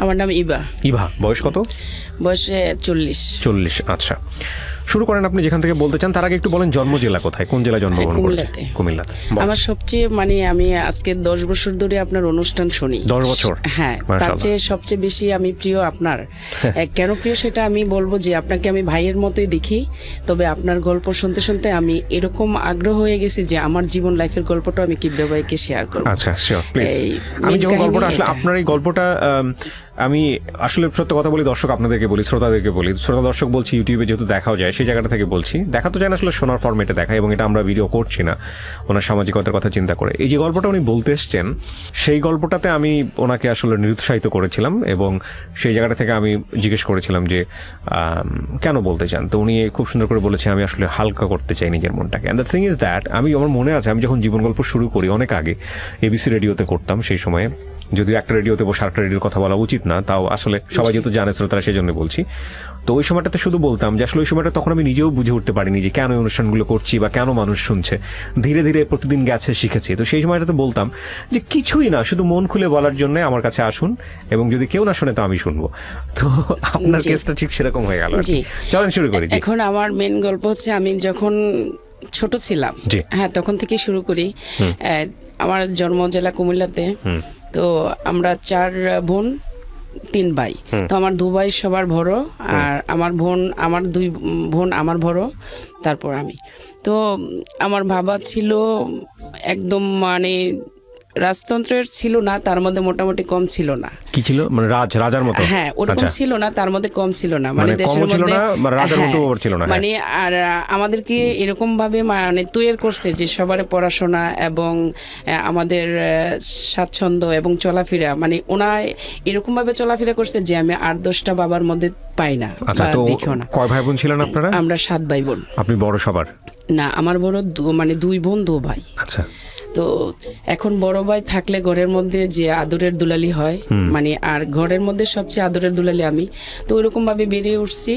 আমার নাম ইবা। ইভা, বয়স কত? বয়স 40। 40। আচ্ছা, শুরু করেন আপনি যেখান থেকে বলতে চান। তার আগে একটু বলেন জন্ম জেলা কোথায়, কোন জেলায় জন্মগ্রহণ করেছেন? কুমিল্লাতে। আমার সবচেয়ে আমি আজকে 10 বছর ধরে আপনার অনুষ্ঠান শুনি। 10 বছর? হ্যাঁ, তার চেয়ে সবচেয়ে বেশি আমি প্রিয় আপনার। কেন প্রিয় সেটা আমি বলবো যে আপনাকে আমি ভাইয়ের মতোই দেখি, তবে আপনার গল্প শুনতে শুনতে আমি এরকম আগ্রহ হয়ে গেছি যে আমার জীবন লাইফের গল্পটা আমি কিবরিয়া ভাইকে শেয়ার করব। আচ্ছা, শিওর, প্লিজ। আমি যখন গল্পটা আসলে আপনার এই গল্পটা আমি আসলে সত্য কথা বলি, দর্শক আপনাদেরকে বলি, শ্রোতাদেরকে বলি, শ্রোতা দর্শক বলছি, ইউটিউবে যেহেতু দেখাও যায় সেই জায়গাটা থেকে বলছি, দেখা তো যায় না আসলে শোনার ফরম্যাটে দেখায়, এবং এটা আমরা ভিডিও করছি না ওনার সামাজিকতার কথা চিন্তা করে। এই যে গল্পটা উনি বলতে এসছেন সেই গল্পটাতে আমি ওনাকে আসলে নিরুৎসাহিত করেছিলাম, এবং সেই জায়গাটা থেকে আমি জিজ্ঞেস করেছিলাম যে কেন বলতে চান। তো উনি খুব সুন্দর করে বলেছে আমি আসলে হালকা করতে চাই নিজের মনটাকে। And the thing is that আমার মনে আছে আমি যখন জীবন গল্প শুরু করি অনেক আগে এবিসি রেডিওতে করতাম, সেই সময়ে, যদিও একটা রেডিওতে বসে আরেকটা রেডিওর কথা বলা উচিত না, তাও আসলে সবাই যেহেতু জানে শ্রোতারা সেই জন্য বলছি। তো ওই সময়টাতে শুধু বলতাম যে আসলে ওই সময়টা তখন আমি নিজেও বুঝে উঠতে পারিনি যে কেন এই অনুষ্ঠানগুলো করছি বা কেন মানুষ শুনছে। ধীরে ধীরে প্রতিদিন গেছে, শিখেছি। তো সেই সময়টাতে বলতাম যে কিছুই না, শুধু মন খুলে বলার জন্য আমার কাছে আসুন, এবং যদি কেউ না শুনে তো আমি শুনবো। তো আপনার কেসটা ঠিক সেরকম হয়ে গেল। চলেন শুরু করি। এখন আমার মেন গল্প হচ্ছে আমি যখন ছোট ছিলাম, হ্যাঁ, তখন থেকে শুরু করি। আমার জন্ম জেলা কুমিল্লাতে। তো আমরা 4 বোন 3 ভাই। তো আমার 2 ভাই সবার বড়, আর আমার 2 বোন আমার বড়, তারপর আমি। তো আমার বাবা ছিল একদম রাজতন্ত্রের ছিল না, তার মধ্যে মোটামুটি কম ছিল না। কি ছিল? মানে রাজার মতো? হ্যাঁ, ওরকম ছিল না, তার মধ্যে কম ছিল না, দেশের মধ্যে রাজার মতো ছিল না। আর আমাদেরকে এরকম ভাবে তৈরি করছে যে সবার পড়াশোনা এবং আমাদের স্বাচ্ছন্দ্য এবং চলাফেরা, ওনা এরকম ভাবে চলাফেরা করছে যে আমি 8-10টা বাবার মধ্যে পাই না। আচ্ছা, তো কয় ভাই বোন ছিলেন আপনারা? আমরা 7 ভাই বোন। আপনি বড় সবার? না, আমার বড় 2 বোন 2 ভাই। আচ্ছা। তো এখন বড় ভাই থাকলে ঘরের মধ্যে যে আদরের দুলালি হয়, আর ঘরের মধ্যে সবচেয়ে আদরের দুলালি আমি। তো ওইরকম ভাবে বেরিয়ে উঠছি।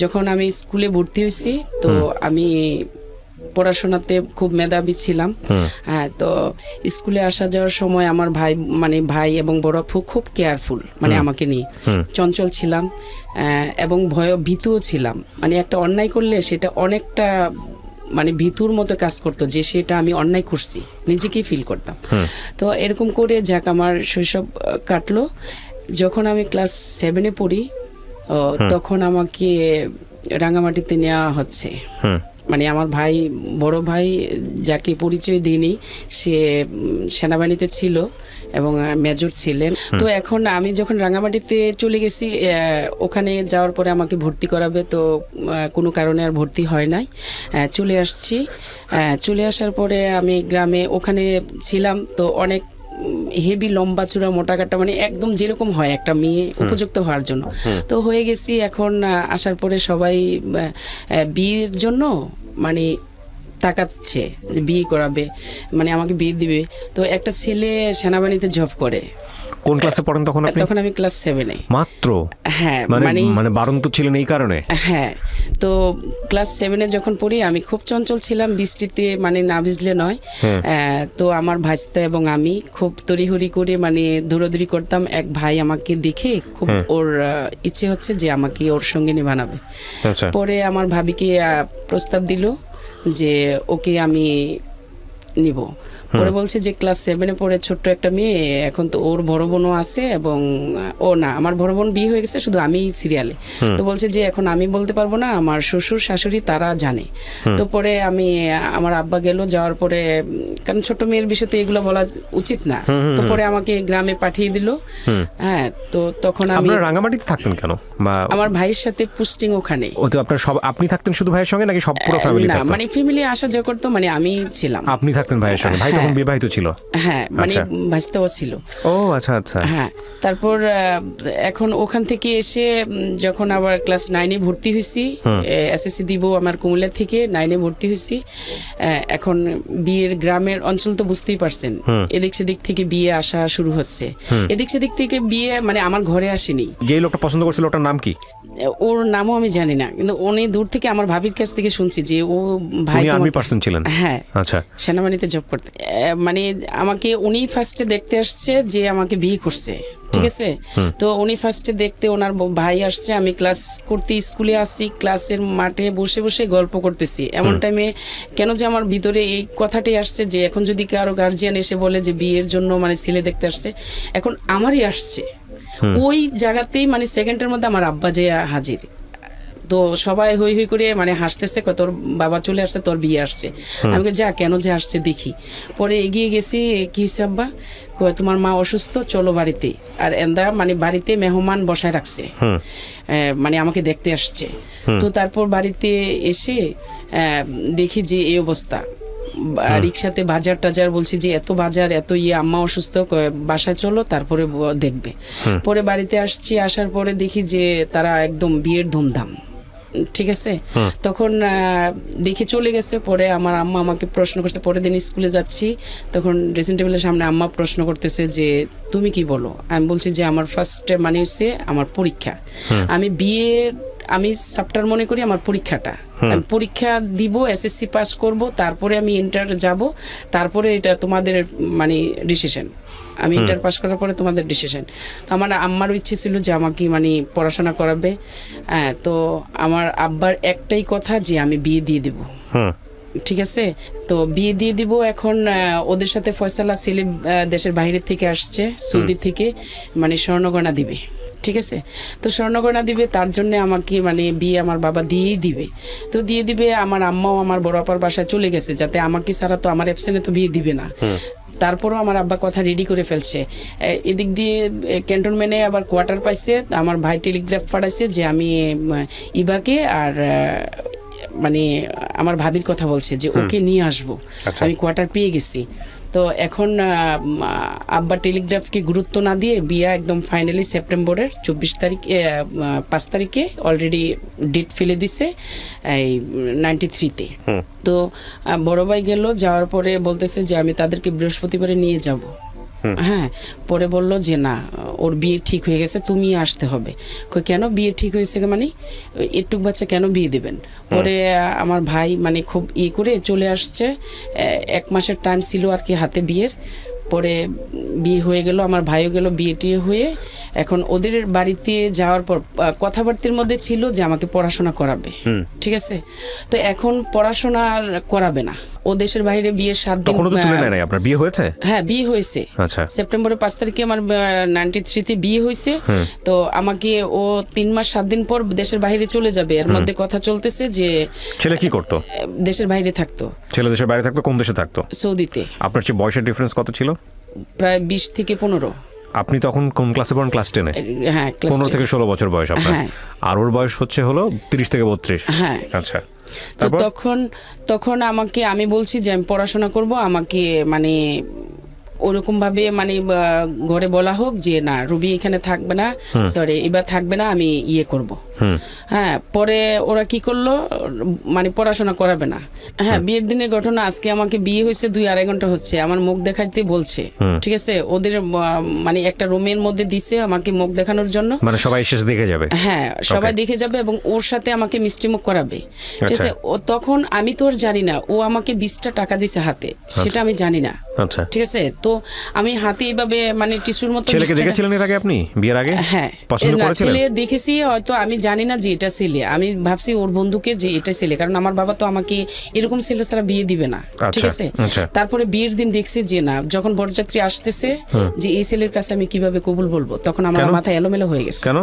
যখন আমি স্কুলে ভর্তি হয়েছি, তো আমি পড়াশোনাতে খুব মেধাবী ছিলাম। হ্যাঁ, তো স্কুলে আসা যাওয়ার সময় আমার ভাই এবং বড় আপু খুব কেয়ারফুল, আমাকে নিয়ে। চঞ্চল ছিলাম এবং ভীতুও ছিলাম। একটা অন্যায় করলে সেটা অনেকটা ভীতুর মতো কাজ করতো, যে সেটা আমি অন্যায় করছি নিজেকেই ফিল করতাম। তো এরকম করে যাক আমার শৈশব কাটলো। যখন আমি ক্লাস 7-এ পড়ি, তখন আমাকে রাঙামাটিতে নেওয়া হচ্ছে। আমার বড় ভাই যাকে পরিচয় দিইনি, সে সেনাবাহিনীতে ছিল এবং মেজর ছিলেন। তো এখন আমি যখন রাঙামাটিতে চলে গেছি, ওখানে যাওয়ার পরে আমাকে ভর্তি করাবে, তো কোনো কারণে আর ভর্তি হয় নাই, চলে আসছি। চলে আসার পরে আমি গ্রামে ওখানে ছিলাম, তো অনেক হেভি লম্বা চূড়া মোটা কাটা, একদম যেরকম হয় একটা মেয়ে উপযুক্ত হওয়ার জন্য, তো হয়ে গেছি। এখন আসার পরে সবাই বিয়ের জন্য তাকাচ্ছে যে বিয়ে করাবে, আমাকে বিয়ে দিবে। তো একটা ছেলে সেনাবাহিনীতে জব করে। কোন ক্লাসে পড়েন তখন আপনি? তখন আমি ক্লাস 7-এ মাত্র। হ্যাঁ, বারণ তো ছিলেন এই কারণে। হ্যাঁ, তো ক্লাস 7-এ যখন পড়ি আমি খুব চঞ্চল ছিলাম, বৃষ্টিতে না ভিজলে নয়। তো আমার ভাইস্তা এবং আমি খুব তড়িহড়ি করে দৌড়াদৌড়ি করতাম। এক ভাই আমাকে দেখে খুব ওর ইচ্ছে হচ্ছে যে আমাকে ওর সঙ্গে নিয়ে বানাবে। পরে আমার ভাবিকে প্রস্তাব দিল যে ওকে আমি নিব। পরে বলছে যে ক্লাস 7-এ পড়ে ছোট্ট একটা মেয়ে, এখন তো ওর বড় বোনও আছে, এবং আমার বড় বোন বিয়ে হয়ে গেছে, শুধু আমি সিরিয়ালে। তো বলছে যে এখন আমি বলতে পারবো না, আমার শ্বশুর শাশুড়ি তারা জানে। তো পরে আমার আব্বা গেল, যাওয়ার পরে, কারণ ছোট মেয়ের বিষয়তে এগুলো বলা উচিত না, তো পরে আমাকে গ্রামে পাঠিয়ে দিল। হ্যাঁ, তো তখন আমি। রাঙামাটিতে থাকতেন কেন? আমার ভাইয়ের সাথে পোস্টিং ওখানে। আপনি থাকতেন শুধু ভাইয়ের সঙ্গে নাকি সব পুরো ফ্যামিলি? না, ফ্যামিলি আসা যাওয়া করতো, আমি ছিলাম। আপনি থাকতেন ভাইয়ের সঙ্গে? ভাই তখন বিবাহিত ছিল? হ্যাঁ, ভাইস্তাও ছিল। ও আচ্ছা আচ্ছা। হ্যাঁ, তারপর এখন ওখান থেকে এসে যখন আবার ক্লাস 9-এ ভর্তি হয়েছি, এসএসসি দিব আমার কুমিল্লা থেকে, 9-এ ভর্তি হয়েছি। এখন বিয়ের গ্রামের অঞ্চল তো বুঝতেই পারছেন, এদিক সেদিক থেকে বিয়ে আসা শুরু হচ্ছে। এদিক সেদিক থেকে বিয়ে আমার ঘরে আসেনি। যে লোকটা পছন্দ করছিল ওটার নাম কি? ওর নামও আমি জানি না, কিন্তু উনি দূর থেকে আমার ভাবির কাছ থেকে শুনছি যে ও ভাই আর্মি পার্সন ছিলেন। হ্যাঁ, আচ্ছা, সেনাবাহিনীতে জব করতে। আমাকে উনি ফার্স্টে দেখতে আসছে যে আমাকে বিয়ে করছে, ঠিক আছে। তো উনি ফার্স্টে দেখতে ওনার ভাই আসছে, আমি ক্লাস করতে স্কুলে আসছি, ক্লাসের মাঠে বসে বসে গল্প করতেছি। এমন টাইমে কেন যে আমার ভিতরে এই কথাটাই আসছে যে এখন যদি কারো গার্জিয়ান এসে বলে যে বিয়ের জন্য মানে ছেলে দেখতে আসছে, এখন আমারই আসছে। ওই জায়গাতেই মানে সেকেন্ডের মধ্যে আমার আব্বা যে হাজির। তো সবাই হই হই করে মানে হাসতেছে, তোর বাবা চলে আসছে, তোর বিয়ে আসছে। আমি যা কেন যে আসছে দেখি। পরে এগিয়ে গেছি, কি হয়েছে আব্বা? তোমার মা অসুস্থ, চলো বাড়িতে। আর এন্দা মানে বাড়িতে মেহমান বসায় রাখছে, মানে আমাকে দেখতে আসছে। তো তারপর বাড়িতে এসে দেখি যে এই অবস্থা, রিক্সাতে বাজার টাজার, বলছি যে এত বাজার এত আম্মা অসুস্থ, বাসায় চলো তারপরে দেখবে। পরে বাড়িতে আসছি, আসার পরে দেখি যে তারা একদম বিয়ের ধুমধাম, ঠিক আছে। তখন দেখে চলে গেছে। পরে আমার আম্মা আমাকে প্রশ্ন করছে, পরের দিন স্কুলে যাচ্ছি, তখন ড্রেসিং টেবিলের সামনে আম্মা প্রশ্ন করতেছে যে তুমি কি বলো? আমি বলছি যে আমার ফার্স্ট মানে হচ্ছে আমার পরীক্ষা, আমি বিয়ের আমি সাপ্টার মনে করি আমার পরীক্ষাটা, আমি পরীক্ষা দিব, এসএসসি পাস করব, তারপরে আমি ইন্টার যাব, তারপরে এটা তোমাদের মানে ডিসিশন, আমি ইন্টার পাস করার পরে তোমাদের ডিসিশন। তো আমার আম্মার ইচ্ছে ছিল যে আমাকে মানে পড়াশোনা করাবে। তো আমার আব্বার একটাই কথা যে আমি বিয়ে দিয়ে দেব, ঠিক আছে। তো বিয়ে দিয়ে দিব। এখন ওদের সাথে ফয়সালা ছেলে দেশের বাইরে থেকে আসছে, সৌদি থেকে, মানে স্বর্ণগয়না দিবে, ঠিক আছে। তো স্বর্ণগয়না দিবে, তার জন্য আমাকে মানে বিয়ে আমার বাবা দিয়েই দিবে। তো দিয়ে দিবে, আমার আম্মাও আমার বড় আপার বাসায় চলে গেছে, যাতে আমাকে ছাড়া তো আমার অ্যাবসেন্টে তো বিয়ে দিবে না। তারপরও আমার আব্বা কথা রেডি করে ফেলছে। এদিক দিয়ে ক্যান্টনমেন্টে আবার কোয়ার্টার পাইছে, আমার ভাই টেলিগ্রাফ পাঠাইছে যে আমি ইবাকে আর মানে আমার ভাবির কথা বলছে যে ওকে নিয়ে আসবো, আমি কোয়ার্টার পেয়ে গেছি। তো এখন আব্বা টেলিগ্রাফকে গুরুত্ব না দিয়ে বিয়া একদম ফাইনালি সেপ্টেম্বরের 5 তারিখে অলরেডি ডেট ফেলে দিছে এই 93-তে। তো বড় ভাই গেল, যাওয়ার পরে বলতেছে যে আমি তাদেরকে বৃহস্পতিবারে নিয়ে যাব। হ্যাঁ, পরে বলল যে না, ওর বিয়ে ঠিক হয়ে গেছে, তুমি আসতে হবে। কেন বিয়ে ঠিক হয়েছে মানে একটুক বাচ্চা কেন বিয়ে দেবেন? পরে আমার ভাই মানে খুব করে চলে আসছে, 1 মাসের টাইম ছিল আর কি হাতে বিয়ের। পরে বিয়ে হয়ে গেল, আমার ভাইও গেল বিয়ে টিয়ে হয়ে। এখন ওদের বাড়িতে যাওয়ার পর কথাবার্তার মধ্যে ছিল যে আমাকে পড়াশোনা করাবে, ঠিক আছে। তো এখন পড়াশোনা আর করাবে না, ও দেশের বাইরে বিয়ের 7 দিন। তখনও তো তুলে নেয় নাই। আপনার বিয়ে হয়েছে? হ্যাঁ, বিয়ে হয়েছে। আচ্ছা, সেপ্টেম্বরের 5 তারিখে আমার 93-তে বিয়ে হয়েছে। তো আমাকে ও 3 মাস 7 দিন পর দেশের বাইরে চলে যাবে। এর মধ্যে কথা চলতেছে যে ছেলে কি করতো? দেশের বাইরে থাকতো। ছেলে দেশের বাইরে থাকতো? কোন দেশে থাকতো? সৌদিতে। আপনার চেয়ে বয়সের ডিফারেন্স কত ছিল? প্রায় 20 থেকে 15। আপনি তখন কোন ক্লাসে পড়েন? ক্লাস 10-এ? হ্যাঁ, ক্লাস 15 থেকে 16 বছর বয়স আপনার। আর ওর বয়স হলো 30 থেকে 32। হ্যাঁ, আচ্ছা। তো তখন আমাকে, আমি বলছি যে আমি পড়াশোনা করব, আমাকে মানে ওরকম ভাবে মানে ঘরে বলা হোক যে না, রুবি এখানে থাকবে না, সরি এবার থাকবে না, আমি ইয়ে করব। হ্যাঁ, পরে ওরা কি করলো, মানে পড়াশোনা করাবে না। হ্যাঁ, বিয়ের দিনের ঘটনা, আজকে আমাকে বিয়ে হয়েছে 2-2.5 ঘন্টা হচ্ছে, আমার মুখ দেখাইতে বলছে, ঠিক আছে। ওদের মানে একটা রুমের মধ্যে দিছে আমাকে মুখ দেখানোর জন্য, মানে সবাই শেষ দেখে যাবে। হ্যাঁ, সবাই দেখে যাবে এবং ওর সাথে আমাকে মিষ্টি মুখ করাবে, ঠিক আছে। ও তখন আমি তো আর জানি না, ও আমাকে 20টা টাকা দিছে হাতে, সেটা আমি জানি না, ঠিক আছে। তো আমি হাতে এইভাবে মানে টিস্যুর মতো। ছেলেকে দেখেছিলেন এর আগে আপনি বিয়ের আগে? হ্যাঁ, পছন্দ করেছিলেন? ছেলে দেখেছি, হয়তো আমি জানি না যে এটা ছেলে, আমি ভাবছি ওর বন্ধুকে যে এটা ছেলে, কারণ আমার বাবা তো আমাকে এরকম ছেলে ছাড়া বিয়ে দিবে না, ঠিক আছে। তারপরে বিয়ের দিন দেখছি যে না, যখন বরযাত্রী আসতেছে যে এই ছেলের কাছে আমি কিভাবে কবুল বলবো, তখন আমার মাথা এলোমেলো হয়ে গেছে। কেন?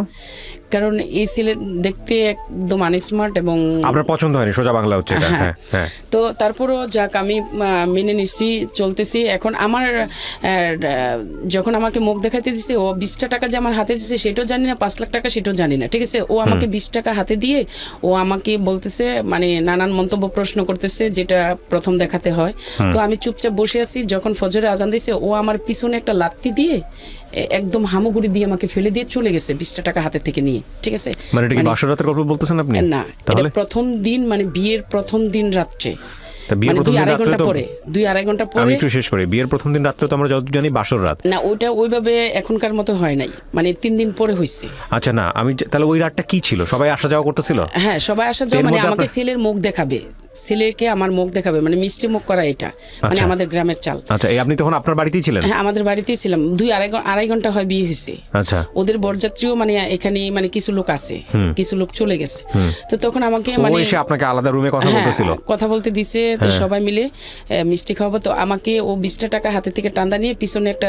কারণ এই ছেলে দেখতে একদম আনস্মার্ট এবং আপনার পছন্দ হয়নি, সোজা বাংলা হচ্ছে এটা। হ্যাঁ, তো তারপরও যাক, আমি মেনে নিচ্ছি, চলতেছি। এখন আমার যখন আমাকে মুখ দেখাতে দিছে, ও 20টা টাকা যে আমার হাতে দিছে সেটাও জানি না, 5 লাখ টাকা সেটাও জানি না, ঠিক আছে। ও আমাকে 20 টাকা হাতে দিয়ে ও আমাকে বলতেছে, মানে নানান মন্তব্য প্রশ্ন করতেছে, যেটা প্রথম দেখাতে হয়। তো আমি চুপচাপ বসে আছি। যখন ফজরে আজান দিছে, ও আমার পিছনে একটা লাথি দিয়ে একদম হামুগুড়ি দিয়ে আমাকে ফেলে দিয়ে চলে গেছে 20টা টাকা হাতে থেকে নিয়ে, ঠিক আছে। মানে এটা কি বাসর রাতের গল্প বলতেছেন আপনি? না, এটা প্রথম দিন, মানে বিয়ের প্রথম দিন রাত্রে, মানে 2-2.5 ঘন্টা পরে। 2-2.5 ঘন্টা পরে। আমি একটু শেষ করি। বিয়ের প্রথম দিন রাত্রে তো আমরা যত জানি বাসর রাত না, ওইটা ওইভাবে এখনকার মতো হয় নাই, মানে 3 দিন পরে হইছে। আচ্ছা, না আমি তাহলে ওই রাতটা কি ছিল? সবাই আসা যাওয়া করতেছিল? হ্যাঁ, সবাই আসা যাওয়া, মানে আমাকে ছেলের মুখ দেখাবে, ছেলেকে আমার মুখ দেখাবে, মানে মিষ্টি মুখ করা, এটা মানে আচ্ছা। আমাদের গ্রামের চাল। আচ্ছা, এই আপনি তখন আপনার বাড়িতেই ছিলেন? হ্যাঁ, আমাদের বাড়িতেই ছিলাম। 2-2.5 ঘন্টা হয় বিয়ে হয়েছে। আচ্ছা। ওদের বরযাত্রীও মানে এখানে মানে কিছু লোক আছে, কিছু লোক চলে গেছে। তো তখন আমাকে ও মানে এসে আপনাকে আলাদা রুমে কথা হ্যাঁ, বলতেছিল? কথা বলতে দিছে। তো সবাই মিলে মিষ্টি খাওয়াবো। তো আমাকে ও 20টা টাকা হাতে থেকে টান্দা নিয়ে পিছনে একটা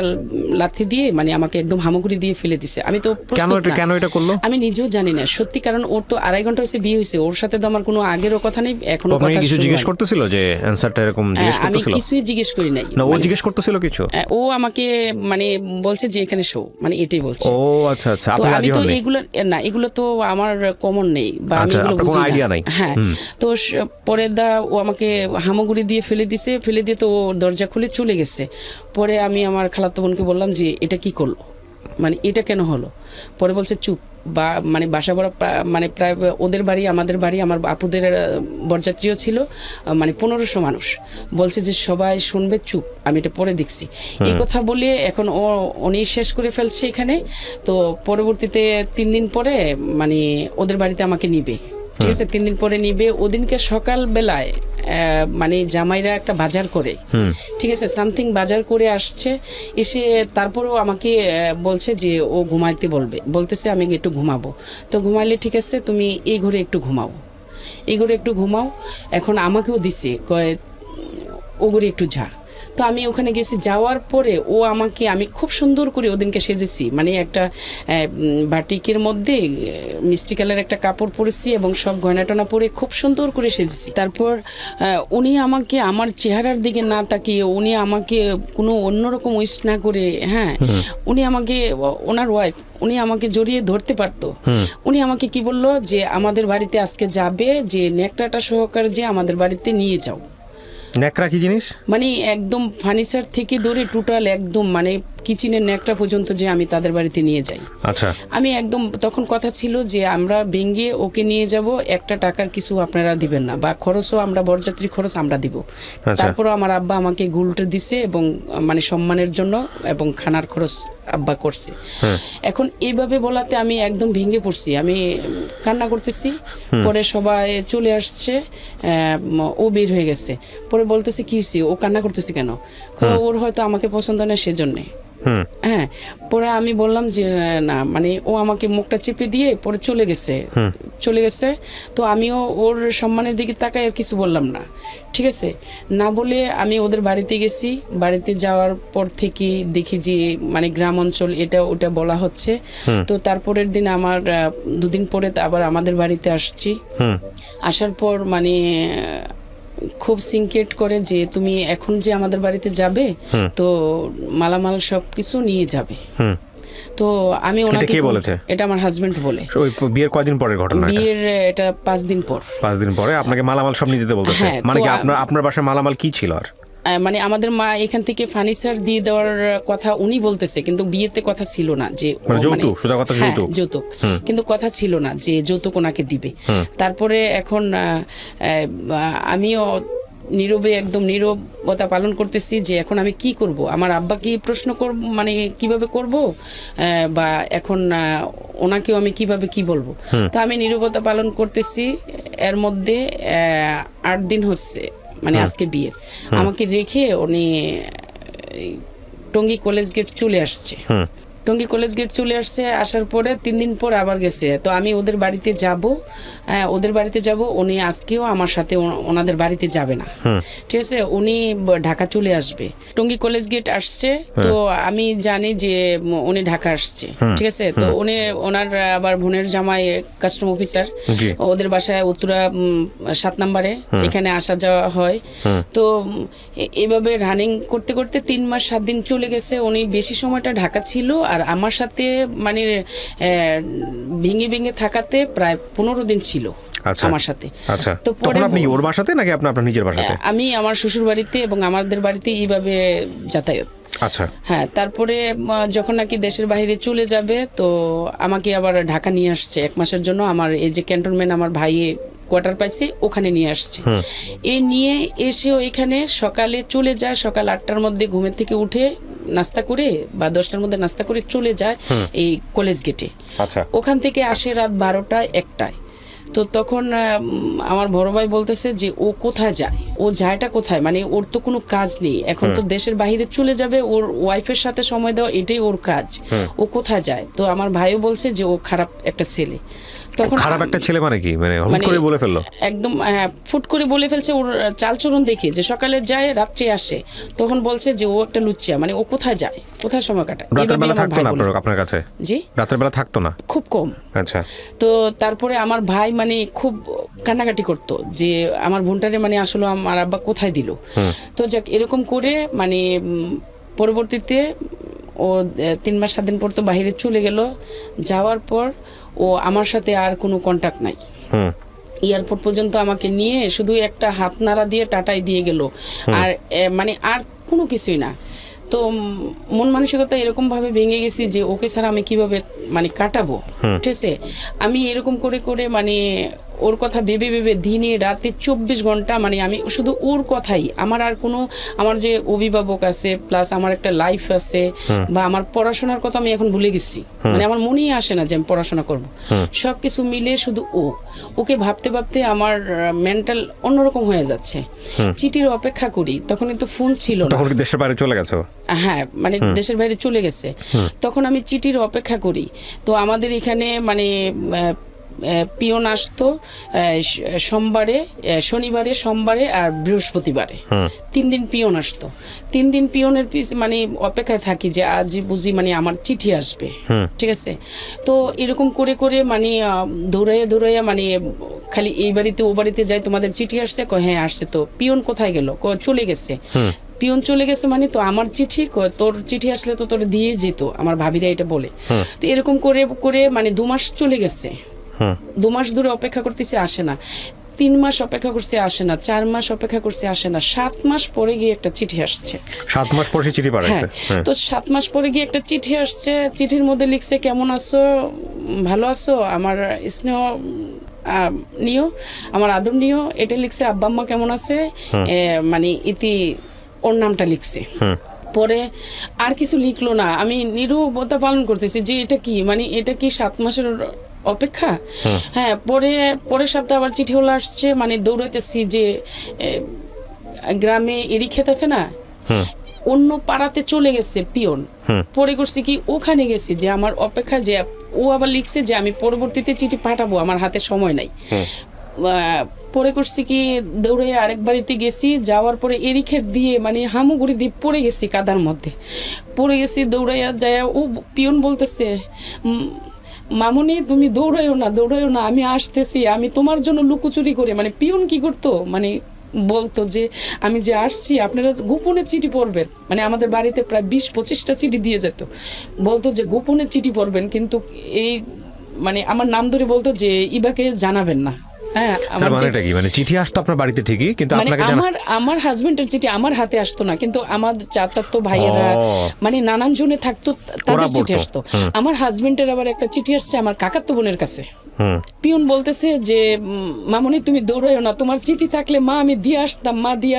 লাথি দিয়ে মানে আমাকে একদম হামাগুড়ি দিয়ে ফেলে দিছে। আমি তো প্রস্তুত না। কেন এটা করলো? আমি নিজেও জানি না সত্যি, কারণ ওর তো 2.5 ঘন্টা হয়েছে বিয়ে হয়েছে, ওর সাথে তো আমার কোনো আগেরও কথা নেই, এখনো আপনি কথা কিছু শুরু জিজ্ঞেস হয়নি। করতেছিল যে অ্যানসারটা এরকম জিজ্ঞেস আমি করতেছিল? কিছুই জিজ্ঞেস করি নাই। না, ও মানে, জিজ্ঞেস করতেছিল কিছু? ও আমাকে মানে বলছে যে এখানে শো, মানে এটাই বলছে। ও আচ্ছা আচ্ছা, তো আপনি আমি রাজি তো হননি? এগুলো তো আমার কমন নেই, বা আমি আচ্ছা, এগুলো আপনার বুঝি কোনো না। idea নাই? হ্যাঁ, তো পরে ও আমাকে হামাগুড়ি দিয়ে ফেলে দিয়ে তো ও দরজা খুলে চলে গেছে। পরে আমি আমার খালাতো বোনকে বললাম যে এটা কি করলো, মানে এটা কেন হলো? পরে বলছে চুপ, বা মানে বাসা বড় মানে প্রায় ওদের বাড়ি আমাদের বাড়ি, আমার আপুদের বরযাত্রীও ছিল, মানে 1500 মানুষ। বলছে যে সবাই শুনবে, চুপ, আমি এটা পরে দেখছি। এই কথা বলে এখন উনি শেষ করে ফেলছে এখানে। তো পরবর্তীতে 3 দিন পরে মানে ওদের বাড়িতে আমাকে নিবে, ঠিক আছে? 3 দিন পরে নিবে। ওদিনকে সকাল বেলায় মানে জামাইরা একটা বাজার করে, ঠিক আছে, সামথিং বাজার করে আসছে, এসে তারপরেও আমাকে বলছে যে ও ঘুমাইতে বলতেছে আমি একটু ঘুমাবো। তো ঘুমাইলে ঠিক আছে, তুমি এই ঘরে একটু ঘুমাও। এখন আমাকেও দিছে, কয় ও ঘরে একটু যা। তো আমি ওখানে গেছি, যাওয়ার পরে আমি খুব সুন্দর করে ওদিনকে সেজেছি, মানে একটা বাটিকের মধ্যে মিষ্টি কালার একটা কাপড় পরেছি এবং সব গয়নাটনা পরে খুব সুন্দর করে সেজেছি। তারপর উনি আমাকে আমার চেহারার দিকে না তাকিয়ে, উনি আমাকে কোনো অন্যরকম উইশ না করে, হ্যাঁ, উনি আমাকে, ওনার ওয়াইফ, উনি আমাকে জড়িয়ে ধরতে পারতো। উনি আমাকে কি বললো যে আমাদের বাড়িতে আজকে যাবে, যে নেকড়াটা সহকারে যে আমাদের বাড়িতে নিয়ে যাও। নেকড়া কি জিনিস? মানে একদম ফার্নিচার থেকে ধরে টোটাল একদম মানে কিচেনের নেকটা পর্যন্ত যে আমি তাদের বাড়িতে নিয়ে যাই। আচ্ছা। আমি একদম, তখন কথা ছিল যে আমরা ভেঙে ওকে নিয়ে যাব, একটা টাকার কিছু আপনারা দিবেন না, বা খরচও আমরা, বরযাত্রী খরচ আমরা দিব। তারপরও আমার আব্বা আমাকে গুলটা দিছে এবং মানে সম্মানের জন্য, এবং খানার খরচ আব্বা করছে। এখন এইভাবে বলাতে আমি একদম ভেঙে পড়ছি, আমি কান্না করতেছি। পরে সবাই চলে আসছে, ও বের হয়ে গেছে। পরে বলতেছে কি হয়েছে, ও কান্না করতেছে কেন? ওর হয়তো আমাকে পছন্দ না সেজন্যে। হ্যাঁ, পরে আমি বললাম যে না, মানে ও আমাকে মুখটা চেপে দিয়ে পরে চলে গেছে। তো আমিও ওর সম্মানের দিকে তাকাই আর কিছু বললাম না, ঠিক আছে? না বলে আমি ওদের বাড়িতে গেছি। বাড়িতে যাওয়ার পর থেকে দেখি যে মানে গ্রাম অঞ্চল, এটা ওটা বলা হচ্ছে। তো তারপরের দিন আমার 2 দিন পরে আবার আমাদের বাড়িতে আসছি। আসার পর মানে খুব সিনক্রেট করে যে তুমি এখন যে আমাদের বাড়িতে যাবে, তো মালামাল সবকিছু নিয়ে যাবে। তো আমি ওনাকে, এটা আমার হাজবেন্ড বলে। ওই বিয়ের কয়দিন পরের ঘটনা? বিয়ের এটা 5 দিন পর। 5 দিন পরে আপনাকে মালামাল সব নিয়ে যেতে বলতেছে? মানে কি আপনার বাসায় মালামাল কি ছিল? আর মানে আমাদের মা এখান থেকে ফার্নিচার দিয়ে দেওয়ার কথা উনি বলতেছে, কিন্তু বিয়েতে কথা ছিল না যে যৌতুক, সোজা কথা যৌতুক, কিন্তু কথা ছিল না যে যৌতুক ওনাকে দিবে। তারপরে এখন আমিও নীরবে, একদম নীরবতা পালন করতেছি যে এখন আমি কি করব, আমার আব্বা কি প্রশ্ন করব, মানে কিভাবে করব, বা এখন ওনাকেও আমি কিভাবে কি বলবো। তো আমি নীরবতা পালন করতেছি। এর মধ্যে 8 দিন হচ্ছে মানে আজকে বিয়ের, আমাকে রেখে উনি টঙ্গী কলেজ গেট চলে আসছে। আসার পরে 3 দিন পর আবার গেছে। তো আমি ওদের বাড়িতে যাব, উনি আজকেও আমার সাথে ওনাদের বাড়িতে যাবে না, ঠিক আছে? উনি ঢাকা চলে আসবে। টঙ্গী কলেজ গেট আসছে, তো আমি জানি যে উনি ঢাকা আসছে, ঠিক আছে? তো ওনার আবার বোনের জামাই কাস্টম অফিসার, ওদের বাসায় উত্তরা 7 নম্বরে, এখানে আসা যাওয়া হয়। তো এভাবে রানিং করতে করতে 3 মাস 7 দিন চলে গেছে। উনি বেশি সময়টা ঢাকা ছিল, আর আমার সাথে মানে ভেঙে থাকাতে প্রায় 15 দিন ছিল আমার সাথে। আচ্ছা, তো পরে আপনি ওর বাসাতে নাকি আপনার নিজের বাসাতে? আমি আমার শ্বশুর বাড়িতে এবং আমাদের বাড়িতে এইভাবে যাতায়াত। আচ্ছা, হ্যাঁ। তারপরে যখন নাকি দেশের বাইরে চলে যাবে, তো আমাকে আবার ঢাকা নিয়ে আসছে 1 মাসের জন্য। আমার এই যে ক্যান্টনমেন্ট, আমার ভাই কোয়ার্টার পাইছে, ওখানে নিয়ে আসছে। নিয়ে এসেও এখানে সকালে চলে যায়, সকাল 8টার মধ্যে ঘুমের থেকে উঠে নাস্তা করে বা 10টার মধ্যে নাস্তা করে চলে যায় এই কলেজ গেটে। আচ্ছা, ওখান থেকে আসে রাত 12টা 1টায়। তো তখন আমার বড় ভাই বলতেছে যে ও কোথায় যায়, ও যায়টা কোথায়, মানে ওর তো কোনো কাজ নেই এখন, তো দেশের বাইরে চলে যাবে, ওর ওয়াইফের সাথে সময় দেওয়া এটাই ওর কাজ, ও কোথায় যায়। তো আমার ভাইও বলছে যে ও খারাপ একটা ছেলে। তখন খারাপ একটা ছেলে মানে কি, মানে হুট করে বলে ফেললো একদম, ফুট করে বলে ফেলছে, ওর চালচরণ দেখে যে সকালে যায় রাত্রে আসে, তখন বলছে যে ও একটা লুচ্চা, মানে ও কোথায় যায়, কোথায় সময় কাটায়। রাতের বেলা থাকতো না আপনার কাছে? জি, রাতের বেলা থাকতো না, খুব কম। আচ্ছা। তো তারপরে আমার ভাই মানে খুব কান্নাকাটি করতো যে আমার বোনটারে মানে আসলে আমার আব্বা কোথায় দিল। তো যাক এরকম করে মানে পরবর্তীতে ও 3 মাস 7 দিন পর তো বাইরে চলে গেল। যাওয়ার পর ও আমার সাথে আর কোনো কন্টাক্ট নাই। এয়ারপোর্ট পর্যন্ত আমাকে নিয়ে শুধু একটা হাত নাড়া দিয়ে টাটাই দিয়ে গেল, আর মানে আর কোনো কিছুই না। তো মন মানসিকতা এরকম ভাবে ভেঙে গেছি যে ওকে ছাড়া আমি কিভাবে মানে কাটাবো, ঠিক আছে। আমি এরকম করে করে মানে ওর কথা ভেবে ভেবে দিনে রাতে 24 ঘন্টা মানে আমি শুধু ওর কথাই, আমার আর কোনো, আমার যে অভিভাবক আছে প্লাস আমার একটা লাইফ আছে বা আমার পড়াশোনার কথা আমি এখন ভুলে গেছি, মানে আমার মনেই আসে না যে আমি পড়াশোনা করব। সবকিছু মিলে শুধু ওকে ভাবতে ভাবতে আমার মেন্টাল অন্যরকম হয়ে যাচ্ছে। চিঠির অপেক্ষা করি, তখন কিন্তু ফোন ছিল না। তখন কি দেশের বাইরে চলে গেছো? হ্যাঁ, মানে দেশের বাইরে চলে গেছে। তখন আমি চিঠির অপেক্ষা করি। তো আমাদের এখানে মানে পিয়ন আসতো সোমবারে, শনিবারে, সোমবারে আর বৃহস্পতিবারে, 3 দিন পিয়ন আসতো। 3 দিন পিয়নের মানে অপেক্ষায় থাকি যে আজ বুঝি মানে আমার চিঠি আসবে, ঠিক আছে। তো এরকম করে করে মানে দৌড়াইয়া দৌড়াইয়া মানে খালি এই বাড়িতে ও বাড়িতে যাই, তোমাদের চিঠি আসছে, হ্যাঁ আসছে। তো পিয়ন কোথায় গেল, চলে গেছে। পিয়ন চলে গেছে মানে তো আমার চিঠি, তোর চিঠি আসলে তো তোর দিয়ে যেত, আমার ভাবিরা এটা বলে। তো এরকম করে করে মানে 2 মাস চলে গেছে। 2 মাস ধরে অপেক্ষা করতেছে, আসে না। 3 মাস অপেক্ষা করছে, আসে না। 4 মাস অপেক্ষা করছে, আসে না। 7 মাস পরে গিয়ে একটা চিঠি আসছে। 7 মাস পরে চিঠি পাঠাইছে? তো 7 মাস পরে গিয়ে একটা চিঠি আসছে। চিঠির মধ্যে লিখছে, কেমন আছো, ভালো আছো, আমার স্নেহ নিও, আমার আদর নিও, এটা লিখছে। আব্বা আম্মা কেমন আছে, মানে ইতি ওর নামটা লিখছে। পরে আর কিছু লিখলো না। আমি নীরবতা পালন করতেছি যে এটা কি, মানে এটা কি 7 মাসের অপেক্ষা। হ্যাঁ, পরের সপ্তাহে আবার চিঠি হলো আসছে। মানে দৌড়াইতেছি যে গ্রামে এরি ক্ষেত আছে না, অন্য পাড়াতে চলে গেছে পিয়ন। পরে করছি কি, ওখানে গেছি যে আমার অপেক্ষা, যে ও আবার লিখছে যে আমি পরবর্তীতে চিঠি পাঠাবো, আমার হাতে সময় নাই। পরে করছি কি, দৌড়ে আরেক বাড়িতে গেছি। যাওয়ার পরে এরিখেট দিয়ে মানে হামুগুড়ি দিয়ে পড়ে গেছি, কাদার মধ্যে পড়ে গেছি। দৌড়াইয়া যায়, ও পিয়ন বলতেছে, মামনি তুমি দৌড়াইও না, আমি আসতেছি, আমি তোমার জন্য লুকোচুরি করে। মানে পিয়ন কি করতো, মানে বলতো যে আমি যে আসছি আপনারা গোপনে চিঠি পড়বেন। মানে আমাদের বাড়িতে প্রায় 20-25টা চিঠি দিয়ে যেত। বলতো যে গোপনে চিঠি পড়বেন, কিন্তু এই মানে আমার নাম ধরে বলতো যে ইবাকে জানাবেন না। হ্যাঁ, মানে চিঠি আসতো আপনার বাড়িতে ঠিকই, কিন্তু আমার হাজবেন্ডের চিঠি আমার হাতে আসতো না, কিন্তু আমার চাচাতো ভাইয়েরা মানে নানান জনে থাকতো, তাদের চিঠি আসতো। আমার হাজবেন্ডের আবার একটা চিঠি আসছে আমার কাকাতো বোনের কাছে। পিয়ন বলতেছে যে মামনি তুমি দৌড়াইও না, তোমার চিঠি থাকলে মা আমি দিয়ে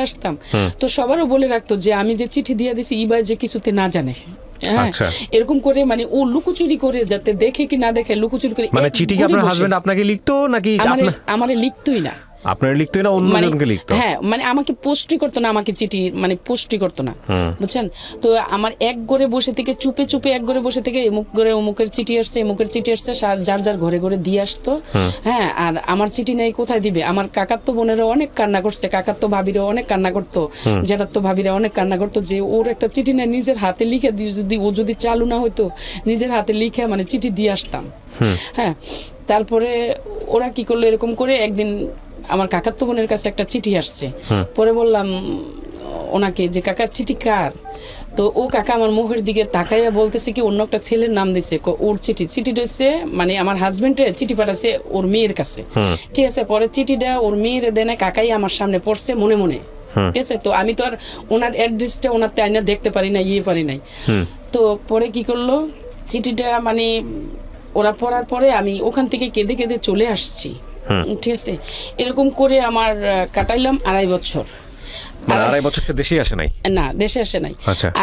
আসতাম। তো সবারও বলে রাখতো যে আমি যে চিঠি দিয়ে দিছি ইবা যে কিছুতে না জানে। এরকম করে মানে ও লুকোচুরি করে, যাতে দেখে কি না দেখে লুকোচুরি করে। মানে চিঠি কি আপনার হাজবেন্ড আপনাকে লিখতো নাকি? আমারে লিখতোই না, আপনার লিখতোই না, অন্যজনকে লিখতো। হ্যাঁ, মানে আমাকে পোস্টই করতো না, আমাকে চিঠি মানে পোস্টই করতো না, বুঝছেন। তো আমার এক ঘরে বসে থেকে চুপে চুপে এক ঘরে বসে থেকে এমুক ঘরে অমুকের চিঠি আসছে, এমুকের চিঠি আসছে, যার যার ঘরে ঘরে দিয়ে আসতো। হ্যাঁ, আর আমার চিঠি নেই, কোথায় দিবে। আমার কাকাতো বোনেরা অনেক কান্না করছে, কাকাতো ভাবিরা অনেক কান্না করতো, জেঠাতো ভাবিরা অনেক কান্না করতো যে ওর একটা চিঠি নেই, নিজের হাতে লিখে যদি ও যদি চালু না হইতো, নিজের হাতে লিখে মানে চিঠি দিয়ে আসতাম। হ্যাঁ, তারপরে ওরা কি করলো, এরকম করে একদিন আমার কাকাতো বোনের কাছে একটা চিঠি আসছে। পরে বললাম ওনাকে যে কাকা চিঠি কার? তো ও কাকা আমার মুখের দিকে তাকাইয়া বলতেছে কি অন্য একটা ছেলের নাম দিছে, ওর চিঠি রয়েছে, মানে আমার হাজবেন্ডের চিঠি পাঠাচ্ছে ওর মেয়ের কাছে, ঠিক আছে। পরে চিঠিটা ওর মেয়ের দেয় না, কাকাই আমার সামনে পড়ছে মনে মনে, ঠিক আছে। তো আমি তো আর ওনার অ্যাড্রেসটা ওনার তাইনা দেখতে পারি না, পারি নাই। তো পরে কি করলো, চিঠিটা মানে ওরা পড়ার পরে আমি ওখান থেকে কেঁদে কেঁদে চলে আসছি, ঠিক আছে। এরকম করে আমার কাটাইলাম 2.5 বছর। 2.5 বছর সে দেশে আসে নাই? না, দেশে আসে নাই।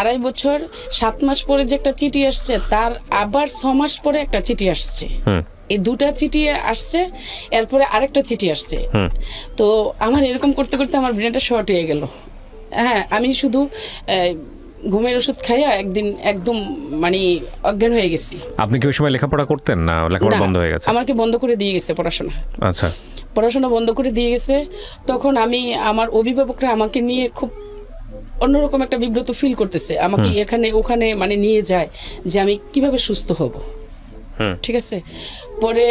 2.5 বছর। 7 মাস পরে যে একটা চিঠি আসছে, তার আবার 6 মাস পরে একটা চিঠি আসছে। এই 2টা চিঠি আসছে, এরপরে আরেকটা চিঠি আসছে। তো আমার এরকম করতে করতে আমার ব্রেনটা শর্ট হয়ে গেল। হ্যাঁ, আমি শুধু ঘুমের ওষুধ খাইয়া একদিন একদম মানে অজ্ঞান হয়ে গেছি। আপনি কি ওই সময় লেখাপড়া করতেন না লেখাপড়া বন্ধ হয়ে গেছে? আমাকে বন্ধ করে দিয়ে গেছে পড়াশোনা। আচ্ছা, পড়াশোনা বন্ধ করে দিয়ে গেছে। তখন আমার অভিভাবকরা আমাকে নিয়ে খুব অন্যরকম একটা বিব্রত ফিল করতেছে, আমাকে এখানে ওখানে মানে নিয়ে যায় যে আমি কিভাবে সুস্থ হব। ঠিক আছে, পরে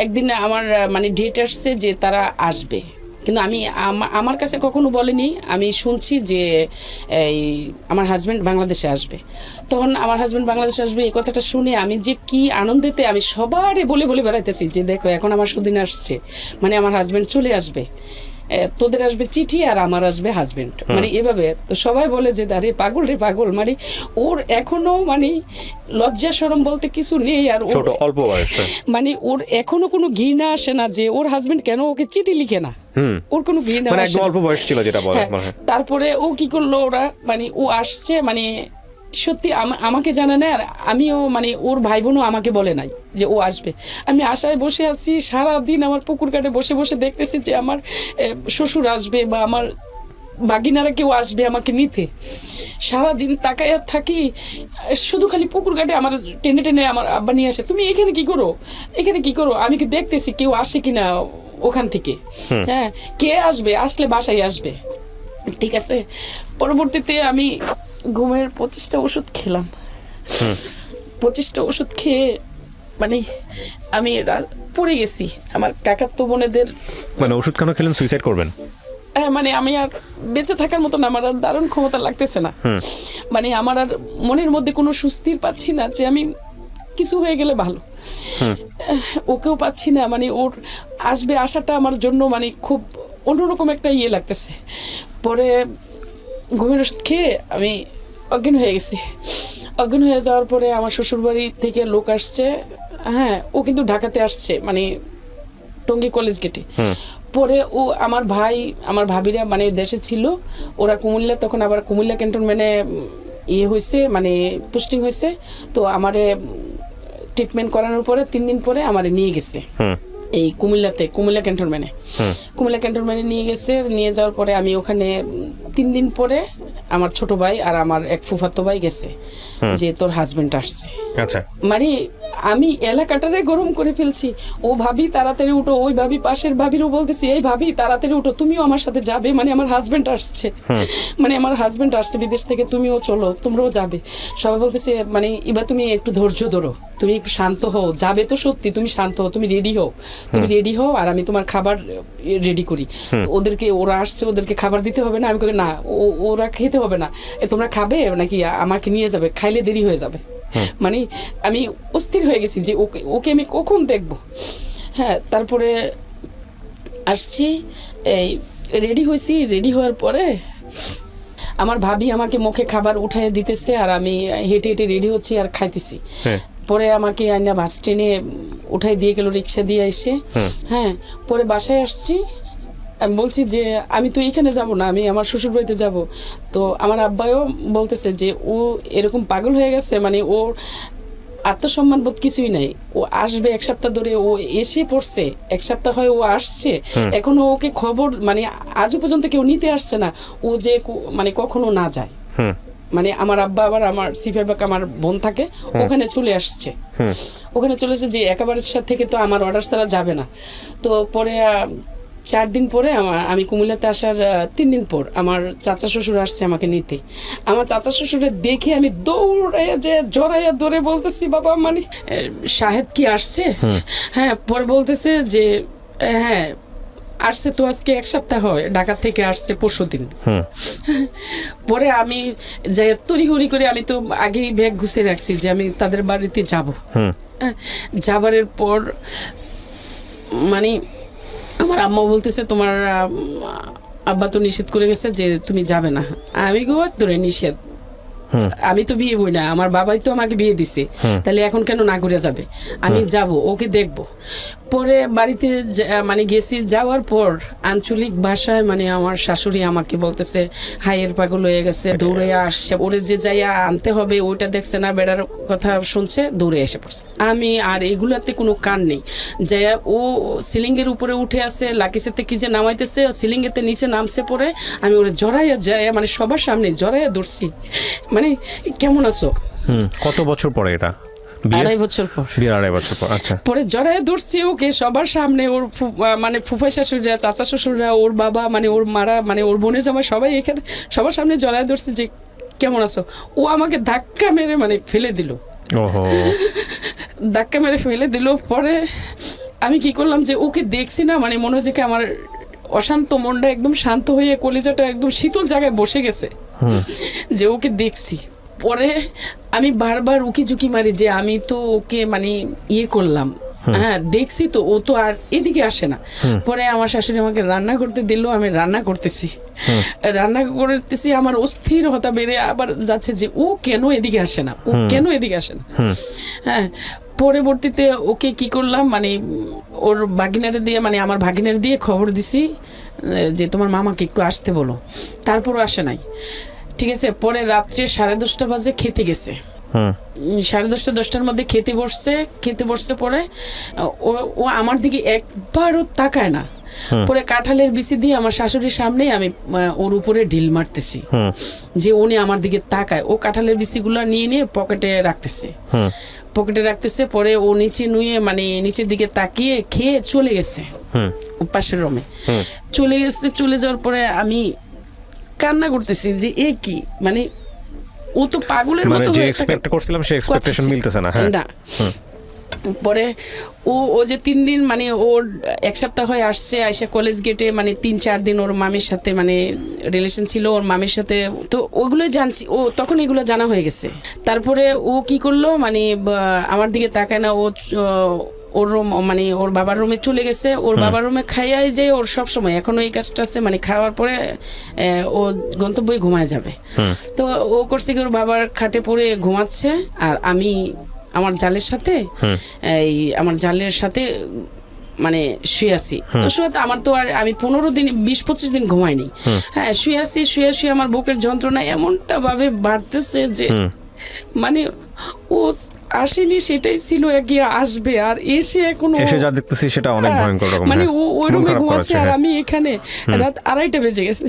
একদিন আমার মানে ডেট আসছে যে তারা আসবে, কিন্তু আমি আমার কাছে কখনো বলেনি। আমি শুনছি যে এই আমার হাজব্যান্ড বাংলাদেশে আসবে। তখন আমার হাজব্যান্ড বাংলাদেশে আসবে এই কথাটা শুনে আমি যে কি আনন্দেতে আমি সবারে বলে বলে বেড়াইতেছি যে দেখো এখন আমার সুদিন আসছে, মানে আমার হাজব্যান্ড চলে আসবে, তোদের আসবে চিঠি আর আমার আসবে হাজবেন্ড, মানে এভাবে। তো সবাই বলে যে আরে পাগল রে পাগল, মানে ওর এখনো মানে লজ্জা শরম বলতে কিছু নেই, আর ছোট অল্প বয়সে মানে ওর এখনো কোনো ঘৃণা আসে না যে ওর হাজবেন্ড কেন ওকে চিঠি লিখে না, ওর কোনো ঘৃণা মানে আসে একদম না। অল্প বয়স ছিল যেটা বলে। তারপরে ও কি করলো, ওরা মানে ও আসছে মানে সত্যি আমাকে জানে না, আর আমিও মানে ওর ভাই বোনও আমাকে বলে নাই যে ও আসবে। আমি আশায় বসে আছি সারাদিন, আমার পুকুর ঘাটে বসে বসে দেখতেছি যে আমার শ্বশুর আসবে বা আমার বাগিনারা কেউ আসবে আমাকে নিতে। সারাদিন তাকায় থাকি, শুধু খালি পুকুর ঘাটে আমার টেনে টেনে আমার আব্বা নিয়ে আসে, তুমি এখানে কি করো, এখানে কি করো। আমি কি দেখতেছি কেউ আসে কিনা ওখান থেকে, হ্যাঁ কে আসবে, আসলে বাসায় আসবে। ঠিক আছে, পরবর্তীতে আমি ঘুমের 25টা ওষুধ খেলাম। 25টা ওষুধ খেয়ে মানে আমি পড়ে গেছি। আমার কাকাতো বোনেদের মানে ওষুধ কেন খেলেন, সুইসাইড করবেন? মানে আমি আর বেঁচে থাকার মতন আমার আর দারুণ ক্ষমতা লাগতেছে না, মানে আমার আর মনের মধ্যে কোনো সুস্থির পাচ্ছি না যে আমি কিছু হয়ে গেলে ভালো। ওকেও পাচ্ছি না, মানে ওর আসবে আসাটা আমার জন্য মানে খুব অন্যরকম একটা ইয়ে লাগতেছে। পরে ঘুমের ওষুধ খেয়ে আমি অজ্ঞান হয়ে গেছি। অজ্ঞান হয়ে যাওয়ার পরে আমার শ্বশুরবাড়ি থেকে লোক আসছে। হ্যাঁ, ও কিন্তু ঢাকাতে আসছে, মানে টঙ্গী কলেজ গেটে। পরে ও আমার ভাই আমার ভাবিরা মানে দেশে ছিল, ওরা কুমিল্লা, তখন আবার কুমিল্লা ক্যান্টনমেন্টে ইয়ে হয়েছে মানে পোস্টিং হয়েছে। তো আমারে ট্রিটমেন্ট করানোর পরে 3 দিন পরে আমারে নিয়ে গেছে এই কুমিল্লা ক্যান্টনমেন্টে নিয়ে গেছে। নিয়ে যাওয়ার পরে আমি ওখানে 3 দিন পরে আমার ছোট ভাই আর আমার এক ফুফাতো ভাই গেছে যে তোর হাজবেন্ড আসছে। আচ্ছা, মানে আমি এলাকাটারে গরম করে ফেলছি। ও ভাবি তাড়াতাড়ি উঠো, ওই ভাবি পাশের ভাবিরও বলতেছি এই ভাবি তাড়াতাড়ি উঠো, তুমিও আমার সাথে যাবে, মানে আমার হাজবেন্ড আসছে, মানে আমার হাজবেন্ড আসছে বিদেশ থেকে, তুমিও চলো, তোমরাও যাবে। সবাই বলতেছে মানে এবার তুমি একটু ধৈর্য ধরো, তুমি একটু শান্ত হও, যাবে তো সত্যি, তুমি শান্ত হও, তুমি রেডি হও আর আমি তোমার খাবার রেডি করি। ওদেরকে ওরা আসছে, ওদেরকে খাবার দিতে হবে না? আমি কই না, ওরা খেতে হবে না, তোমরা খাবে নাকি আমাকে নিয়ে যাবে, খাইলে দেরি হয়ে যাবে। মানে আমি অস্থির হয়ে গেছি যে ওকে আমি কখন দেখবো। হ্যাঁ, তারপরে আসছি, এই রেডি হওয়ার পরে আমার ভাবি আমাকে মুখে খাবার উঠায় দিতেছে আর আমি হেঁটে হেঁটে রেডি হচ্ছি আর খাইতেছি। পরে আমাকে আইনা বাস ট্রেনে উঠাই দিয়ে গেল, রিক্সা দিয়ে এসে। হ্যাঁ, পরে বাসায় আসছি, আমি বলছি যে আমি তো এখানে যাব না, আমি আমার শ্বশুর বাড়িতে যাব। তো আমার আব্বাও বলতেছে যে ও এরকম পাগল হয়ে গেছে, মানে ওর আত্মসম্মান বোধ কিছুই নাই, ও আসবে 1 সপ্তাহ ধরে, ও এসে পড়ছে 1 সপ্তাহ হয় ও আসছে, এখনো ওকে খবর মানে আজও পর্যন্ত কেউ নিতে আসছে না, ও যে মানে কখনো না যায়। মানে আমার আব্বা আবার আমার সিফাবাক আমার বোন থাকে, ওখানে চলে আসছে, যে একেবারে থেকে তো আমার অর্ডার ছাড়া যাবে না। তো পরে 4 দিন পরে আমি কুমিল্লাতে আসার 3 দিন পর আমার চাচা শ্বশুর আসছে আমাকে নিতে। আমার চাচা শ্বশুরের দেখে আমি জড়াইয়া দৌড়ে বলতেছি বাবা মানে শাহেদ কি আসছে? হ্যাঁ, পরে বলতেছে যে হ্যাঁ আসছে তো, আজকে 1 সপ্তাহ হয়, ঢাকা থেকে আসছে পরশুদিন। পরে আমি যাই তড়িঘড়ি করে, আমি তো আগেই ব্যাগ গুছিয়ে রাখছি যে আমি তাদের বাড়িতে যাব। যাবারের পর মানে আমার আম্মা বলতেছে তোমার আব্বা তো নিষেধ করে গেছে যে তুমি যাবে না। আমি গো ধরে নিষেধ, আমি তো বিয়ে বই না, আমার বাবাই তো আমাকে বিয়ে দিছে, তাহলে এখন কেন না ঘুরে যাবে? আমি যাব, ওকে দেখব। পরে বাড়িতে মানে গেছি, যাওয়ার পর আঞ্চলিক ভাষায় মানে আমার শাশুড়ি আমাকে বলতেছে হাইয়ের পাগল হয়ে গেছে, দৌড়ে আসছে, ওরে যে যাইয়া আনতে হবে ওইটা দেখছে না, বেড়ার কথা শুনছে, দৌড়ে এসে পড়ছে। আমি আর এগুলাতে কোনো কান নেই। যাইয়া ও সিলিংয়ের উপরে উঠে আসে, লাকিসেতে কি যে নামাইতেছে, সিলিংয়েতে নিচে নামছে, পরে আমি ওরে জড়াইয়া যাইয়া মানে সবার সামনে জড়াইয়া ধরছি, মানে কেমন আছো। কত বছর পরে এটা? 2.5 বছর পর। 2.5 বছর পর, আচ্ছা। পরে জড়াইয়া ধরছি ওকে সবার সামনে, ওর মানে ফুফাই শাশুড়িরা, চাচা শ্বশুররা, ওর বাবা, মানে ওর মারা, মানে ওর বোনের জামাই, সবাই এখানে সবার সামনে জড়াইয়া ধরছি যে কেমন আছো। ও আমাকে ধাক্কা মেরে মানে ফেলে দিল। ওহো। ধাক্কা মেরে ফেলে দিল। পরে আমি কি করলাম যে ওকে দেখছি না, মানে মনে হচ্ছে কি আমার অশান্ত মনটা একদম শান্ত হয়ে কলিজাটা একদম শীতল জায়গায় বসে গেছে যে ওকে দেখছি। পরে আমি বারবার উকি ঝুঁকি মারি যে আমি তো ওকে মানে ইয়ে করলাম, হ্যাঁ দেখছি তো, ও তো আর এদিকে আসে না। পরে আমার শাশুড়ি আমাকে রান্না করতে দিল, আমি রান্না করতেছি, আমার অস্থিরতা বেড়ে আবার যাচ্ছে যে ও কেন এদিকে আসে না, ও কেন এদিকে আসে না। হ্যাঁ, পরবর্তীতে ওকে কি করলাম, মানে ওর ভাগিনারে দিয়ে, মানে আমার ভাগিনার দিয়ে খবর দিছি যে তোমার মামাকে একটু আসতে বলো, তারপরও আসে নাই। ঠিক আছে, পরে রাত্রে 10:30 বাজে খেতে গেছে, 10:30-10টার মধ্যে খেতে বসছে। পরে ও আমার দিকে একবারও তাকায় না। পরে কাঁঠালের বিচি দিয়ে আমার শাশুড়ির সামনেই আমি ওর উপরে ঢিল মারতেছি যে উনি আমার দিকে তাকায়। ও কাঁঠালের বিচিগুলো নিয়ে পকেটে রাখতেছে। পরে ও নিচে নুয়ে মানে নিচের দিকে তাকিয়ে খেয়ে চলে গেছে পাশের রুমে। চলে যাওয়ার পরে আমি কান্না করতেছি যে এ কি, মানে ও তো পাগলের মতো যে এক্সপেক্ট করছিলাম সেই এক্সপেকটেশন মিলতেছে না। হ্যাঁ না। পরে ও যে 3 দিন মানে ওর 1 সপ্তাহ হয়ে আসছে, আইসা কলেজ গেটে মানে 3-4 দিন ওর মামির সাথে মানে রিলেশন ছিল ওর মামির সাথে, তো ওগুলো জানছি, ও তখন এগুলো জানা হয়ে গেছে। তারপরে ও কি করলো, মানে আমার দিকে তাকায় না, ওর রুম মানে ওর বাবার রুমে চলে গেছে। ওর বাবার রুমে খাইয়াই যে ওর সব সময় এখনো এই কাজটা আছে, মানে খাওয়ার পরে ও গন্তব্যে ঘুমায় যাবে। তো ও করছে কি ওর বাবার খাটে পড়ে ঘুমাচ্ছে, আর আমি আমার জালের সাথে মানে শুয়ে আছি। তো শুয়ে আমার তো আর আমি 20-25 দিন ঘুমাইনি। হ্যাঁ, শুয়ে আমার বুকের যন্ত্রণা এমনটা ভাবে বাড়তেছে যে মানে ও আসেনি, সেটাই ছিল, গিয়ে আসবে, আর এসে যা দেখতেছি সেটা অনেক ভয়ঙ্কর রকম। মানে ওই রুমে ঘুমাচ্ছে আর আমি এখানে, রাত 2:30 বেজে গেছে।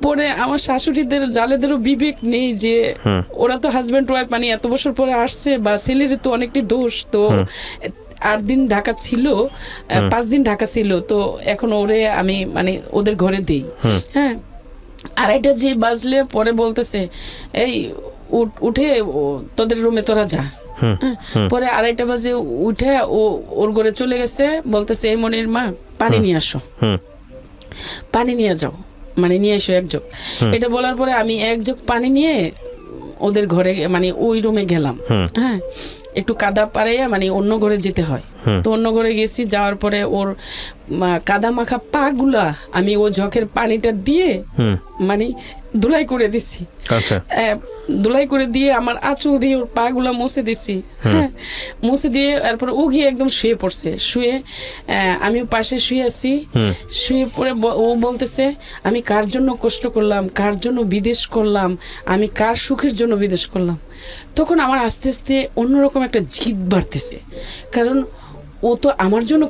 পরে আমার শাশুড়িদের জালেদেরও বিবেক নেই যে ওরা তো হাজব্যান্ড ওয়াইফ, মানে এত বছর পরে আসছে, বা ছেলের তো অনেকটি দোষ, তো 8 দিন ঢাকা ছিল, 5 দিন ঢাকা ছিল, তো এখন ওরে আমি মানে ওদের ঘরে দিই। হ্যাঁ, 2:30 বাজলে পরে বলতেছে এই উঠে তোদের রুমে তোরা যা। পরে 2:30 বাজে উঠে ওর ঘরে চলে গেছে, বলতেছে এই মনির মা পানি নিয়ে আসো, পানি নিয়ে যাও, মানে নিয়ে এসো 1 জগ। এটা বলার পরে আমি 1 জগ পানি নিয়ে ওদের ঘরে মানে ওই রুমে গেলাম। হ্যাঁ, একটু কাদা পাড়াইয়া মানে অন্য ঘরে যেতে হয়, তো অন্য ঘরে গেছি। যাওয়ার পরে ওর কাদা মাখা পা গুলা আমি ও জগের পানিটা দিয়ে মানে ধুলাই করে দিছি। ধুলাই করে দিয়ে আমার আঁচল দিয়ে ওর পা গুলা মুছে দিছি। হ্যাঁ, মুছে দিয়ে তারপরে ও গিয়ে একদম শুয়ে পড়ছে। আমি পাশে শুয়ে আছি। শুয়ে পড়ে ও বলতেছে আমি কার জন্য কষ্ট করলাম, কার জন্য বিদেশ করলাম, আমি কার সুখের জন্য বিদেশ করলাম। তখন আমার আস্তে আস্তে অন্যরকম একটা জিদ বাড়তেছে, কারণ ও তো আমার জন্য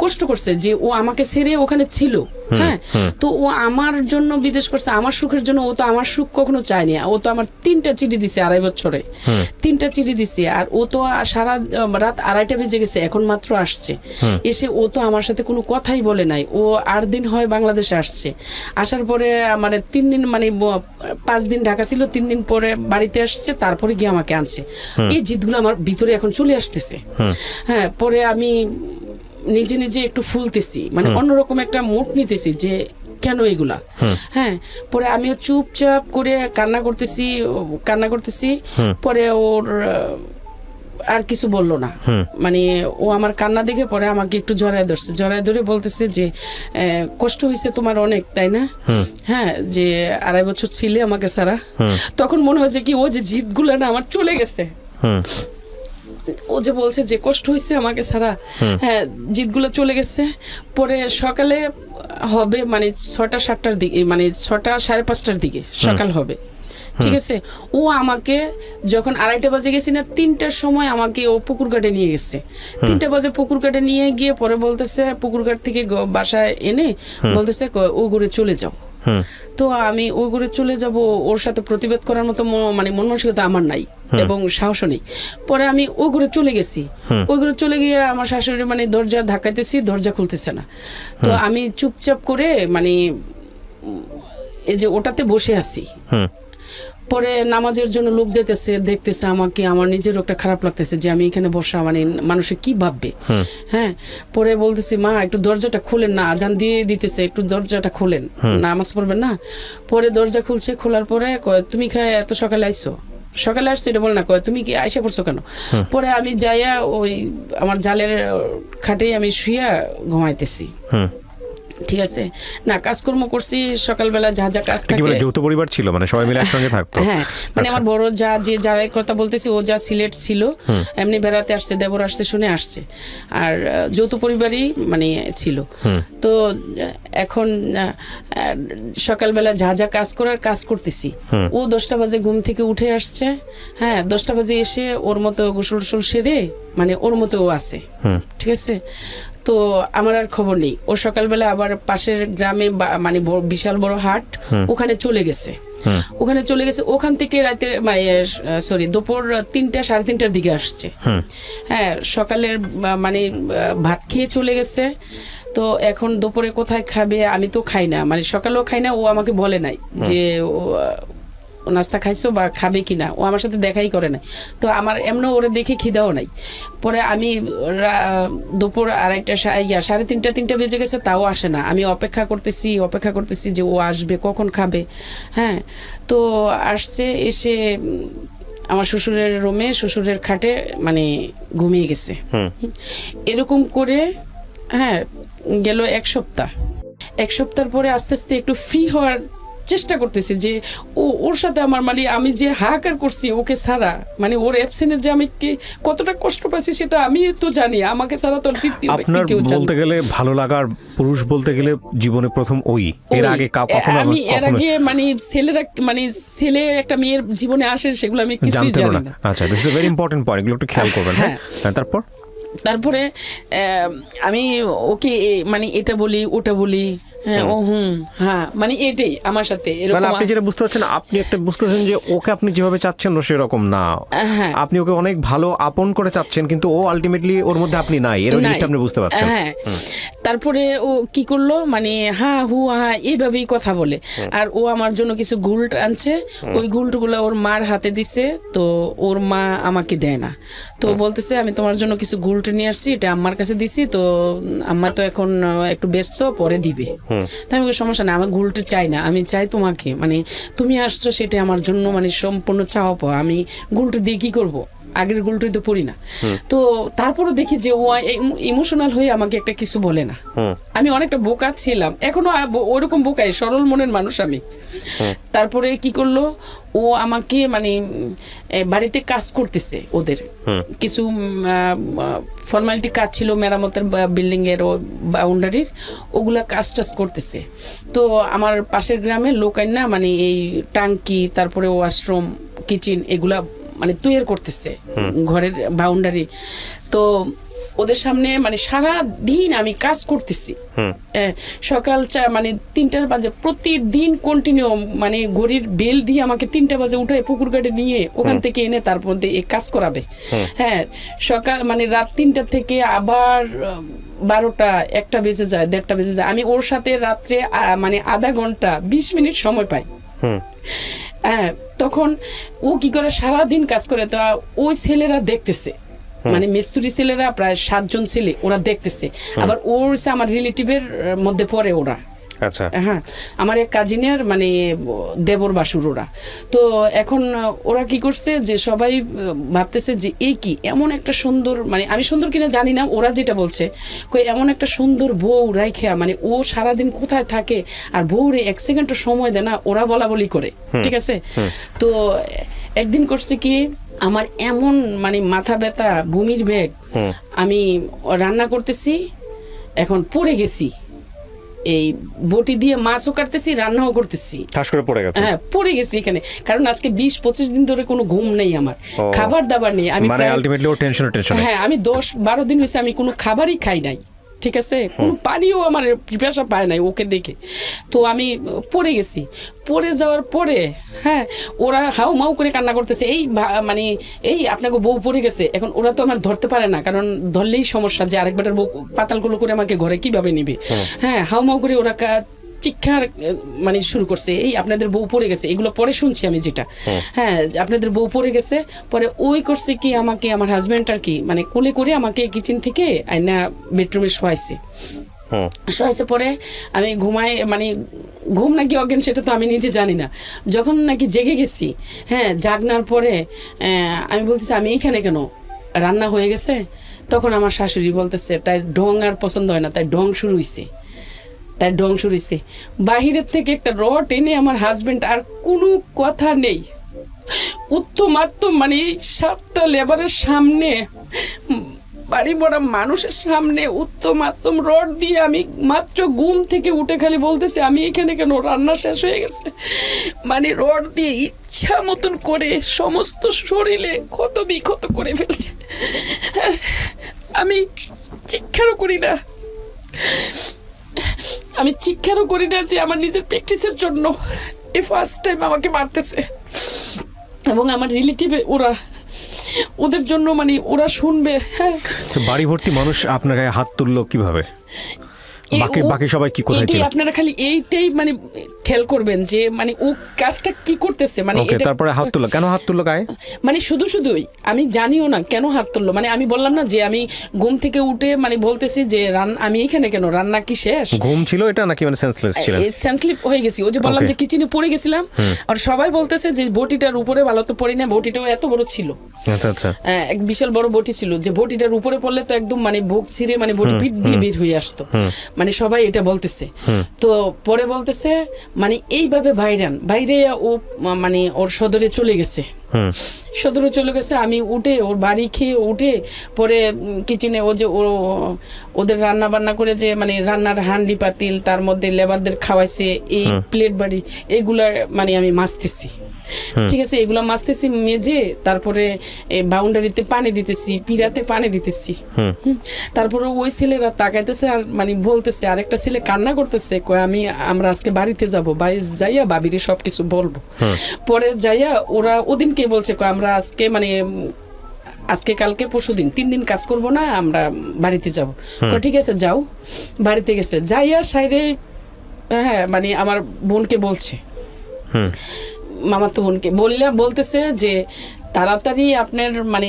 কষ্ট করছে যে ও আমাকে ছেড়ে ওখানে ছিল। হ্যাঁ, তো ও আমার জন্য বিদেশ করছে, আমার সুখের জন্য। ও তো আমার সুখ কখনো চায়নি। ও তো আমার 3টা চিঠি দিছে 2.5 বছরে, 3টা চিঠি দিছে। আর ও তো সারা রাত 2:30 বেজে গেছে, এখন মাত্র আসছে। এসে ও তো আমার সাথে কোনো কথাই বলে নাই। ও 8 দিন হয় বাংলাদেশে আসছে। আসার পরে মানে 3 দিন মানে 5 দিন ঢাকা ছিল, 3 দিন পরে বাড়িতে আসছে, তারপরে গিয়ে আমাকে আনছে। এই জিদগুলো আমার ভিতরে এখন চলে আসতেছে। হ্যাঁ, পরে আমি নিজে একটু ফুলতেছি, মানে অন্যরকম একটা মুড নিতেছি যে কেন এগুলা। হ্যাঁ, পরে আমিও চুপচাপ করে কান্না করতেছি। পরে ওর আর কিছু বললো না, মানে ও আমার কান্না দেখে পরে আমাকে একটু জড়ায় ধরে বলতেছে যে কষ্ট হয়েছে তোমার অনেক, তাই না? হ্যাঁ, যে 2.5 বছর ছিলে আমাকে ছাড়া। তখন মনে হয়েছে কি ও যে জিদগুলো না আমার চলে গেছে, ও যে বলছে যে কষ্ট হয়েছে আমাকে ছাড়া, হ্যাঁ জিদগুলো চলে গেছে। পরে সকালে হবে মানে 6টা-7টার দিকে, মানে 6টা-5:30টার দিকে সকাল হবে, ঠিক আছে? ও আমাকে যখন 2:30 বাজে গেছি না, 3টার সময় আমাকে ও পুকুর ঘাটে নিয়ে গেছে। 3টা বাজে পুকুর ঘাটে নিয়ে গিয়ে পরে বলতেছে, পুকুর ঘাট থেকে বাসায় এনে বলতেছে ও ঘুরে চলে যাও। তো আমি ও ঘুরে চলে যাব, ওর সাথে প্রতিবাদ করার মতো মানে মন মানসিকতা আমার নাই এবং সাহসও নেই। পরে আমি ও ঘুরে চলে গেছি। ওই ঘুরে চলে গিয়ে আমার শাশুড়ি মানে দরজা ধাক্কাইতেছি, দরজা খুলতেছে না। তো আমি চুপচাপ করে মানে এই যে ওটাতে বসে আছি। পরে নামাজের জন্য লোক যেতেছে, দেখতেছে আমাকে, আমার নিজেরও একটা খারাপ লাগতেছে যে আমি এখানে বসা, মানে মানুষে কি ভাববে। হ্যাঁ, পরে বলতেছি মা একটু দরজাটা খোলেন না, আজান দিয়ে দিতেছে, একটু দরজাটা খোলেন, নামাজ পড়বেন না। পরে দরজা খুলছে, খোলার পরে তুমি এত সকালে আইসো? সকালে আসছো এটা বল না, কয় তুমি কি আইসা পড়ছো কেন? পরে আমি যাইয়া ওই আমার জালের খাটে আমি শুইয়া ঘুমাইতেছি, ঠিক আছে না, কাজকর্ম করছি সকালবেলা, যা যা কাজ থাকে। যৌথ পরিবার ছিল, মানে সবাই মিলে একসঙ্গে থাকতো? হ্যাঁ, মানে আমার বড় যা, যে যার কথা বলতেছি, ও যা সিলেট ছিল, এমনি বেড়াতে আসছে, দেবর আসছে শুনে আসছে, আর যৌথ পরিবারই মানে ছিল। তো এখন সকালবেলা যা যা কাজ করার কাজ করতেছি, ও 10টা বাজে ঘুম থেকে উঠে আসছে। হ্যাঁ, 10টা বাজে এসে ওর মতো গোসল টোসল সেরে মানে ওর মতো ও আছে, ঠিক আছে? তো আমার আর খবর নেই। ও সকালবেলা আবার পাশের গ্রামে মানে বিশাল বড় হাট, ওখানে চলে গেছে। ওখান থেকে রাতের দুপুর 3টা-3:30টার দিকে আসছে। হ্যাঁ, সকালের মানে ভাত খেয়ে চলে গেছে। তো এখন দুপুরে কোথায় খাবে? আমি তো খাই না, মানে সকালেও খাই না, ও আমাকে বলে নাই যে নাস্তা খাইছো বা খাবে কিনা, ও আমার সাথে দেখাই করে নাই। তো আমার এমন ওরে দেখে খিদাও নাই। পরে আমি দুপুর 2:30-3:30 বেজে গেছে, তাও আসে না। আমি অপেক্ষা করতেছি যে ও আসবে, কখন খাবে। হ্যাঁ, তো আসছে, এসে আমার শ্বশুরের রুমে, শ্বশুরের খাটে মানে ঘুমিয়ে গেছে। এরকম করে হ্যাঁ গেল 1 সপ্তাহ। 1 সপ্তাহের পরে আস্তে আস্তে একটু ফ্রি হওয়ার চেষ্টা করতেছি যে ওর সাথে আমার মানে আমি যে হাহাকার করছি ওকে ছাড়া, মানে ওর অ্যাবসেন্টে যে আমি কতটা কষ্ট পাচ্ছি সেটা আমি তো জানি, আমাকে ছাড়া তো আপনার বলতে গেলে ভালো লাগার পুরুষ বলতে গেলে জীবনে প্রথম ওই। এর আগে কখনো আমি এর আগে মানে ছেলে একটা মেয়ের জীবনে আসে সেগুলো আমি কিছুই জানি না। আচ্ছা, this is a very important point, এগুলো একটু খেয়াল করবেন। হ্যাঁ, তারপরে আমি ওকে মানে এটা বলি ওটা বলি, হ্যাঁ ও হ্যাঁ মানে এটাই আমার সাথে এরকম। আপনি যেটা বুঝতে পারছেন, আপনি একটা বুঝতেছেন যে ওকে আপনি যেভাবে চাচ্ছেন ও সেরকম না। আপনি ওকে অনেক ভালো আপন করে চাচ্ছেন, কিন্তু ও আলটিমেটলি ওর মধ্যে আপনি নাই, এর জিনিসটা আপনি বুঝতে পারছেন। হ্যাঁ, তারপরে ও কি করলো, মানে এইভাবেই কথা বলে। আর ও আমার জন্য কিছু গুল্ট আনছে, ওই গুল্টগুলো ওর মার হাতে দিছে, তো ওর মা আমাকে দেয় না। তো বলতেছে আমি তোমার জন্য কিছু গুল্ট নিয়ে আসছি, এটা আম্মার কাছে দিছি, তো আম্মা তো এখন একটু ব্যস্ত, পরে দিবে। তাই আমি সমস্যা না, আমার গুলটা চাই না, আমি চাই তোমাকে, মানে তুমি আসছো সেটা আমার জন্য মানে সম্পূর্ণ চাওয়া পাওয়া। আমি গুলটা দিয়ে কি করবো, আগের গুলটাই তো পড়ি না। তো তারপরও দেখি যে ও ইমোশনাল হয়ে আমাকে একটা কিছু বলে না। আমি অনেকটা বোকা ছিলাম, এখনো ওরকম বোকাই, সরল মনের মানুষ আমি। তারপরে কি করলো, ও আমাকে মানে বাড়িতে কাজ করতেছে, ওদের কিছু ফর্মালিটি কাজ ছিল, মেরামতের বিল্ডিং এর বাউন্ডারির, ওগুলা কাজ টাজ করতেছে। তো আমার পাশের গ্রামের লোক না মানে এই টাঙ্কি, তারপরে ওয়াশরুম, কিচেন, এগুলা মানে তৈরি করতেছে ঘরের বাউন্ডারি। তো ওদের সামনে মানে সারা দিন আমি কাজ করতেছি, সকাল মানে 3টা বাজে প্রতিদিন কন্টিনিউ, মানে ঘড়ির বেল দিয়ে আমাকে 3টা বাজে উঠায় পুকুর ঘাটে নিয়ে ওখান থেকে এনে তার মধ্যে এই কাজ করাবে। হ্যাঁ, সকাল মানে রাত 3টা থেকে আবার 12টা 1টা বেজে যায়, 1:30টা বেজে যায়। আমি ওর সাথে রাত্রে মানে আধা ঘন্টা 20 মিনিট সময় পাই। হ্যাঁ, তখন ও কি করে সারাদিন কাজ করে, তো ওই ছেলেরা দেখতেছে, মানে মিস্ত্রি ছেলেরা প্রায় 7 জন ছেলে, ওরা দেখতেছে। আবার ওর আমার রিলেটিভের মধ্যে পড়ে ওরা, আচ্ছা। হ্যাঁ, আমার এক কাজিনের মানে দেবর বাসুর ওরা। তো এখন ওরা কি করছে যে সবাই ভাবতেছে যে এই কি এমন একটা সুন্দর, মানে আমি সুন্দর কিনা জানি না, ওরা যেটা বলছে কই এমন একটা সুন্দর বউ রাইখা, মানে ও সারাদিন কোথায় থাকে আর বউরে এক সেকেন্ডও সময় দেয় না, ওরা বলা বলি করে, ঠিক আছে। তো একদিন করছে কি, আমার এমন মানে মাথা ব্যথা, বমির বেগ, আমি রান্না করতেছি, এখন পড়ে গেছি, এই বটি দিয়ে মাছও কাটতেছি, রান্নাও করতেছি, ঠাস করে পড়ে গেছে। হ্যাঁ পড়ে গেছি এখানে, কারণ আজকে 20-25 দিন ধরে কোনো ঘুম নেই আমার, খাবার দাবার নেই, আমি মানে আলটিমেটলি ও টেনশন। হ্যাঁ, আমি 10-12 দিন হয়েছে আমি কোনো খাবারই খাই নাই, ঠিক আছে, কোনো পানিও আমার পিপাসা পায় নাই ওকে দেখে। তো আমি পড়ে গেছি, পড়ে যাওয়ার পরে হ্যাঁ ওরা হাউ মাউ করে কান্না করতেছে, এই মানে এই আপনাকে বউ পড়ে গেছে। এখন ওরা তো আমার ধরতে পারে না, কারণ ধরলেই সমস্যা যে আরেকবারের বউ পাতালগুলো করে আমাকে ঘরে কিভাবে নিবে। হ্যাঁ, হাউ মাউ করে ওরা চিৎকার মানে শুরু করছে, এই আপনাদের বউ পড়ে গেছে, এগুলো পরে শুনছি আমি যেটা, হ্যাঁ আপনাদের বউ পড়ে গেছে। পরে ওই করছে কি, আমাকে আমার হাজব্যান্ড আর কি মানে কোলে করে আমাকে কিচেন থেকে আইনা বেডরুমে শোয়াইছে। শোয়াইছে পরে আমি ঘুমাই, মানে ঘুম নাকি অজ্ঞান সেটা তো আমি নিজে জানি না, যখন নাকি জেগে গেছি, হ্যাঁ জাগনার পরে আমি বলতেছি আমি এইখানে কেন, রান্না হয়ে গেছে। তখন আমার শাশুড়ি বলতেছে তাই ঢং আর পছন্দ হয় না, তাই ঢং শুরু হয়েছে, তাই ঢং শুরু হয়েছে। বাহিরের থেকে একটা রড এনে আমার হাজবেন্ড, আর কোনো কথা নেই, উত্তম মানে 7টা লেবারের সামনে, বাড়ি ভরা মানুষের সামনে উত্তম রড দিয়ে, আমি মাত্র ঘুম থেকে উঠে খালি বলতেছি আমি এখানে কেন, রান্না শেষ হয়ে গেছে, মানে রড দিয়ে ইচ্ছা মতন করে সমস্ত শরীরে ক্ষত বিক্ষত করে ফেলছে। আমি চিৎকারও করি না, আমি চিৎকারও করি না যে আমার নিজের প্র্যাকটিসের জন্য এই ফার্স্ট টাইম আমাকে মারতেছে, এবং আমার রিলেটিভ ওরা, ওদের জন্য মানে ওরা শুনবে। হ্যাঁ, বাড়ি ভর্তি মানুষ আপনার গায়ে হাত তুললো কিভাবে? বাকি সবাই কি কোথায় ছিল? আপনারা খালি এইটাই মানে খেয়াল করবেন যে মানে ও কাজটা কি করতেছে, মানে তারপরে হাত তুললো কেন, হাত তুললো গায়ে, মানে শুধুই আমি জানিও না কেন হাত তুললো। মানে আমি বললাম না যে আমি ঘুম থেকে উঠে মানে বলতেছি যে আমি এখানে কেন, রান্না কি শেষ? ঘুম ছিল এটা নাকি মানে সেন্সলেস ছিল? সেন্সলেস হয়ে গেছি, ও যে বললাম যে কিচেনে পড়ে গেছিলাম, আর সবাই বলতেছে যে বটিটার উপরে, ভালো তো পড়ি না, বটিটাও এত বড় ছিল, আচ্ছা এক বিশাল বড় বটি ছিল, যে বটিটার উপরে পড়লে তো একদম মানে বুক ছিঁড়ে মানে বটি পিঠ দিয়ে বের হয়ে আসতো, মানে সবাই এটা বলতেছে। তো পরে বলতেছে মানে এইভাবে বাইরে ও মানে ওর সদরে চলে গেছে, সদরে চলে গেছে। আমি উঠে ওর বাড়ি খেয়ে উঠে পরে কিচেনে ও যে ওদের রান্না বান্না করে যে মানে রান্নার হান্ডি পাতিল, তার মধ্যে লেবারদের খাওয়াইছে, এই প্লেট বাড়ি এইগুলা মানে আমি মাজতেছি, ঠিক আছে, এগুলা মাজতেছি মেজে, তারপরে বাউন্ডারিতে পানি দিতেছি, পিড়াতে পানি দিতেছি। তারপরে ওই ছেলেরা তাকাইতেছে আর মানে বলতেছে, আরেকটা ছেলে কান্না করতেছে, কয় আমরা আজকে বাড়িতে যাবো, বাড়ি যাইয়া বাবিরে সবকিছু বলবো। পরে যাইয়া ওরা ওদিনকে বলছে আমরা আজকে মানে আজকে কালকে পরশুদিন 3 দিন কাজ করব না, আমরা বাড়িতে যাব। ঠিক আছে যাও। বাড়িতে গেছে, যাইয়া সাইরে হ্যাঁ মানে আমার বোনকে বলছে, মামাতো বোনকে বলতেছে যে তাড়াতাড়ি আপনার মানে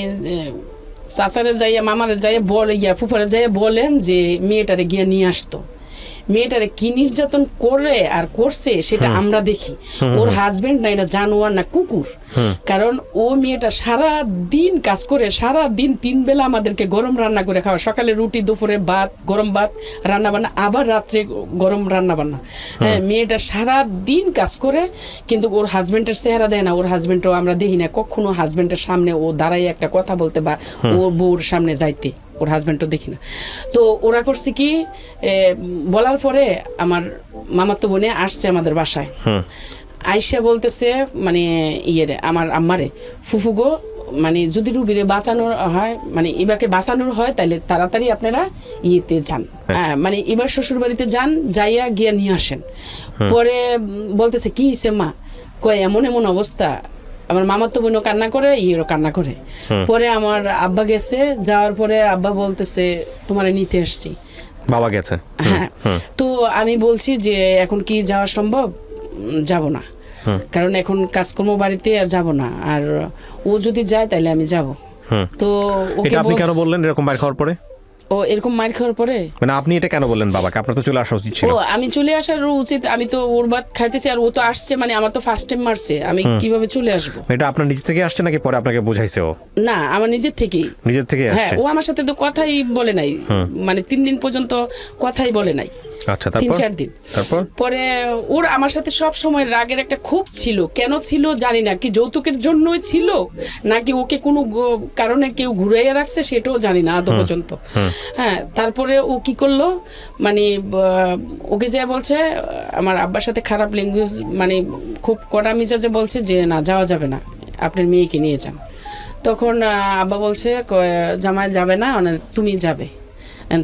চাচারে যাইয়া মামারে যাইয়া ফুফারে যাইয়া বলেন যে মেয়েটারে গিয়া নিয়ে আসতো। মেয়েটারে কি নির্যাতন করে আর করছে সেটা আমরা দেখি, ওর হাজবেন্ড না এটা জানোয়ার না কুকুর, কারণ ও মেয়েটা সারা দিন কাজ করে, সারা দিন 3 বেলা আমাদেরকে গরম রান্না করে খাওয়া, সকালে রুটি, দুপুরে ভাত, গরম ভাত রান্না বান্না, আবার রাত্রে গরম রান্না বান্না। হ্যাঁ, মেয়েটা সারা দিন কাজ করে, কিন্তু ওর হাজবেন্ডের চেহারা দেয় না, ওর হাজবেন্ডও আমরা দেখি না কখনো হাজবেন্ডের সামনে ও দাঁড়াই একটা কথা বলতে বা ওর বউর সামনে যাইতে, ওর হাজবেন্ডও দেখি না। তো ওরা করছে কি, বলার পরে আমার মামাতো বোনে আসছে আমাদের বাসায়, আইসা বলতেছে মানে আমার আম্মারে, ফুফুগো মানে যদি রুবিরে বাঁচানোর হয়, মানে এবারকে বাঁচানোর হয় তাহলে তাড়াতাড়ি আপনারা ইয়েতে যান, মানে এবার শ্বশুর বাড়িতে যান, যাইয়া গিয়া নিয়ে আসেন। পরে বলতেছে কি হিসে মা, কয় এমন অবস্থা, আমার মামাতো বোনও কান্না করে, ইয়েরও কান্না করে। পরে আমার আব্বা গেছে, যাওয়ার পরে আব্বা বলতেছে তোমারে নিতে আসছি, বাবা গেছে। হ্যাঁ, তো আমি বলছি যে এখন কি যাওয়া সম্ভব, যাব না, কারণ এখন কাজকর্ম বাড়িতে আর যাব না, আর ও যদি যায় তাহলে আমি যাব। তো ওকে আপনি কেন বললেন এরকম বাইরে খাওয়ার পরে? ও এরকম মার খাওয়ার পরে মানে আপনি এটা কেন বললেন বাবাকে? আপনার তো চলে আসা উচিত ছিল। ও আমি চলে আসার উচিত, আমি তো ওর ভাত খাইতেছি আর ও তো আসছে, মানে আমার তো ফার্স্ট টাইম মারছে, আমি কিভাবে চলে আসবো? এটা আপনার নিজে থেকে আসছে নাকি পরে আপনাকে বোঝাইছে ও? না, আমার নিজের থেকেই। নিজের থেকে হ্যাঁ, আসছে। ও আমার সাথে তো কথাই বলে নাই, মানে 3 দিন পর্যন্ত কথাই বলে নাই। আচ্ছা, তারপর 3-4 দিন তারপর পরে ওর আমার সাথে সব সময় রাগের একটা ক্ষোভ ছিল। কেন ছিল জানি না, কি যৌতুকের জন্যই ছিল নাকি ওকে কোনো কারণে কেউ ঘুরাইয়া রাখছে সেটাও জানি না আদৌ পর্যন্ত। হ্যাঁ, তারপরে ও কি করলো, মানে ওকে যা বলছে, আমার আব্বার সাথে খারাপ ল্যাঙ্গুয়েজ, মানে খুব কড়া মিজাজে বলছে যে না যাওয়া যাবে না, আপনার মেয়েকে নিয়ে যান। তখন আব্বা বলছে জামাই যাবে না, তুমি যাবে,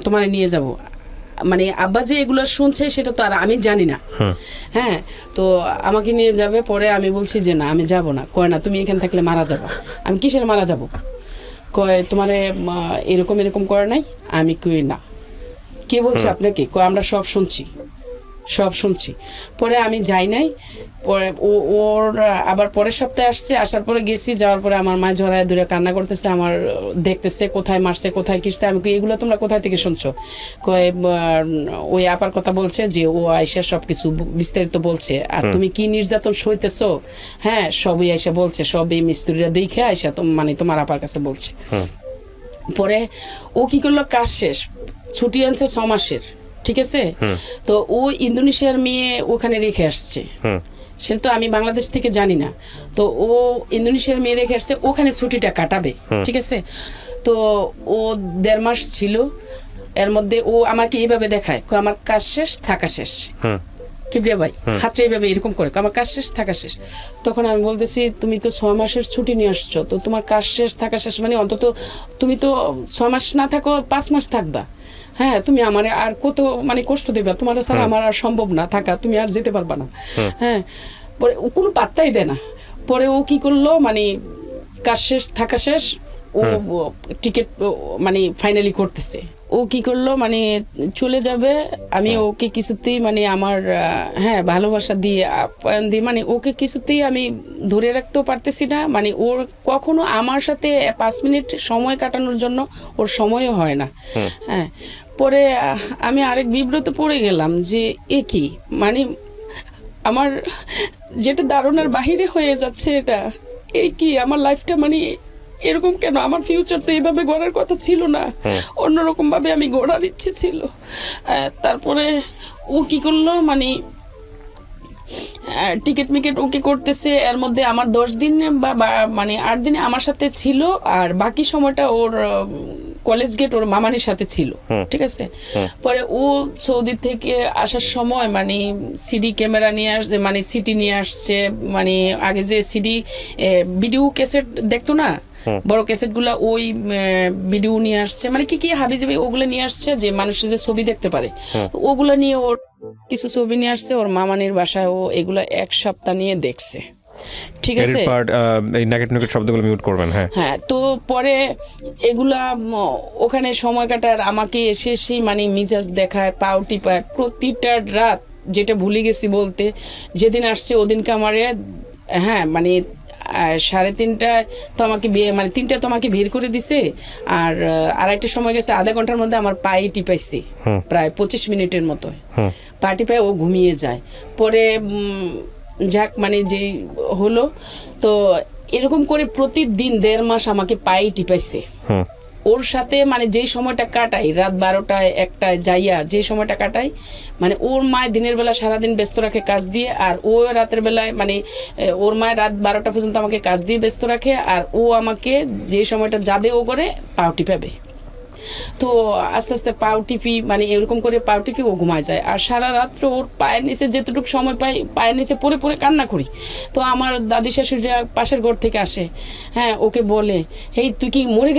তোমার নিয়ে যাব। মানে আব্বা যে এগুলো শুনছে সেটা তো আর আমি জানি না। হ্যাঁ, তো আমাকে নিয়ে যাবে। পরে আমি বলছি যে না আমি যাব না। কয় না তুমি এখানে থাকলে মারা যাবা। আমি কিসের মারা যাব? কয় তোমারে এরকম এরকম করে নাই। আমি কই না। কে বলছে আপনাকে? কয় আমরা সব শুনছি। পরে আমি যাই নাই। পরে ওর আবার পরের সপ্তাহে আসছে, আসার পরে গেছি, যাওয়ার পরে আমার মা জড়ায় দূরে কান্না করতেছে, আমার দেখতেছে কোথায় মারছে কোথায় কিসছে। আমি এগুলো তোমরা কোথায় থেকে শুনছো? কয় ওই আপার কথা বলছে যে ও আয়সা সব কিছু বিস্তারিত বলছে, আর তুমি কি নির্যাতন সইতেছো, হ্যাঁ সবই আয়সা বলছে, সব এই মিস্ত্রিরা দেখে আয়সা মানে তোমার আপার কাছে বলছে। পরে ও কি করলো, কাজ শেষ, ছুটি আনছে 6 মাসের, ঠিক আছে? তো ও ইন্দোনেশিয়ার মেয়ে ওখানে রেখে আসছে, সেটা তো আমি বাংলাদেশ থেকে জানি না। তো ও ইন্দোনেশিয়ার মেয়ে রেখে আসছে, ওখানে ছুটিটা কাটাবে, ঠিক আছে? তো ও 1.5 মাস ছিল। এর মধ্যে ও আমাকে এইভাবে দেখায়, আমার কাজ শেষ থাকা শেষ, কিবরিয়া ভাই হাতটা এইভাবে এরকম করে, আমার কাজ শেষ থাকা শেষ। তখন আমি বলতেছি তুমি তো 6 মাসের ছুটি নিয়ে আসছো, তো তোমার কাজ শেষ থাকা শেষ মানে অন্তত তুমি তো 6 মাস না থাকো 5 মাস থাকবা। হ্যাঁ, তুমি আমার আর কত মানে কষ্ট দেবে, তোমার ছাড়া আমার আর সম্ভব না থাকা, তুমি আর যেতে পারবা না। হ্যাঁ, পরে ও কোনো পাত্তাই দেয় না। পরে ও কি করলো, মানে কাজ শেষ থাকা শেষ, ও টিকিট মানে ফাইনালি করতেছে। ও কি করলো, মানে চলে যাবে। আমি ওকে কিছুতেই মানে আমার হ্যাঁ ভালোবাসা দিয়ে আপ্যায়ন দিয়ে মানে ওকে কিছুতেই আমি ধরে রাখতেও পারতেছি না। মানে ওর কখনো আমার সাথে 5 মিনিট সময় কাটানোর জন্য ওর সময়ও হয় না। হ্যাঁ, পরে আমি আরেক বিব্রত পড়ে গেলাম যে এ কি, মানে আমার যেটা ধারণার বাহিরে হয়ে যাচ্ছে, এটা এই কি আমার লাইফটা মানে এরকম কেন? আমার ফিউচার তো এইভাবে গড়ার কথা ছিল না, অন্যরকম ভাবে আমি গড়ার ইচ্ছে ছিল। তারপরে ও কি করলো, মানে টিকিট মিকেট ওকে করতেছে। এর মধ্যে আমার 10 দিন বা মানে 8 দিনে আমার সাথে ছিল, আর বাকি সময়টা ওর কলেজ গেট ওর মামানির সাথে ছিল, ঠিক আছে? পরে ও সৌদি থেকে আসার সময় মানে সিডি ক্যামেরা নিয়ে আসছে, মানে সিটি নিয়ে আসছে, মানে আগে যে সিডি ভিডিও ক্যাসেট দেখতো না, বড় ক্যাসেট গুলা, ওই ভিডিও নিয়ে আসছে, মানে কি কি হাবিজাবি ওগুলো নিয়ে আসছে যে মানুষের যে ছবি দেখতে পারে, ওগুলো নিয়ে ওর কিছু ছবি নিয়ে আসছে ওর মামানির বাসায়। ও এগুলো 1 সপ্তাহ নিয়ে দেখছে, ঠিক আছে? এই নেগেটিভ শব্দগুলো মিউট করবেন। হ্যাঁ, তো পরে এগুলা ওখানে সময় কাটার আমাকে এসে সেই মানে মিজাজ দেখায়, পাও টিপায় প্রতিটা রাত, যেটা ভুলে গেছি বলতে, যেদিন আসছে ওদিনকে আমারে হ্যাঁ মানে 3:30টায় তো আমাকে মানে 3টা তো আমাকে বের করে দিছে, আর আরেকটা সময় গেছে আধা ঘন্টার মধ্যে আমার পায়ে টিপাইছি প্রায় 25 মিনিটের মতো, পা টিপায় ও ঘুমিয়ে যায়। পরে যাক মানে যে হলো, তো এরকম করে প্রতিদিন 1.5 মাস আমাকে পায়ে টিপাইছে। ওর সাথে মানে যেই সময়টা কাটাই, রাত 12টায় 1টায় যাইয়া যে সময়টা কাটাই, মানে ওর মায় দিনের বেলা সারাদিন ব্যস্ত রাখে কাজ দিয়ে, আর ও রাতের বেলায় মানে ওর মায় রাত 12টা পর্যন্ত আমাকে কাজ দিয়ে ব্যস্ত রাখে, আর ও আমাকে যে সময়টা যাবে ও করে পাও টিপাবে। তো আস্তে আস্তে পাও টিপি, মানে এরকম করে পাও টিপি ও ঘুমায় যায়, আর সারা রাত্র ওর পায়ের নিচে যেটুকু সময় পাই পায়ের নিচে পড়ে পড়ে কান্না করি। তো আমার দাদি শাশুড়িরা পাশের ঘর থেকে আসে, হ্যাঁ ওকে বলে, হেই তুই কি মরে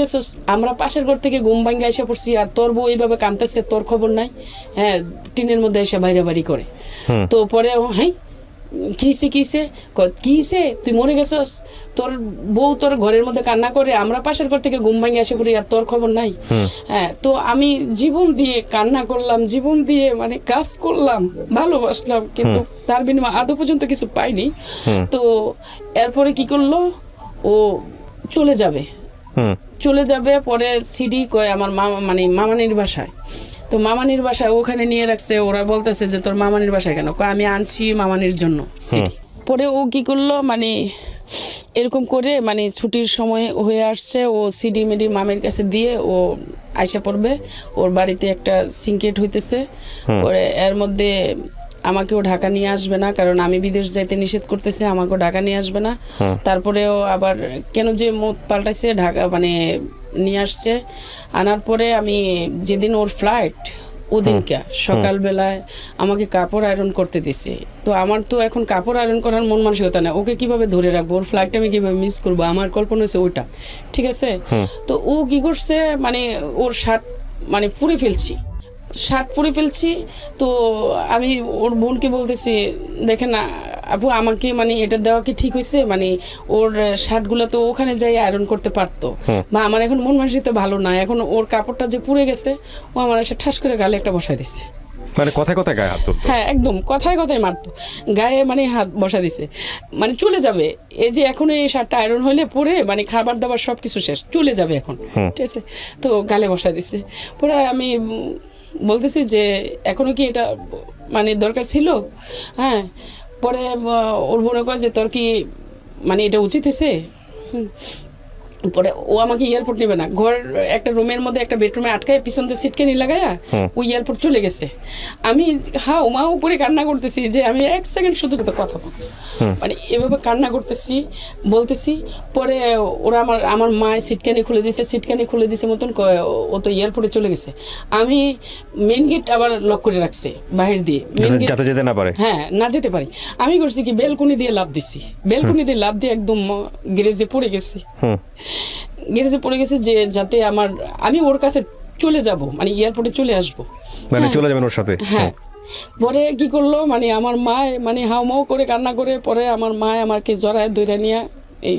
গেছস? আমরা পাশের ঘর থেকে ঘুম ভাঙ্গে এসে পড়ছি, আর তোর বউ এইভাবে কাঁদতেছে, তোর খবর নাই? হ্যাঁ, টিনের মধ্যে এসে বাইরে বাড়ি করে। তো পরে হ্যাঁ কি হয়েছে, তুই মরে গেছস, তোর বউ তোর ঘরের মধ্যে কান্না করে, আমরা পাশের ঘর থেকে ঘুম ভাঙে আসে পড়ি, আর তোর খবর নাই? হ্যাঁ, তো আমি জীবন দিয়ে কান্না করলাম, জীবন দিয়ে মানে কাজ করলাম, ভালোবাসলাম, কিন্তু তার বিনিময়ে আদৌ পর্যন্ত কিছু পাইনি। তো এরপরে কি করলো, ও চলে যাবে, চলে যাবে। পরে সিডি কয় আমার মামা মানে মামানির বাসায়, তো মামানির বাসায় ওখানে নিয়ে রাখছে। ওরা বলতেছে যে তোর মামানির বাসায় কেন? কয় আমি আনছি মামানির জন্য সিডি। পরে ও কি করলো মানে এরকম করে মানে ছুটির সময় হয়ে আসছে, ও সিডি মিডি মামের কাছে দিয়ে ও আইসা পড়বে। ওর বাড়িতে একটা সিনকেট হইতেছে। পরে এর মধ্যে আমাকেও ঢাকা নিয়ে আসবে না, কারণ আমি বিদেশ যাইতে নিষেধ করতেছে, আমাকেও ঢাকা নিয়ে আসবে না। তারপরেও আবার কেন যে মত পাল্টাইছে, ঢাকা মানে নিয়ে আসছে। আনার পরে আমি যেদিন ওর ফ্লাইট ওদিনকে সকালবেলায় আমাকে কাপড় আয়রন করতে দিছে। তো আমার তো এখন কাপড় আয়রন করার মন মানসিকতা না, ওকে কিভাবে ধরে রাখবো, ওর ফ্লাইটটা আমি কিভাবে মিস করবো, আমার কল্পনা হচ্ছে ওইটা, ঠিক আছে। তো ও কি করছে মানে ওর শার্ট মানে পুড়ে ফেলছি। তো আমি ওর বোনকে বলতেছি, দেখেন না আপু, আমাকে মানে এটা দেওয়া কি ঠিক হয়েছে? মানে ওর শার্টগুলো তো ওখানে যাই আয়রন করতে পারতো, বা আমার এখন মন মানসিকতা ভালো না, এখন ওর কাপড়টা যে পুড়ে গেছে, ও আমার এসে ঠাস করে গালে একটা বসায় দিছে। মানে কথায় কথায় গায়ে হাত তুলতো? হ্যাঁ, একদম কথায় কথায় মারতো, গায়ে মানে হাত বসা দিছে, মানে চলে যাবে। এই যে এখন এই শার্টটা আয়রন হইলে পরে মানে খাবার দাবার সব কিছু শেষ, চলে যাবে এখন, ঠিক আছে। তো গালে বসা দিছে। পরে আমি বলতেছি যে এখনো কি এটা মানে দরকার ছিল? হ্যাঁ। পরে ওর মনে করে যে তোর কি মানে এটা উচিত হয়েছে? পরে ও আমাকে এয়ারপোর্ট নেবে না, ঘর একটা রুমের মধ্যে একটা বেডরুমে আটকায় পিছন দিয়ে সিটকানি লাগায়া ওই এয়ারপোর্ট চলে গেছে। আমি হাও মা উপরে কান্না করতেছি যে আমি 1 সেকেন্ড শুধু কথা বল, মানে এভাবে কান্না করতেছি বলতেছি। পরে ওরা আমার মায়ের সিটকানি খুলে দিছে মতন ও তো এয়ারপোর্টে চলে গেছে। আমি মেন গেট আবার লক করে রাখছে বাহির দিয়ে, যাতে যেতে না পারে। হ্যাঁ, না যেতে পারি। আমি করছি কি বেলকনি দিয়ে লাফ দিয়ে একদম গ্যারেজে পড়ে গেছি যে যাতে আমি ওর কাছে চলে যাব, মানে এয়ারপোর্টে চলে আসবো, মানে চলে যাবেন ওর সাথে। হ্যাঁ। পরে কি করলো মানে আমার মা মানে হাউমাউ করে কান্না করে, পরে আমার মা আমাকে জড়ায় দইরা নিয়ে এই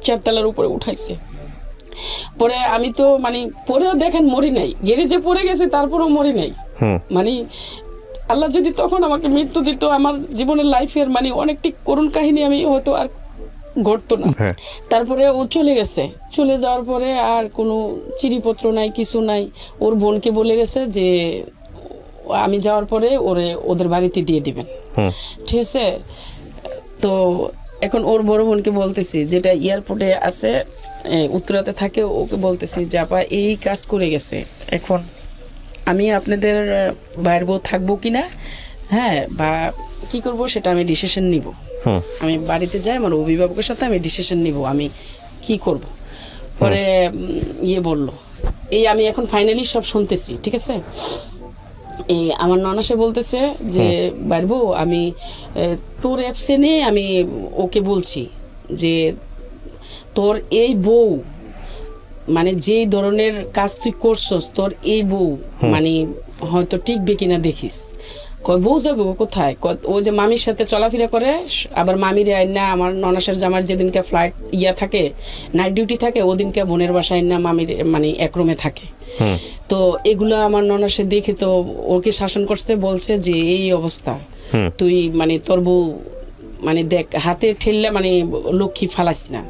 4 তলার উপরে উঠাইছে। পরে আমি তো মানে পরেও দেখেন মরি নাই, গ্যারেজে পড়ে গেছে তারপরেও মরি নাই। মানে আল্লাহ যদি তখন আমাকে মৃত্যু দিত, আমার জীবনের লাইফের মানে অনেকটি করুণ কাহিনী আমি হয়তো আর ঘটতো না। তারপরে ও চলে যাওয়ার পরে আর কোনো চিঠিপত্র নাই, কিছু নাই। ওর বোনকে বলে গেছে যে আমি যাওয়ার পরে ওদের বাড়িতে দিয়ে দিবেন, ঠিক আছে। তো এখন ওর বড় বোনকে বলতেছি, যেটা এয়ারপোর্টে আছে উত্তরাতে থাকে, ওকে বলতেছি যে আপা এই কাজ করে গেছে, এখন আমি আপনাদের বাইরে বউ থাকবো কিনা, হ্যাঁ, বা কি করব সেটা আমি ডিসিশন নিব। আমি বাড়িতে যাই, আমার অভিভাবকের সাথে আমি ডিসিশন নিব আমি কি করব। পরে বললো এই আমি এখন ফাইনালি সব শুনতেছি, ঠিক আছে। আমার ননাসে বলতেছে যে বাইরবো আমি তোর অ্যাবসেন্টে আমি ওকে বলছি যে তোর এই বউ মানে যেই ধরনের কাজ তুই করছস, তোর এই বউ মানে হয়তো টিকবে কিনা দেখিস। বউ যাবে কোথায়? ওই যে মামির সাথে চলাফেরা করে, আবার মামির আইনা আমার ননাসের জামার যেদিনকে ফ্লাইট থাকে, নাইট ডিউটি থাকে, ওদিনকে বোনের বাসায় আইনা মামির মানে এক রুমে থাকে। তো এগুলো আমার ননাসে দেখে তো ওকে শাসন করছে, বলছে যে এই অবস্থা, তুই মানে তোর বউ মানে দেখ হাতে ঠেললে মানে লক্ষ্মী ফালাস না।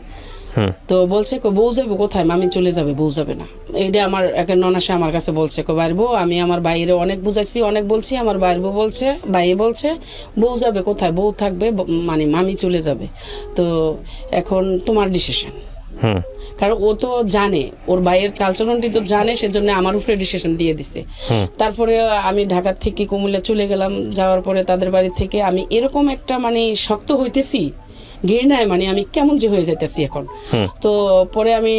তো বলছে বউ যাবে কোথায়? মামি চলে যাবে, বউ যাবে না। এইটা আমার একটা ননাসে আমার কাছে বলছে বাইর বউ, আমি আমার বাইরে অনেক বুঝাইছি, অনেক বলছি, আমার বাইর বউ বলছে, বাইরে বলছে বউ যাবে কোথায়, বউ থাকবে মানে মামি চলে যাবে। তো এখন তোমার ডিসিশন। কারণ ও তো জানে, ওর বাইয়ের চালচলনটি তো জানে, সেজন্য আমার উপরে ডিসিশন দিয়ে দিছে। তারপরে আমি ঢাকা থেকে কুমিল্লা চলে গেলাম, যাওয়ার পরে তাদের বাড়ি থেকে আমি এরকম একটা মানে শক্ত হইতেছি, ঘৃণায় মানে আমি কেমন যে হয়ে যাইতেছি এখন। তো পরে আমি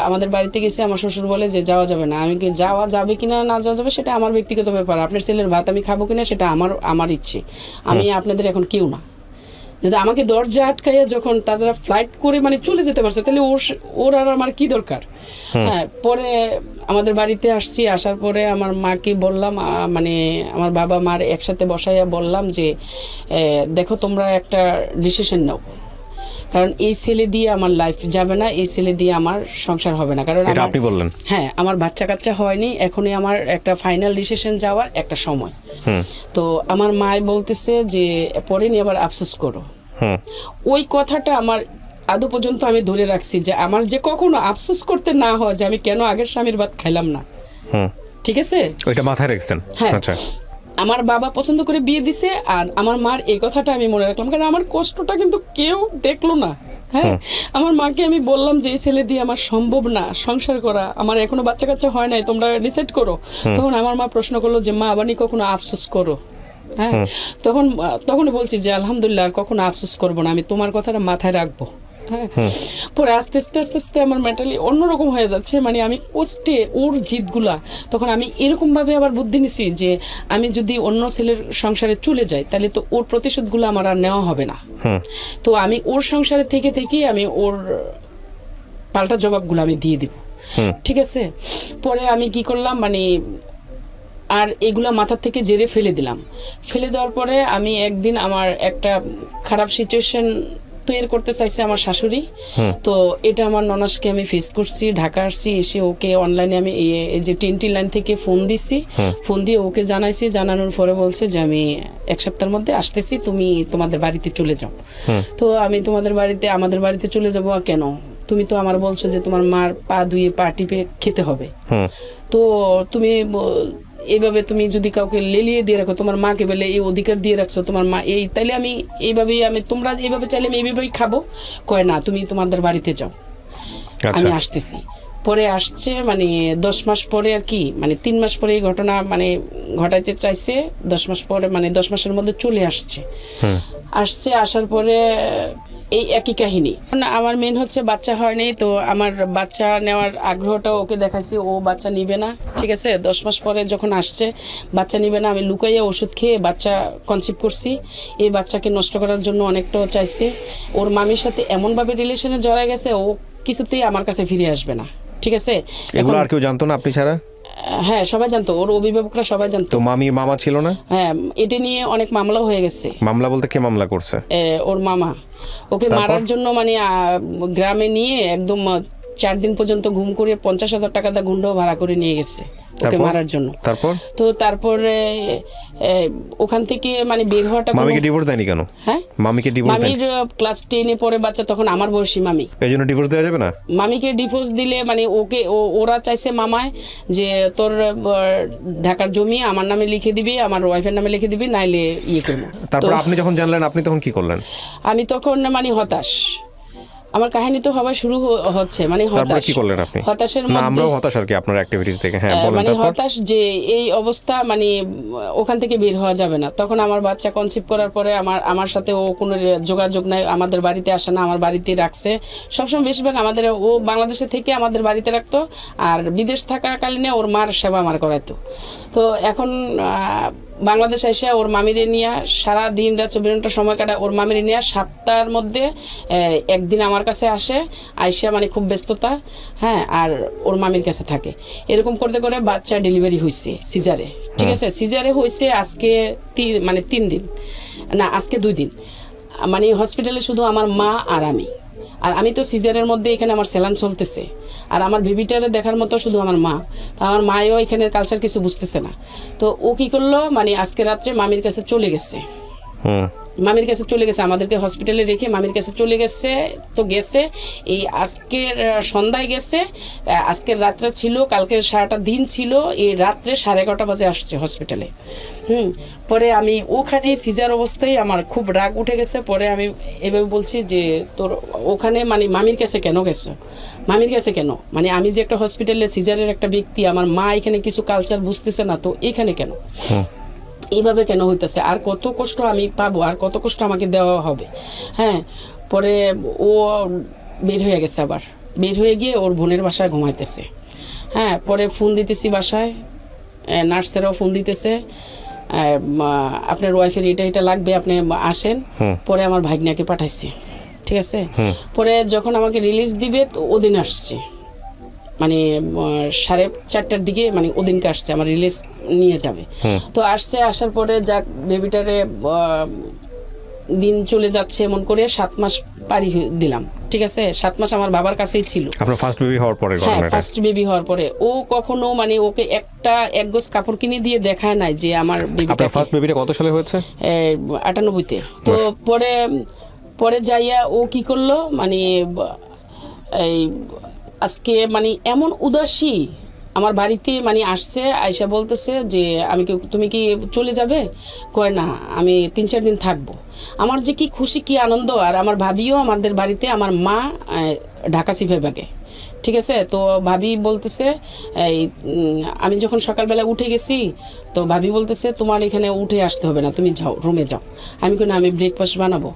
আমাদের বাড়িতে গেছি, আমার শ্বশুর বলে যে যাওয়া যাবে না। আমি যাওয়া যাবে কিনা না যাওয়া যাবে সেটা আমার ব্যক্তিগত ব্যাপার, আপনার ছেলের ভাত আমি খাবো কিনা সেটা আমার ইচ্ছে, আমি আপনাদের এখন কেউ না। যদি আমাকে দরজা আটকাইয়া যখন তারা ফ্লাইট করে মানে চলে যেতে পারছে, তাহলে ওর আর আমার কি দরকার? হ্যাঁ। পরে আমাদের বাড়িতে আসছি, আসার পরে আমার মাকে বললাম, মানে আমার বাবা মার একসাথে বসাইয়া বললাম যে দেখো তোমরা একটা ডিসিশন নাও, কারণ এই ছেলে দিয়ে আমার লাইফ যাবে না, এই ছেলে দিয়ে আমার সংসার হবে না। কারণ আপনি বললেন হ্যাঁ, আমার বাচ্চা কাচ্চা হয়নি, এখনই আমার একটা ফাইনাল ডিসিশন যাওয়ার একটা সময়। তো আমার মা বলতেছে যে পরে নিয়ে আবার আফসোস করো। ওই কথাটা আমার আদৌ পর্যন্ত আমি ধরে রাখছি যে আমার যে কখনো আফসোস করতে না হয় যে আমি কেন আগের স্বামীর ভাত খাইলাম না। ঠিক আছে, ওইটা মাথায় রেখেছেন। হ্যাঁ, আচ্ছা, আমার বাবা পছন্দ করে বিয়ে দিছে আর আমার মার এই কথাটা আমি মনে রাখলাম, কারণ আমার কষ্টটা কিন্তু কেউ দেখলো না। হ্যাঁ, আমার মাকে আমি বললাম যে এই ছেলে দিয়ে আমার সম্ভব না সংসার করা, আমার এখনো বাচ্চা কাচ্চা হয় নাই, তোমরা ডিসাইড করো। তখন আমার মা প্রশ্ন করলো যে মা আবার নি কখনো আফসোস করো? হ্যাঁ, তখন বলছি যে আলহামদুলিল্লাহ আর কখনো আফসোস করবো না, আমি তোমার কথাটা মাথায় রাখবো। হ্যাঁ, পরে আস্তে আস্তে আস্তে আস্তে আমার মেন্টালি অন্যরকম হয়ে যাচ্ছে, মানে আমি কষ্টে ওর জিদগুলা, তখন আমি এরকম ভাবে আবার বুদ্ধি নিছি যে আমি যদি অন্য ছেলের সংসারে চলে যাই তাহলে তো ওর প্রতিশোধগুলো আমার আর নেওয়া হবে না। তো আমি ওর সংসারে থেকে থেকে আমি ওর পাল্টা জবাবগুলো আমি দিয়ে দিব। ঠিক আছে, পরে আমি কি করলাম, মানে আর এগুলা মাথার থেকে জেরে ফেলে দিলাম। ফেলে দেওয়ার পরে আমি একদিন আমার একটা খারাপ সিচুয়েশন তৈরি করতে চাইছে আমার শাশুড়ি। তো এটা আমার ননাসকে আমি ফেস করছি, ঢাকা আসছি, এসে ওকে অনলাইনে আমি এই যে টিএনটি লাইন থেকে ফোন দিছি, ফোন দিয়ে ওকে জানাইছি। জানানোর পরে বলছে যে আমি 1 সপ্তাহের মধ্যে আসতেছি, তুমি তোমাদের বাড়িতে চলে যাও। তো আমি আমাদের বাড়িতে চলে যাবো কেন, তুমি তো আমার বলছো যে তোমার মার পা ধুয়ে পা টিপে খেতে হবে, তো তুমি এইভাবে তুমি যদি কাউকে লেলিয়ে দিয়ে রাখো, তোমার মাকে বলে এই অধিকার দিয়ে রাখছো তোমার মা এই, তাইলে আমি এইভাবেই তোমরা এইভাবে চাইলে আমি এইভাবেই খাবো। কয় না, তুমি তোমাদের বাড়িতে যাও, আমি আসতেছি। পরে আসছে, মানে 10 মাস পরে আর কি, মানে 3 মাস পরে এই ঘটনা মানে ঘটাইতে চাইছে। 10 মাস পরে, মানে 10 মাসের মধ্যে চলে আসছে। আসার পরে এই একই কাহিনী। আমার মেন হচ্ছে বাচ্চা হয়নি, তো আমার বাচ্চা নেওয়ার আগ্রহটা ওকে দেখাইছি, ও বাচ্চা নিবে না। ঠিক আছে, 10 মাস পরে যখন আসছে বাচ্চা নিবে না, আমি লুকাইয়া ওষুধ খেয়ে বাচ্চা কনসিভ করছি। এই বাচ্চাকে নষ্ট করার জন্য অনেকটাও চাইছে। ওর মামির সাথে এমনভাবে রিলেশনে জড়ায় গেছে, ও কিছুতেই আমার কাছে ফিরে আসবে না। ঠিক আছে, এগুলো আর কেউ জানতো না আপনি ছাড়া? হ্যাঁ, সবাই জানতো, ওর অভিভাবকরা সবাই জানতো। তো মামির মামা ছিল না? হ্যাঁ, এটা নিয়ে অনেক মামলাও হয়ে গেছে। মামলা বলতে কে মামলা করছে? ওর মামা ওকে মারার জন্য, মানে গ্রামে নিয়ে একদম 4 দিন পর্যন্ত ঘুম করে 50,000 টাকা দা গুন্ডাও ভাড়া করে নিয়ে গেছে ওকে মারার জন্য। তারপরে ওখান থেকে মানে বের হওয়াটা। মামিকে ডিভোর্স দেয়নি কেন? হ্যাঁ, মামিকে ডিভোর্স দেয়নি? মামির ক্লাস 10-এ পড়ে বাচ্চা, তখন আমার বয়সী মামি। এইজন্য ডিভোর্স দেওয়া যাবে না? মামিকে ডিভোর্স দিলে মানে ওরা চাইছে মামায় যে তোর ঢাকার জমি আমার নামে লিখে দিবি, আমার ওয়াইফের নামে লিখে দিবি, নাইলে ইয়ে করবো। তারপর আপনি যখন জানলেন, আপনি তখন কি করলেন? আমি তখন মানে হতাশ, আমার কাহিনী তো হওয়া শুরু হচ্ছে, মানে হতাশ। কি করলেন আপনি? হতাশের মধ্যে আমরাও হতাশ আর কি আপনার অ্যাক্টিভিটিস দেখে। হ্যাঁ, বলেন। মানে হতাশ যে এই অবস্থা, মানে ওখান থেকে বের হওয়া যাবে না। তখন আমার বাচ্চা কনসিভ করার পরে আমার সাথে ও কোনো যোগাযোগ নাই, আমাদের বাড়িতে আসে না, আমার বাড়িতে রাখছে সবসময়। বেশিরভাগ আমাদের ও বাংলাদেশে থেকে আমাদের বাড়িতে রাখতো, আর বিদেশ থাকাকালীনে ওর মার সেবা আমার করাইতো। তো এখন বাংলাদেশে এসে ওর মামিরে নিয়ে সারা দিন রাত 24 ঘন্টা সময় কাটায়। ওর মামিরে নিয়ে সপ্তাহের মধ্যে একদিন আমার কাছে আসে, আইসা মানে খুব ব্যস্ততা। হ্যাঁ, আর ওর মামির কাছে থাকে। এরকম করতে করে বাচ্চা ডেলিভারি হয়েছে সিজারে। ঠিক আছে, সিজারে হয়েছে আজকে 3 দিন না, আজকে 2 দিন। মানে হসপিটালে শুধু আমার মা আর আমি তো সিজারের মধ্যে এখানে আমার সেলান চলতেছে, আর আমার বেবিটারে দেখার মতো শুধু আমার মা। তো আমার মায়ও এখানের কালচার কিছু বুঝতেছে না। তো ও কি করলো, মানে আজকে রাত্রে মামির কাছে চলে গেছে। আমাদেরকে হসপিটালে রেখে মামির কাছে চলে গেছে। তো গেছে এই আজকের সন্ধ্যায় গেছে, আজকের রাত্রে ছিল, কালকের সারাটা দিন ছিল। এই রাত্রে 11:30 বাজে আসছে হসপিটালে। পরে আমি ওখানে সিজার অবস্থায় আমার খুব রাগ উঠে গেছে। পরে আমি এভাবে বলছি যে তোর ওখানে মানে মামির কাছে কেন গেছো, মামির কাছে কেন, মানে আমি যে একটা হসপিটালে সিজারের একটা ব্যক্তি, আমার মা এখানে কিছু কালচার বুঝতেছে না, তো এখানে কেন, এইভাবে কেন হইতেছে, আর কত কষ্ট আমি পাবো, আর কত কষ্ট আমাকে দেওয়া হবে। হ্যাঁ, পরে ও বের হয়ে গেছে, আবার বের হয়ে গিয়ে ওর বোনের বাসায় ঘুমাইতেছে। হ্যাঁ, পরে ফোন দিতেছি বাসায়, নার্সেরাও ফোন দিতেছে, আপনার ওয়াইফের এটা লাগবে, আপনি আসেন। পরে আমার ভাগ্নাকে পাঠাইছে। ঠিক আছে, পরে যখন আমাকে রিলিজ দিবে তো ওদিন আসছে, মানে 4:30টার দিকে, মানে ওদিনকে আসছে আমার রিলিজ নিয়ে যাবে। তো আসার পরে যাক বেবিটারে দিন চলে যাচ্ছে, এমন করে 7 মাস পারি দিলাম। ঠিক আছে, 7 মাস আমার বাবার কাছেই ছিল। আপনার ফার্স্ট বেবি হওয়ার পরে? হ্যাঁ, ফার্স্ট বেবি হওয়ার পরে ও কখনো মানে ওকে এক গজ কাপড় কিনে দিয়ে দেখায় নাই যে আমার বেবিটা। আপনার ফার্স্ট বেবিটা কত সালে হয়েছে? 98-তে। তো পরে যাইয়া ও কি করলো মানে এই আজকে মানে এমন উদাসী আমার বাড়িতে মানে আসছে, আয়সা বলতেছে যে তুমি কি চলে যাবে? কয় না, আমি 3-4 দিন থাকবো। আমার যে কি খুশি কি আনন্দ। আর আমার ভাবিও আমাদের বাড়িতে, আমার মা ঢাকা সিফাইবাগে, ঠিক আছে। তো ভাবি বলতেছে আমি যখন সকালবেলা উঠে গেছি তো ভাবি বলতেছে তোমার এখানে উঠে আসতে হবে না, তুমি যাও রুমে যাও। আমি কেন, আমি ব্রেকফাস্ট বানাবো,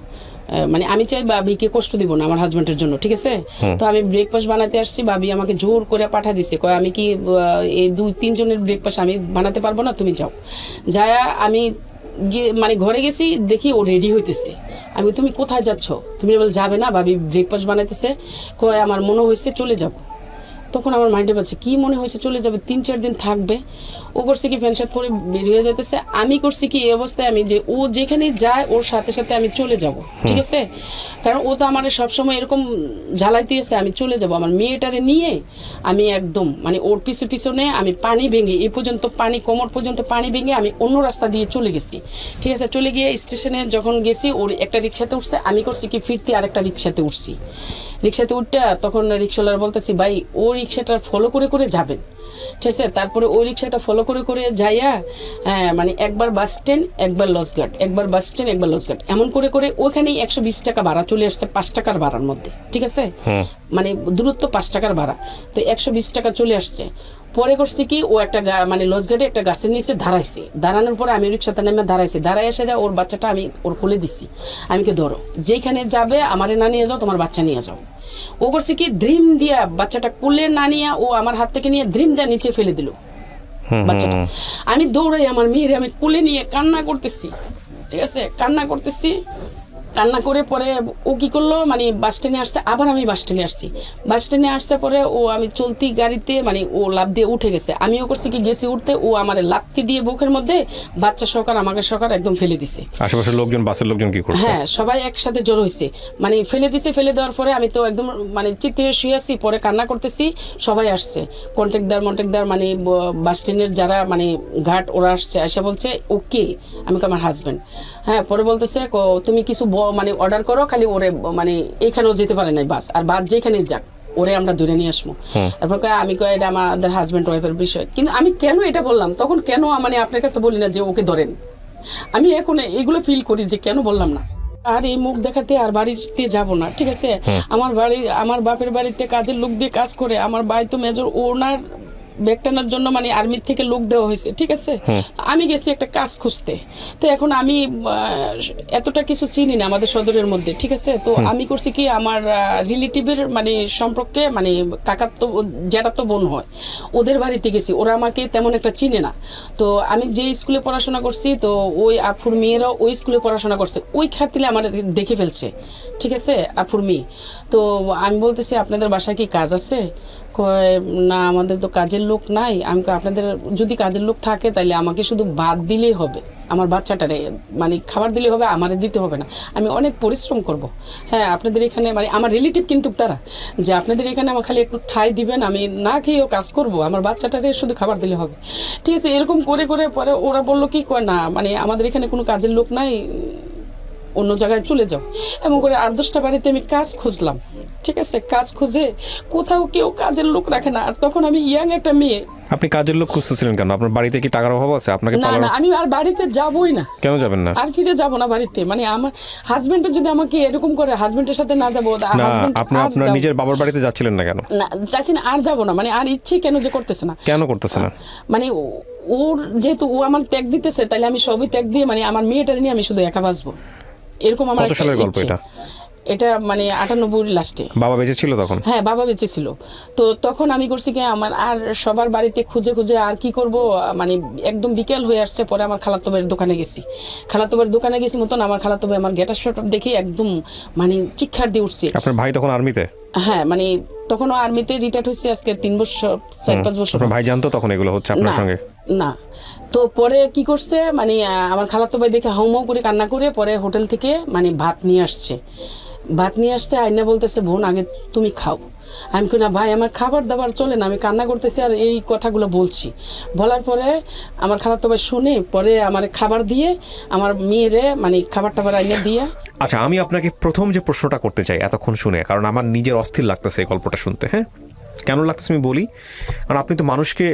মানে আমি চাই ভাবিকে কষ্ট দিব না আমার হাজব্যান্ডের জন্য, ঠিক আছে। তো আমি ব্রেকফাস্ট বানাতে আসছি, ভাবি আমাকে জোর করে পাঠা দিছে, কয় আমি কি এই 2-3 জনের ব্রেকফাস্ট আমি বানাতে পারবো না, তুমি যাও। যায়া আমি গিয়ে মানে ঘরে গেছি, দেখি ও রেডি হইতেছে। আমি তুমি কোথায় যাচ্ছ? তুমি বল যাবে না, ভাবি ব্রেকফাস্ট বানাইতেছে। কয় আমার মনে হয়েছে চলে যাব। তখন আমার মাইন্ডে পাচ্ছে কি মনে হয়েছে চলে যাবে, 3-4 দিন থাকবে। ও করছে কি প্যান্ট শার্ট পরে বের হয়ে যাইতেছে। আমি করছি কি এই অবস্থায় আমি যে ও যেখানে যায় ওর সাথে সাথে আমি চলে যাব, ঠিক আছে। কারণ ও তো আমার সবসময় এরকম জ্বালাইতেছে, আমি চলে যাব আমার মেয়েটারে নিয়ে। আমি একদম মানে ওর পিছনে আমি পানি ভেঙে এই পর্যন্ত পানি, কোমর পর্যন্ত পানি ভেঙে আমি অন্য রাস্তা দিয়ে চলে গেছি, ঠিক আছে। চলে গিয়ে স্টেশনে যখন গেছি ওর একটা রিক্সাতে উঠছে, আমি করছি কি ফিরতে আরেকটা রিক্সাতে উঠছি। রিক্সাতে উঠতে তখন রিক্সাওয়ালার বলতেছি ভাই ও রিক্সাটা ফলো করে করে যাবেন, ঠিক আছে। তারপরে ওই রিক্সাটা ফলো করে করে যাইয়া মানে একবার বাস স্ট্যান্ড একবার লঞ্চঘাট, একবার বাস স্ট্যান্ড একবার লঞ্চঘাট, এমন করে করে ওইখানেই 120 টাকা ভাড়া চলে আসছে 5 টাকার ভাড়ার মধ্যে, ঠিক আছে। মানে দূরত্ব 5 টাকার ভাড়া, তো 120 টাকা চলে আসছে। পরে করছে কি ও একটা মানে লঞ্চঘাটে একটা গাছের নিচে দাঁড়াইছে, দাঁড়ানোর পরে আমি রিক্সাতে নেমে দাঁড়াইছি, দাঁড়াই এসে ওর বাচ্চাটা আমি ওর কোলে দিছি। আমি কে ধরো, যেখানে যাবে আমারে না নিয়ে যাও, তোমার বাচ্চা নিয়ে যাও। ও করছে কি ড্রিম দিয়া বাচ্চাটা কোলে না নিয়ে ও আমার হাত থেকে নিয়ে ড্রিম দিয়া নিচে ফেলে দিল বাচ্চাটা। আমি দৌড়াই আমার মেয়েরে আমি কোলে নিয়ে কান্না করতেছি, ঠিক আছে, কান্না করতেছি। কান্না করে পরে ও কি করলো মানে বাস স্ট্যান্ডে আসছে, আবার আমি বাস স্ট্যান্ডে আসছি। বাস স্ট্যান্ডে আসছে পরে ও আমি চলতি গাড়িতে মানে ও লাফ দিয়ে উঠে গেছে। আমিও করছি কি গেছি উঠতে, ও আমার লাথি দিয়ে বুকের মধ্যে বাচ্চা সহকার আমাকে সহকার একদম ফেলে দিছে। আশেপাশের লোকজন, বাসের লোকজন কি করছে? হ্যাঁ, সবাই একসাথে জড়ো হয়েছে, মানে ফেলে দিছে। ফেলে দেওয়ার পরে আমি তো একদম মানে চিৎকার শুয়ে আছি, পরে কান্না করতেছি। সবাই আসছে, কন্ট্রাক্টদার মানে বাস স্ট্যান্ডের যারা মানে ঘাট, ওরা আসছে, এসে বলছে ওকে, আমি আমার হাজব্যান্ড। হ্যাঁ, পরে বলতেছে তুমি কিছু মানে অর্ডার করো, খালি ওরে মানে এখানেও যেতে পারে নাই বাস, আর বাস যেখানে যাক ওরে আমরা ধরে নিয়ে আসবো। তারপর আমি এটা আমাদের হাজব্যান্ড ওয়াইফের বিষয়। কিন্তু আমি কেন এটা বললাম তখন, কেন মানে আপনার কাছে বলি না যে ওকে ধরেন, আমি এখন এগুলো ফিল করি যে কেন বললাম না। আর এই মুখ দেখাতে আর বাড়িতে যাব না, ঠিক আছে। আমার বাপের বাড়িতে কাজের লোক দিয়ে কাজ করে, আমার ভাই তো মেজর, ওনার ব্যাগ টানার জন্য মানে আর্মির থেকে লোক দেওয়া হয়েছে, ঠিক আছে। আমি গেছি একটা কাজ খুঁজতে। তো এখন আমি এতটা কিছু চিনি না আমাদের সদরের মধ্যে, ঠিক আছে। তো আমি করছি কি আমার রিলেটিভের মানে সম্পর্কে মানে কাকার তো যেটা তো বোন হয়, ওদের বাড়িতে গেছি। ওরা আমাকে তেমন একটা চিনে না। তো আমি যে স্কুলে পড়াশোনা করছি, তো ওই আফুর মেয়েরাও ওই স্কুলে পড়াশোনা করছে, ওই খাতিরে আমার দেখে ফেলছে, ঠিক আছে, আফুর মেয়ে। তো আমি বলতেছি আপনাদের বাসায় কি কাজ আছে? কয় না, আমাদের তো কাজের লোক নাই। আমি আপনাদের যদি কাজের লোক থাকে তাহলে আমাকে শুধু ভাত দিলেই হবে, আমার বাচ্চাটারে মানে খাবার দিলেই হবে, আমারে দিতে হবে না, আমি অনেক পরিশ্রম করব। হ্যাঁ, আপনাদের এখানে মানে আমার রিলেটিভ কিন্তু তারা, যে আপনাদের এখানে আমার খালি একটু ঠাই দিবেন, আমি না খেয়েও কাজ করব, আমার বাচ্চাটারে শুধু খাবার দিলে হবে, ঠিক আছে। এরকম করে করে পরে ওরা বললো কি কয় না, মানে আমাদের এখানে কোনো কাজের লোক নাই, অন্য জায়গায় চলে যাও। এমন করে 8-10টা বাড়িতে আমি কাজ খুঁজলাম, ঠিক আছে। কাজ খুঁজে কোথাও কেউ কাজের লোক রাখে না। আর তখন আমি ইয়াং একটা মেয়ে। আপনি কাজের লোক খুঁজতেছিলেন কেন? আপনার বাড়িতে কি টাকার অভাব আছে? আপনাকে না না, আমি আর বাড়িতে যাবই না। কেন যাবেন না? আর ফিরে যাব না বাড়িতে। মানে আমার হাজবেন্ড যদি আমাকে এরকম করে, হাজবেন্ডের সাথে না যাবো, আপনি আপনার নিজের বাবার বাড়িতে যাচ্ছিলেন না কেন? না, চাইছি না, আর যাব না, মানে আর ইচ্ছে কেন যে করতেছে না। কেন করতেছে না? মানে ওর যেহেতু ও আমার ত্যাগ দিতেছে, তাহলে আমি সবই ত্যাগ দিয়ে মানে আমার মেয়েটার নিয়ে আমি শুধু একা বাঁচবো, এরকম আমার। কত সালের গল্প এটা? এটা মানে 98 লাস্টে। বাবা বেঁচে ছিল তখন? হ্যাঁ, বাবা বেঁচে ছিল। তো তখন আমি করছি কি আমার আর সবার বাড়িতে খুঁজে খুঁজে আর কি করব, মানে একদম বিকেল হয়ে আসছে। পরে আমার খালাতো ভাইয়ের দোকানে গেছি, মতন আমার খালাতো ভাই আমার গেটার শট দেখে একদম মানে চিৎকার দিয়ে উঠছে। আপনার ভাই তখন আর্মিতে? হ্যাঁ, মানে তখনও আর্মিতে রিটায়ার্ড হয়েছে আজকে 4-5 বছর। আপনার ভাই জানতো তখন এগুলো হচ্ছে আপনার সঙ্গে? না। তো পরে কি করছে মানে আমার খালাতো ভাই দেখে হাউমাউ করে কান্না করে পরে হোটেল থেকে মানে ভাত নিয়ে আসছে, আইনা বলতেছে বোন আগে তুমি খাও। আমি কই না ভাই আমার খাবার দাবার চলে না, আমি কান্না করতেছি আর এই কথাগুলো বলছি। বলার পরে আমার খালাতো ভাই শুনে পরে আমার খাবার দিয়ে আমার মেয়েরে মানে খাবার টাবার আইনে দিয়ে। আচ্ছা, আমি আপনাকে প্রথম যে প্রশ্নটা করতে চাই এতক্ষণ শুনে, কারণ আমার নিজের অস্থির লাগতেছে এই গল্পটা শুনতে। হ্যাঁ, কেন লাগতেছে আমি বলি। কারণ আপনি তো মানুষকে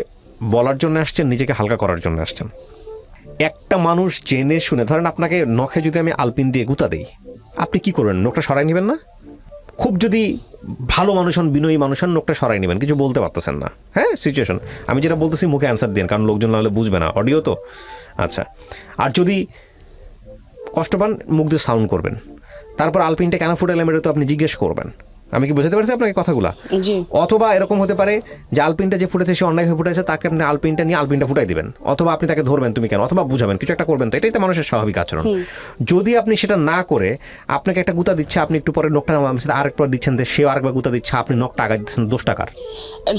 বলার জন্য আসছেন, নিজেকে হালকা করার জন্য আসছেন। একটা মানুষ জেনে শুনে, ধরেন আপনাকে নখে যদি আমি আলপিন দিয়ে গুঁতা দিই, আপনি কি করবেন? নখটা সরাই নেবেন না? খুব যদি ভালো মানুষ হন, বিনয়ী মানুষ হন, নখটা সরাই নেবেন, কিছু বলতে পারতেছেন না। হ্যাঁ, সিচুয়েশন আমি যেটা বলতেছি মুখে অ্যান্সার দিন, কারণ লোকজন নাহলে বুঝবে না, অডিও তো। আচ্ছা, আর যদি কষ্ট পান মুখ দিয়ে সাউন্ড করবেন, তারপর আলপিনটা কেন ফুটাইলাম এটা তো আপনি জিজ্ঞেস করবেন। আমি কি বুঝতে পারছি আপনাকে কথাগুলা? জি। অথবা এরকম হতে পারে যে আলপিনটা যে ফুটেছে সে অন্যায়ভাবে ফুটেছে, তাকে আপনি আলপিনটা নিয়ে আলপিনটা ফুটাই দিবেন, অথবা আপনি তাকে ধরবেন তুমি কেন, অথবা বুঝাবেন, কিছু একটা করবেন। তো এটাই তো মানুষের স্বাভাবিক আচরণ। যদি আপনি সেটা না করে আপনাকে একটা গুতা দিচ্ছে, আপনি একটু পরে নখটা আরেকবার দিচ্ছেন, সেও আরেকবার গুতা দিচ্ছে, আপনি নখটা আগে দিচ্ছেন 10 টাকার।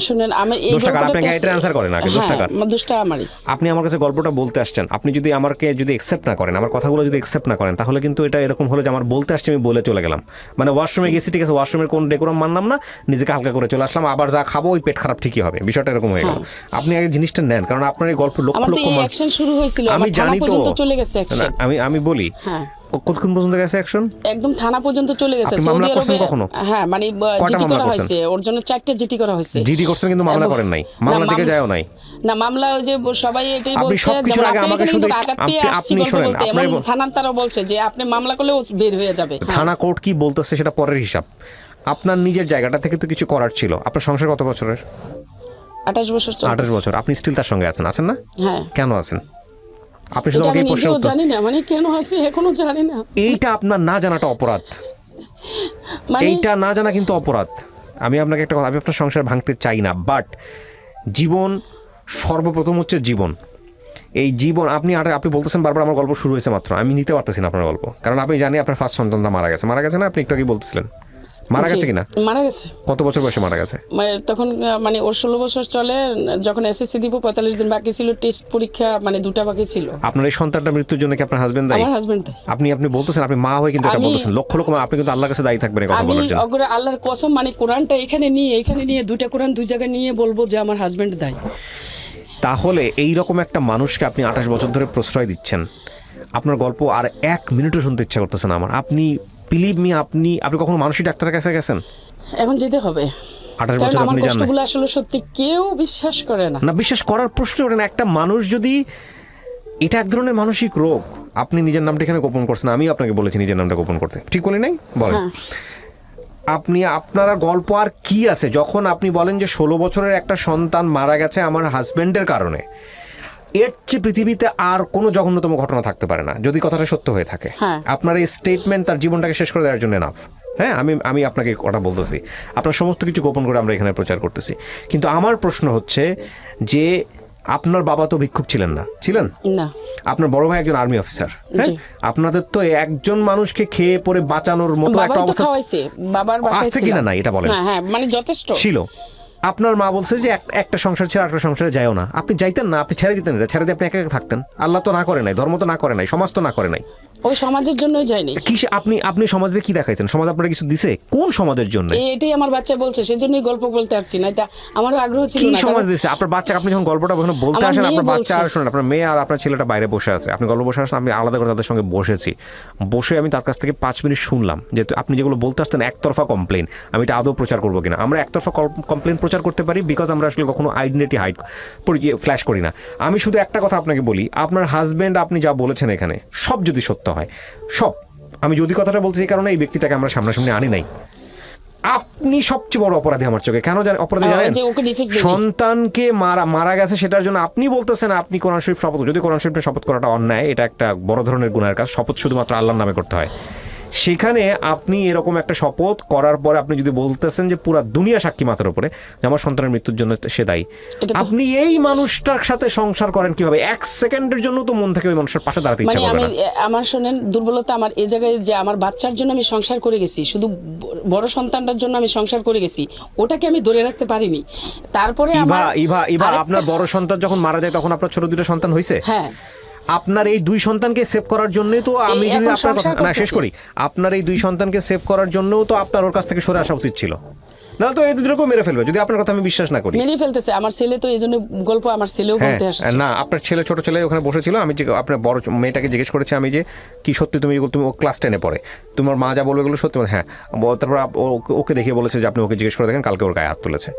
শুনেন আমি এই 10 টাকা আপনাকে এটা অ্যানসার করেন আগে 10 টাকার। 10 টাকা আমারই। আপনি আমার কাছে গল্পটা বলতে আসছেন, আপনি যদি আমাকে যদি অ্যাকসেপ্ট না করেন, আমার কথাগুলো যদি অ্যাকসেপ্ট না করেন, তাহলে কিন্তু এটা এরকম হলো যে আমার বলতে আসছে আমি বলে চলে গেলাম, মানে ওয়াশরুমে গেছি, ঠিক আছে, ওয়াশরুমের কোন ডেকোরাম মানলাম না, নিজেকে হালকা করে চলে আসলাম, আবার যা খাবো ওই পেট খারাপ ঠিকই হবে, বিষয়টা এরকম হয়ে গেল। আপনি আগে জিনিসটা নেন, কারণ আপনার এই গল্প লক্ষ লক্ষ অ্যাকশন শুরু হয়েছিল, আমি জানি তো, চলে গেছে অ্যাকশন। আমি বলি হ্যাঁ, কতক্ষণ পর্যন্ত গেছে অ্যাকশন? একদম থানা পর্যন্ত চলে গেছে। আপনি মামলা করছেন কখনো? হ্যাঁ, মানে জিডি করা হয়েছে ওর জন্য, 4টা জিডি করা হয়েছে। জিডি করছেন কিন্তু মামলা করেন নাই, মামলা থেকে যায়ও নাই। না, মামলা ওই যে সবাই এটাই আপনি বলছে, সবকিছু যেমন আগে আমাকে শুধু আপনি শুনেন, এবং থানার তারা বলছে যে আপনি মামলা করলে ও বের হয়ে যাবে। থানা কোর্ট কি বলতেছে সেটা পরের হিসাব। আপনার নিজের জায়গাটা থেকে তো কিছু করার ছিল। আপনার সংসার কত বছরের? 28 বছর। 28 বছর। আপনি স্টিল তার সঙ্গে আছেন, আছেন না? হ্যাঁ। কেন আছেন? আপনি শুধু আমাকে এই প্রশ্নের উত্তর জানি না, মানে কেন আছে এখনো জানি না। এইটা আপনার না জানাটা অপরাধ, মানে এইটা না জানা কিন্তু অপরাধ। আমি আপনাকে একটা কথা, আমি আপনার সংসার ভাঙতে চাই না, বাট জীবন সর্বপ্রথম হচ্ছে জীবন। এই জীবন আপনি বলতেছেন বারবার আমার গল্প শুরু হয়েছে মাত্র, আমি নিতে পারতেছি না আপনার গল্প, কারণ আপনি জানি আপনার ফার্স্ট সন্তানটা মারা গেছে না? আপনি একটু আগে বলতেছিলেন মারা গেছে কিনা? মারা গেছে। কত বছর বয়সে মারা গেছে? তখন মানে ওর 16 বছর চলে, যখন এসএসসি দিব 45 দিন বাকি ছিল, টেস্ট পরীক্ষা মানে 2টা বাকি ছিল। আপনার এই সন্তানটা মৃত্যুর জন্য কি আপনার হাজবেন্ড দায়ী? আমার হাজবেন্ড দায়ী। আপনি বলতেছেন, আপনি মা হয়ে কিন্তু এটা বলতেছেন, লক্ষ লক্ষ আপনি কিন্তু আল্লাহর কাছে দায়ী থাকবেন এই কথা বলার জন্য। আমি অগরে আল্লাহর কসম, মানে কোরআনটা এখানে নিয়ে 2টা কোরআন 2 জায়গায় নিয়ে বলবো যে আমার হাজবেন্ড দায়ী। তাহলে এই রকম একটা মানুষকে আপনি 28 বছর ধরে প্রশ্রয় দিচ্ছেন, আপনার গল্প আর 1 মিনিটও শুনতে ইচ্ছা করতেছে না আমার। আপনি বিলিভ মি, আপনি কখনো মানসিক ডাক্তারের কাছে গেছেন? এখন যেতে হবে। 28 বছর আপনি জানেন কষ্টগুলো আসলে সত্যি কেউ বিশ্বাস করে না। না, বিশ্বাস করার প্রশ্ন ওঠে না। একটা মানুষ যদি, এটা এক ধরনের মানসিক রোগ। আপনি নিজের নামটা এখানে গোপন করছেন, আমি আপনাকে বলেছি নিজের নামটা গোপন করতে, ঠিক বলি নাই? বলেন আপনারা গল্প আর কি আছে যখন আপনি বলেন যে 16 বছরের একটা সন্তান মারা গেছে আমার হাজবেন্ডের কারণে। এর চেয়ে পৃথিবীতে আর কোনো জঘন্যতম ঘটনা থাকতে পারে না, যদি কথাটা সত্য হয়ে থাকে। আপনার এই স্টেটমেন্ট তার জীবনটাকে শেষ করে দেওয়ার জন্য এনাফ। হ্যাঁ, আমি আপনাকে কথা বলতেছি, আপনার সমস্ত কিছু গোপন করে আমরা এখানে প্রচার করতেছি। কিন্তু আমার প্রশ্ন হচ্ছে যে আপনার বাবা তো ভিক্ষুক ছিলেন না, ছিলেন না? আপনার বড় ভাই একজন আর্মি অফিসার। হ্যাঁ, আপনাদের তো একজন মানুষকে খেয়ে পরে বাঁচানোর মতো একটা অবস্থা বাবার বাসায় ছিল কিনা? না, এটা বলেন। হ্যাঁ, মানে যথেষ্ট ছিল। আপনার মা বলছে যে একটা সংসার ছেড়ে আরেকটা সংসারে যাও না, আপনি যাইতেন না, আপনি ছেড়ে দিতেন, ছেড়ে দিয়ে আপনি একা একা থাকতেন। আল্লাহ তো না করে নাই, ধর্ম তো না করে নাই, সমাজ তো না করে নাই, ওই সমাজের জন্যই যায়নি। কি আপনি সমাজে কি দেখাইছেন? সমাজ আপনারা কিছু দিছে? কোন সমাজের জন্য? এটাই আমার বাচ্চা বলছে, সেজন্যই গল্প বলতে আসছি, না এটা আমারও আগ্রহ ছিল না। কি সমাজ দিছে আপনার বাচ্চা? আপনি যখন গল্পটা ওখানে বলতে আসেন, আপনার বাচ্চা আর শুনেন, আপনার মেয়ে আর আপনার ছেলেটা বাইরে বসে আছে, আপনি গল্প বসে আসেন, আমি আলাদা করে তাদের সঙ্গে বসেছি, বসে আমি তার কাছ থেকে 5 মিনিট শুনলাম যে আপনি যেগুলো বলতে আসতেন একতরফা কমপ্লেন, আমি এটা আদৌ প্রচার করবো কিনা। আমরা একতরফা কমপ্লেন প্রচার করতে পারি বিকজ আমরা আসলে কখনো আইডেন্টিটি হাইড ফ্ল্যাশ করি না। আমি শুধু একটা কথা আপনাকে বলি, আপনার হাজবেন্ড আপনি যা বলেছেন এখানে সব যদি সত্য হয়, সব, আমি যদি কথাটা বলছি এই কারণে এই ব্যক্তিটাকে আমরা সামনাসামনি আনি নাই, আপনি সবচেয়ে বড় অপরাধী আমার চোখে। কেন অপরাধী জানেন? সন্তানকে মারা গেছে সেটার জন্য আপনি বলতেছেন আপনি কোরআন শরীফ শপথ, যদি কোরআন শরীফে শপথ করাটা অন্যায়, এটা একটা বড় ধরনের গুনাহের কাজ, শপথ শুধুমাত্র আল্লাহর নামে করতে হয়। সেখানে আপনি এরকম একটা শপথ করার পরে আপনি যদি বলতেছেন যে পুরা দুনিয়া সাক্ষী মাথার উপরে যে আমার সন্তানের মৃত্যুর জন্য সে দায়ী, আপনি এই মানুষটার সাথে সংসার করেন কিভাবে? 1 সেকেন্ডের জন্য তো মন থেকে ওই মানুষের পাশে দাঁড়াতে ইচ্ছা করবে না। আমার শোনেন, দুর্বলতা আমার এই জায়গায় যে আমার বাচ্চার জন্য আমি সংসার করে গেছি, শুধু বড় সন্তানটার জন্য আমি সংসার করে গেছি, ওটাকে আমি ধরে রাখতে পারিনি। তারপরে ইভা আপনার বড় সন্তান যখন মারা যায় তখন আপনার ছোট 2টা সন্তান হয়েছে। হ্যাঁ, আপনার এই 2 সন্তানকে সেভ করার জন্যই তো আমি যদি আপনার কথা না শেষ করি, আপনার এই 2 সন্তানকে সেভ করার জন্যও তো আপনার ওর কাছ থেকে সরে আসা উচিত ছিল। না তো এই দুটোকেও মেরে ফেলবে যদি আপনার কথা আমি বিশ্বাস না করি। মেরে ফেলতেছে আমার ছেলে, তো এই জন্য গল্প আমার ছেলেও হ্যাঁ বলতে আসছে। না আপনার ছেলে, ছোট ছেলে ওখানে বসেছিল, আমি যে আপনার বড় মেয়েটাকে জিজ্ঞেস করেছি আমি যে কি সত্যি তুমি ও ক্লাস 10-এ পড়ে, তোমার মা যা বলবে এগুলো সত্যি? হ্যাঁ। তারপর ওকে দেখিয়ে বলেছে যে আপনি ওকে জিজ্ঞেস করে দেখেন, কালকে ওর গায়ে হাত তুলেছে।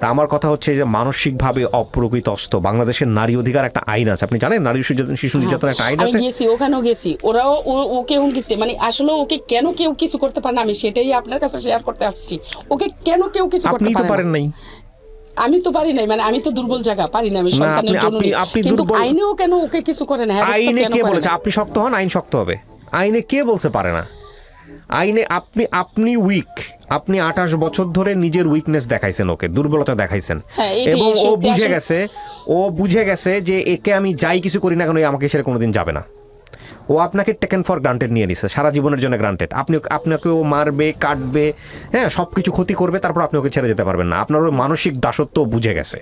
তা আমার কথা হচ্ছে যে মানসিকভাবে অপ্রকৃতস্থ, বাংলাদেশের নারী অধিকার একটা আইন আছে, আপনি জানেন নারী শিশু নির্যাতন একটা আইন আমি আছে। গেছি, ওখানেও গেছি, ওরাও ওকে হুমকিছে, মানে আসলে ওকে কেন কেউ কিছু করতে পারে না, আমি সেটাই আপনার কাছে শেয়ার করতে আসছি। ওকে কেন কেউ কিছু করতে আপনি তো পারেন নাই। আমি তো পারি নাই, মানে আমি তো দুর্বল জায়গা পারি না আমি সন্তানের জন্য, কিন্তু আইনেও কেন ওকে কিছু করে না? আইনে কে বলেছে আপনি শক্ত হন, আইন শক্ত হবে? আইনে কে বলছে পারে না? আইনে আপনি উইক, আপনি 28 বছর ধরে নিজের উইকনেস দেখাইছেন, ওকে দুর্বলতা দেখাইছেন, এবং ও বুঝে গেছে যে একে আমি যাই কিছু করি না কেন আমাকে ছেড়ে কোনোদিন যাবে না। ও আপনাকে টেকেন ফর গ্রান্টেড নিয়ে নিছে, সারা জীবনের জন্য গ্রান্টেড। আপনাকে ও মারবে, কাটবে, হ্যাঁ সব কিছু ক্ষতি করবে, তারপর আপনি ওকে ছেড়ে যেতে পারবেন না। আপনার ওর মানসিক দাসত্ব বুঝে গেছে,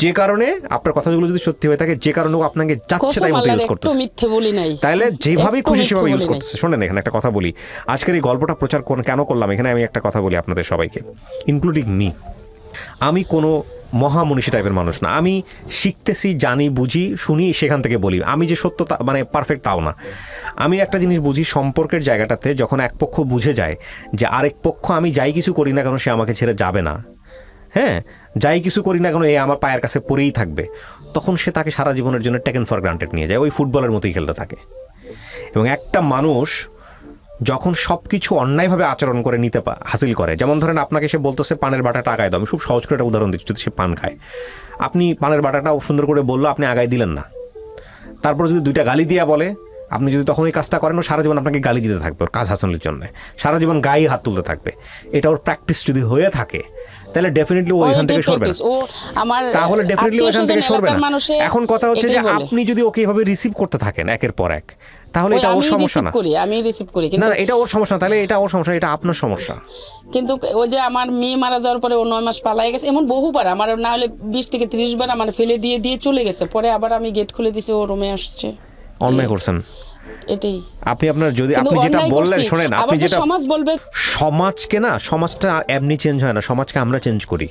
যে কারণে আপনার কথাগুলো যদি সত্যি হয়ে থাকে, যে কারণে ও আপনাকে যাচ্ছে তাই মতো ইউজ করতেছে। মিথ্যে বলি নাই, তাইলে যেভাবেই খুশি সেভাবে ইউজ করতেছে। শোনেন এখানে একটা কথা বলি, আজকের এই গল্পটা প্রচার কেন করলাম এখানে আমি একটা কথা বলি আপনাদের সবাইকে, ইনক্লুডিং মি। আমি কোনো মহামনীষী টাইপের মানুষ না, আমি শিখতেছি, জানি, বুঝি, শুনি, সেখান থেকে বলি। আমি যে সত্য মানে পারফেক্ট তাও না। আমি একটা জিনিস বুঝি, সম্পর্কের জায়গাটাতে যখন এক পক্ষ বুঝে যায় যে আরেক পক্ষ আমি যাই কিছু করি না কেন সে আমাকে ছেড়ে যাবে না, হ্যাঁ যাই কিছু করি না কেন এ আমার পায়ের কাছে পড়েই থাকবে, তখন সে তাকে সারা জীবনের জন্য টেকেন ফর গ্রান্টেড নিয়ে যায়, ওই ফুটবলের মতোই খেলতে থাকে। এবং একটা মানুষ যখন সব কিছু অন্যায়ভাবে আচরণ করে নিতে হাসিল করে, যেমন ধরেন আপনাকে সে বলতেছে পানের বাটাটা আগায় দাও, আমি খুব সহজ করে একটা উদাহরণ দিচ্ছি, যদি সে পান খায়, আপনি পানের বাটাটা সুন্দর করে বললো, আপনি আগায় দিলেন না, তারপর যদি 2টা গালি দিয়া বলে, আপনি যদি তখন ওই কাজটা করেন, ও সারা জীবন আপনাকে গালি দিতে থাকবে ওর কাজ হাসিলের জন্য, সারা জীবন গায়ে হাত তুলতে থাকবে। এটা ওর প্র্যাকটিস যদি হয়ে থাকে তাহলে ডেফিনেটলি ও এখান থেকে সরবে না, তাহলে ডেফিনেটলি ওখান থেকে সরবে না। এখন কথা হচ্ছে যে আপনি যদি ওকে এভাবে রিসিভ করতে থাকেন একের পর এক, তাহলে এটা ওর সমস্যা না। আমি রিসিভ করি, না এটা ওর সমস্যা, তাহলে এটা ওর সমস্যা, এটা আপনার সমস্যা। কিন্তু ও যে আমার মেয়ে মারা যাওয়ার পরে ও 9 মাস পালাই গেছে, এমন বহুবার, আমার না হলে 20 থেকে 30 বার আমার ফেলে দিয়ে চলে গেছে, পরে আবার আমি গেট খুলে দিছি, ও রুমে আসছে। অন্যায় করছেন এটাই আপনি যেটা বললেন, শোনেন, আপনি যেটা সমাজ বলবে, সমাজকে না, সমাজটা এমনি চেঞ্জ হয় না, সমাজকে আমরা চেঞ্জ করি।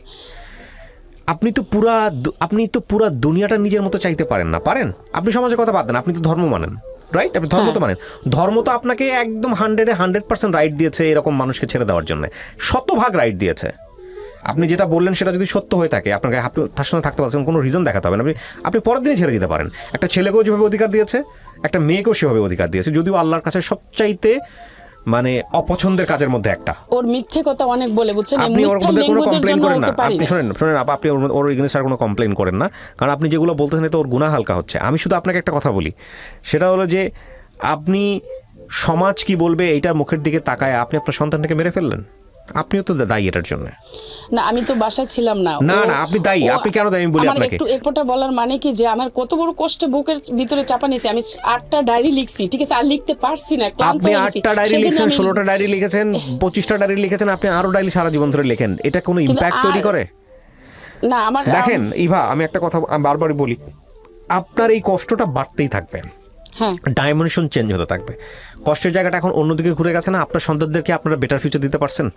আপনি তো পুরা দুনিয়াটা নিজের মতো চাইতে পারেন না, পারেন? আপনি সমাজের কথা বাদ দেন, আপনি তো ধর্ম মানেন, রাইট? আপনি ধর্ম তো মানেন, ধর্ম তো আপনাকে একদম 100% রাইট দিয়েছে এরকম মানুষকে ছেড়ে দেওয়ার জন্য, 100% রাইট দিয়েছে। আপনি যেটা বললেন সেটা যদি সত্য হয়ে থাকে, আপনাকে আপনি তার সঙ্গে থাকতে পারছেন, কোনো রিজন দেখাতে হবে না, আপনি পরের দিনই ছেড়ে দিতে পারেন। একটা ছেলেকেও যেভাবে অধিকার দিয়েছে, একটা মেয়েকেও সেভাবে অধিকার দিয়েছে, যদিও আল্লাহর কাছে সবচাইতে মানে অপছন্দের কাজের মধ্যে একটা। ওর মিথ্যে কথা অনেক বলে, বুঝছেন? আপনি ওর মধ্যে কোনো কমপ্লেইন করেন না, আপনি শুনেন আপনি ওর এগেইনস্ট আর কোনো কমপ্লেইন করেন না, কারণ আপনি যেগুলো বলতেছেন এতে ওর গুনাহ হালকা হচ্ছে। আমি শুধু আপনাকে একটা কথা বলি, সেটা হলো যে আপনি সমাজ কি বলবে এইটার মুখের দিকে তাকায় আপনি আপনার সন্তানটাকে মেরে ফেললেন, আপনিও তো দায়ী এটার জন্য। না আমি তো বাসায় ছিলাম না। না আপনি দায়ী। আপনি কেন দায়ী বলি আপনাকে? একটু এরপরটা বলার মানে কি যে আমার কত বড় কষ্টে বুকের ভিতরে চাপা নিয়েছি, আমি 8টা ডায়েরি লিখছি, ঠিক আছে, আর লিখতে পারছি না, ক্লান্ত হয়ে গেছি। আপনি 8টা ডায়েরি লিখছেন, 16টা ডায়েরি লিখেছেন, 25টা ডায়েরি লিখেছেন, আপনি আরো ডায়েরি সারা জীবন ধরে লেখেন, এটা কোনো ইমপ্যাক্ট তৈরি করে না? আমার দেখেন ইভা, আমি একটা কথা বারবারই বলি, আপনার এই কষ্টটা বাড়তেই থাকবে, ডাইমেনশন চেঞ্জ হতে থাকবে। কষ্টের জায়গাটা এখন অন্যদিকে ঘুরে গেছে না, আপনার সন্তানদেরকে আপনারা বেটার ফিউচার দিতে পারছেন?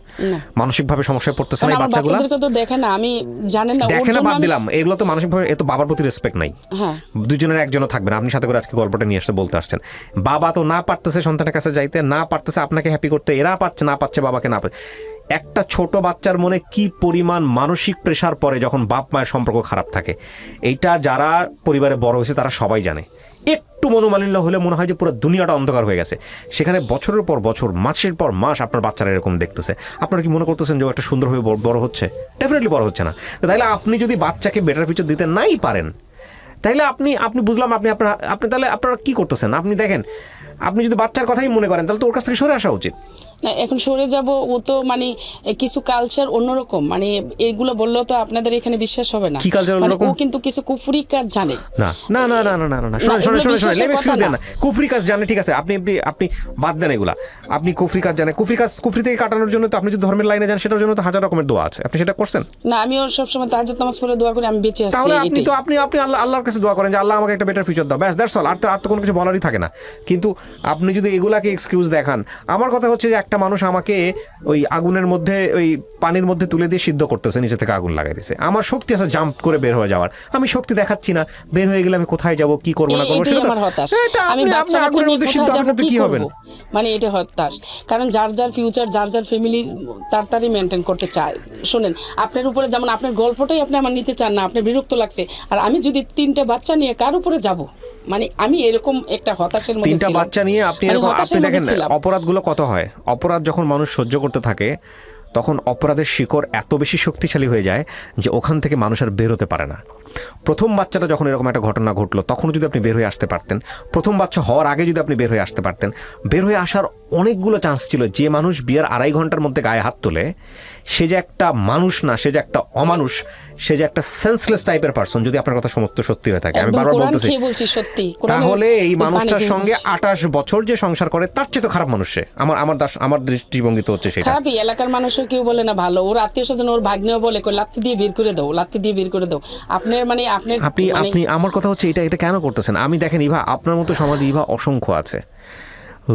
মানসিকভাবে সমস্যায় পড়তেছে না এই বাচ্চাগুলো? তো দেখে না, আমি জানেন না, দেখে না বাদ দিলাম, এগুলো তো মানসিকভাবে, এত বাবার প্রতি রেসপেক্ট নাই। দুজনের একজনও থাকবে না। আপনি সাথে করে আজকে গল্পটা নিয়ে আসতে বলতে আসছেন, বাবা তো না পারতেছে সন্তানের কাছে যাইতে, না পারতেছে আপনাকে হ্যাপি করতে, এরা পারছে না, পাচ্ছে বাবাকে না পাচ্ছে। একটা ছোট বাচ্চার মনে কি পরিমাণ মানসিক প্রেসার পড়ে যখন বাপ মায়ের সম্পর্ক খারাপ থাকে, এইটা যারা পরিবারে বড় হয়েছে তারা সবাই জানে। একটু মনোমালিন্য হলে মনে হয় যে পুরো দুনিয়াটা অন্ধকার হয়ে গেছে। সেখানে বছরের পর বছর, মাসের পর মাস আপনার বাচ্চারা এরকম দেখতেছে, আপনারা কি মনে করতেছেন যে ও একটা সুন্দরভাবে বড় হচ্ছে? ডেফিনেটলি বড় হচ্ছে না। তাইলে আপনি যদি বাচ্চাকে বেটার ফিউচার দিতে নাই পারেন, তাইলে আপনি বুঝলাম আপনি তাহলে আপনারা কি করতেছেন? আপনি দেখেন, আপনি যদি বাচ্চার কথাই মনে করেন তাহলে তো ওর কাছ থেকে সরে আসা উচিত। না এখন সরে যাব, ও তো মানে কিছু কালচার অন্যরকম, মানে এগুলো বললেও তো আপনাদের এখানে বিশ্বাস হবে না। কি কালচার অন্যরকম? ও কিন্তু কিছু কুফরি কাজ জানে। না না না না না না না, শুনুন, লেবে দেন না। কুফরি কাজ জানে, ঠিক আছে, আপনি বাদ দেন এগুলা। আপনি কুফরি কাজ জানে, কুফরি থেকে কাটানোর জন্য তো আপনি যদি ধর্মের লাইনে যান, সেটার জন্য তো হাজার রকমের দোয়া আছে, আপনি সেটা করছেন না? আমি ওর সবসময় তাহাজ্জুদ নামাজ পড়ে দোয়া করি, আমি বেঁচে আছি। তাহলে আপনি আল্লাহর কাছে দোয়া করেন যে আল্লাহ আমাকে একটা বেটার ফিউচার দাও, ব্যাস, দ্যাটস অল। আর তো কোনো কিছু বলারই থাকে না। কিন্তু আপনি যদি এগুলাকে এক্সকিউজ দেখান, আমার কথা হচ্ছে যে একটা মানুষ আমাকে ওই আগুনের মধ্যে ওই পানির মধ্যে তুলে দিয়ে সিদ্ধ করতেছে, নিচে থেকে আগুন লাগাই দিছে, আমার শক্তি আছে জাম্প করে বের হয়ে যাওয়ার, আমি শক্তি দেখাচ্ছি না, বের হয়ে গেলে আমি কোথায় যাব, কি করবো না করবো, সেটা আমি আপনি আগুনের মধ্যে সিদ্ধ হবেন তো কি হবেন, মানে এটা হতাশ। কারণ যার যার ফিউচার, যার যার ফ্যামিলি তাড়াতাড়ি মেনটেন করতে চায়। শোনেন, আপনার উপরে যেমন আপনার গল্পটাই আপনি আমার নিতে চান না, আপনার বিরক্ত লাগছে, আর আমি যদি 3টা বাচ্চা নিয়ে কার উপরে যাব, মানে আমি এরকম একটা হতাশের মধ্যে 3টা বাচ্চা নিয়ে আপনি এরকম, আপনি দেখেন অপরাধগুলো কত হয়, অপরাধ যখন মানুষ সহ্য করতে থাকে তখন অপরাধের শিকড় এত বেশি শক্তিশালী হয়ে যায় যে ওখান থেকে মানুষ আর বের হতে পারে না। প্রথম বাচ্চাটা যখন এরকম একটা ঘটনা ঘটলো তখনও যদি আপনি বের হয়ে আসতে পারতেন, প্রথম বাচ্চা হওয়ার আগে যদি আপনি বের হয়ে আসতে পারতেন, বের হয়ে আসার অনেকগুলো চান্স ছিল। যে মানুষ বিয়ের 2.5 ঘন্টার মধ্যে গায়ে হাত তোলে সে যে একটা মানুষ না, সে যে একটা অমানুষ, সে যে একটা সেন্সলেস টাইপের পারসন, যদি আপনার কথা সমস্ত সত্যি হয়ে থাকে, আমি বারবার বলতেছি, তাহলে এই মানুষটার সঙ্গে 28 বছর যে সংসার করে তার চেয়ে তো খারাপ মানুষ সে। আমার দৃষ্টিভঙ্গি তো হচ্ছে সেটা। খারাপ এলাকার মানুষও কেউ বলে না ভালো, ওর আত্মীয় স্বজন, ওর ভাগ্নেও বলে লাত্তি দিয়ে বের করে দাও, লাত্তি দিয়ে বের করে দাও। আপনার মানে আপনি আমার কথা হচ্ছে এটা কেন করতেছেন? আমি দেখেন ইভা, আপনার মতো সমাজে ইভা অসংখ্য আছে।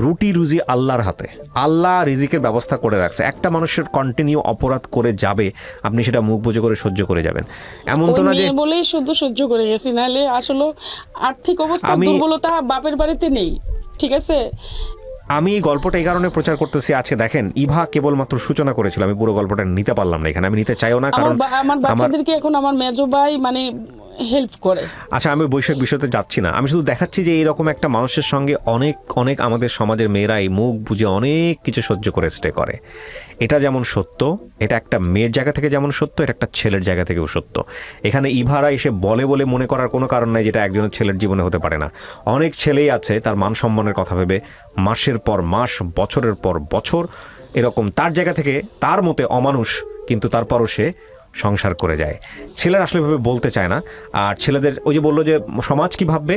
রুটি রুজি আল্লাহর হাতে, আল্লাহ রিজিকের ব্যবস্থা করে রাখছে। একটা মানুষের কন্টিনিউ অপরাধ করে যাবে, আপনি সেটা মুখ বুজে করে সহ্য করে যাবেন, এমন তো না যে বলেই শুধু সহ্য করে গেছি, নাহলে আসলে আর্থিক অবস্থা দুর্বলতা বাপের বাড়িতে নেই, ঠিক আছে। আমি এই গল্পটা এই কারণে প্রচার করতেছি, আজকে দেখেন ইভা কেবলমাত্র সূচনা করেছিল, আমি পুরো গল্পটা নিতে পারলাম না এখানে, আমি নিতে চাইও না, কারণ আমার বাচ্চাদেরকে এখন আমার মেজো ভাই মানে হেল্প করে। আচ্ছা, আমি বৈষয়িক বিষয়তে যাচ্ছি না, আমি শুধু দেখাচ্ছি যে এইরকম একটা মানুষের সঙ্গে অনেক অনেক আমাদের সমাজের মেয়েরাই মুখ বুঝে অনেক কিছু সহ্য করে স্টে করে। এটা যেমন সত্য, এটা একটা মেয়ের জায়গা থেকে যেমন সত্য, এটা একটা ছেলের জায়গা থেকেও সত্য। এখানে ইভারা এসে বলে বলে মনে করার কোনো কারণ নাই যেটা একজনের ছেলের জীবনে হতে পারে না। অনেক ছেলেই আছে তার মান সম্মানের কথা ভেবে মাসের পর মাস, বছরের পর বছর এরকম তার জায়গা থেকে তার মতে অমানুষ, কিন্তু তারপরও সে সংসার করে যায়। ছেলেরা আসলে ভাবে বলতে চায় না। আর ছেলেদের ওই যে বললো যে সমাজ কি ভাববে,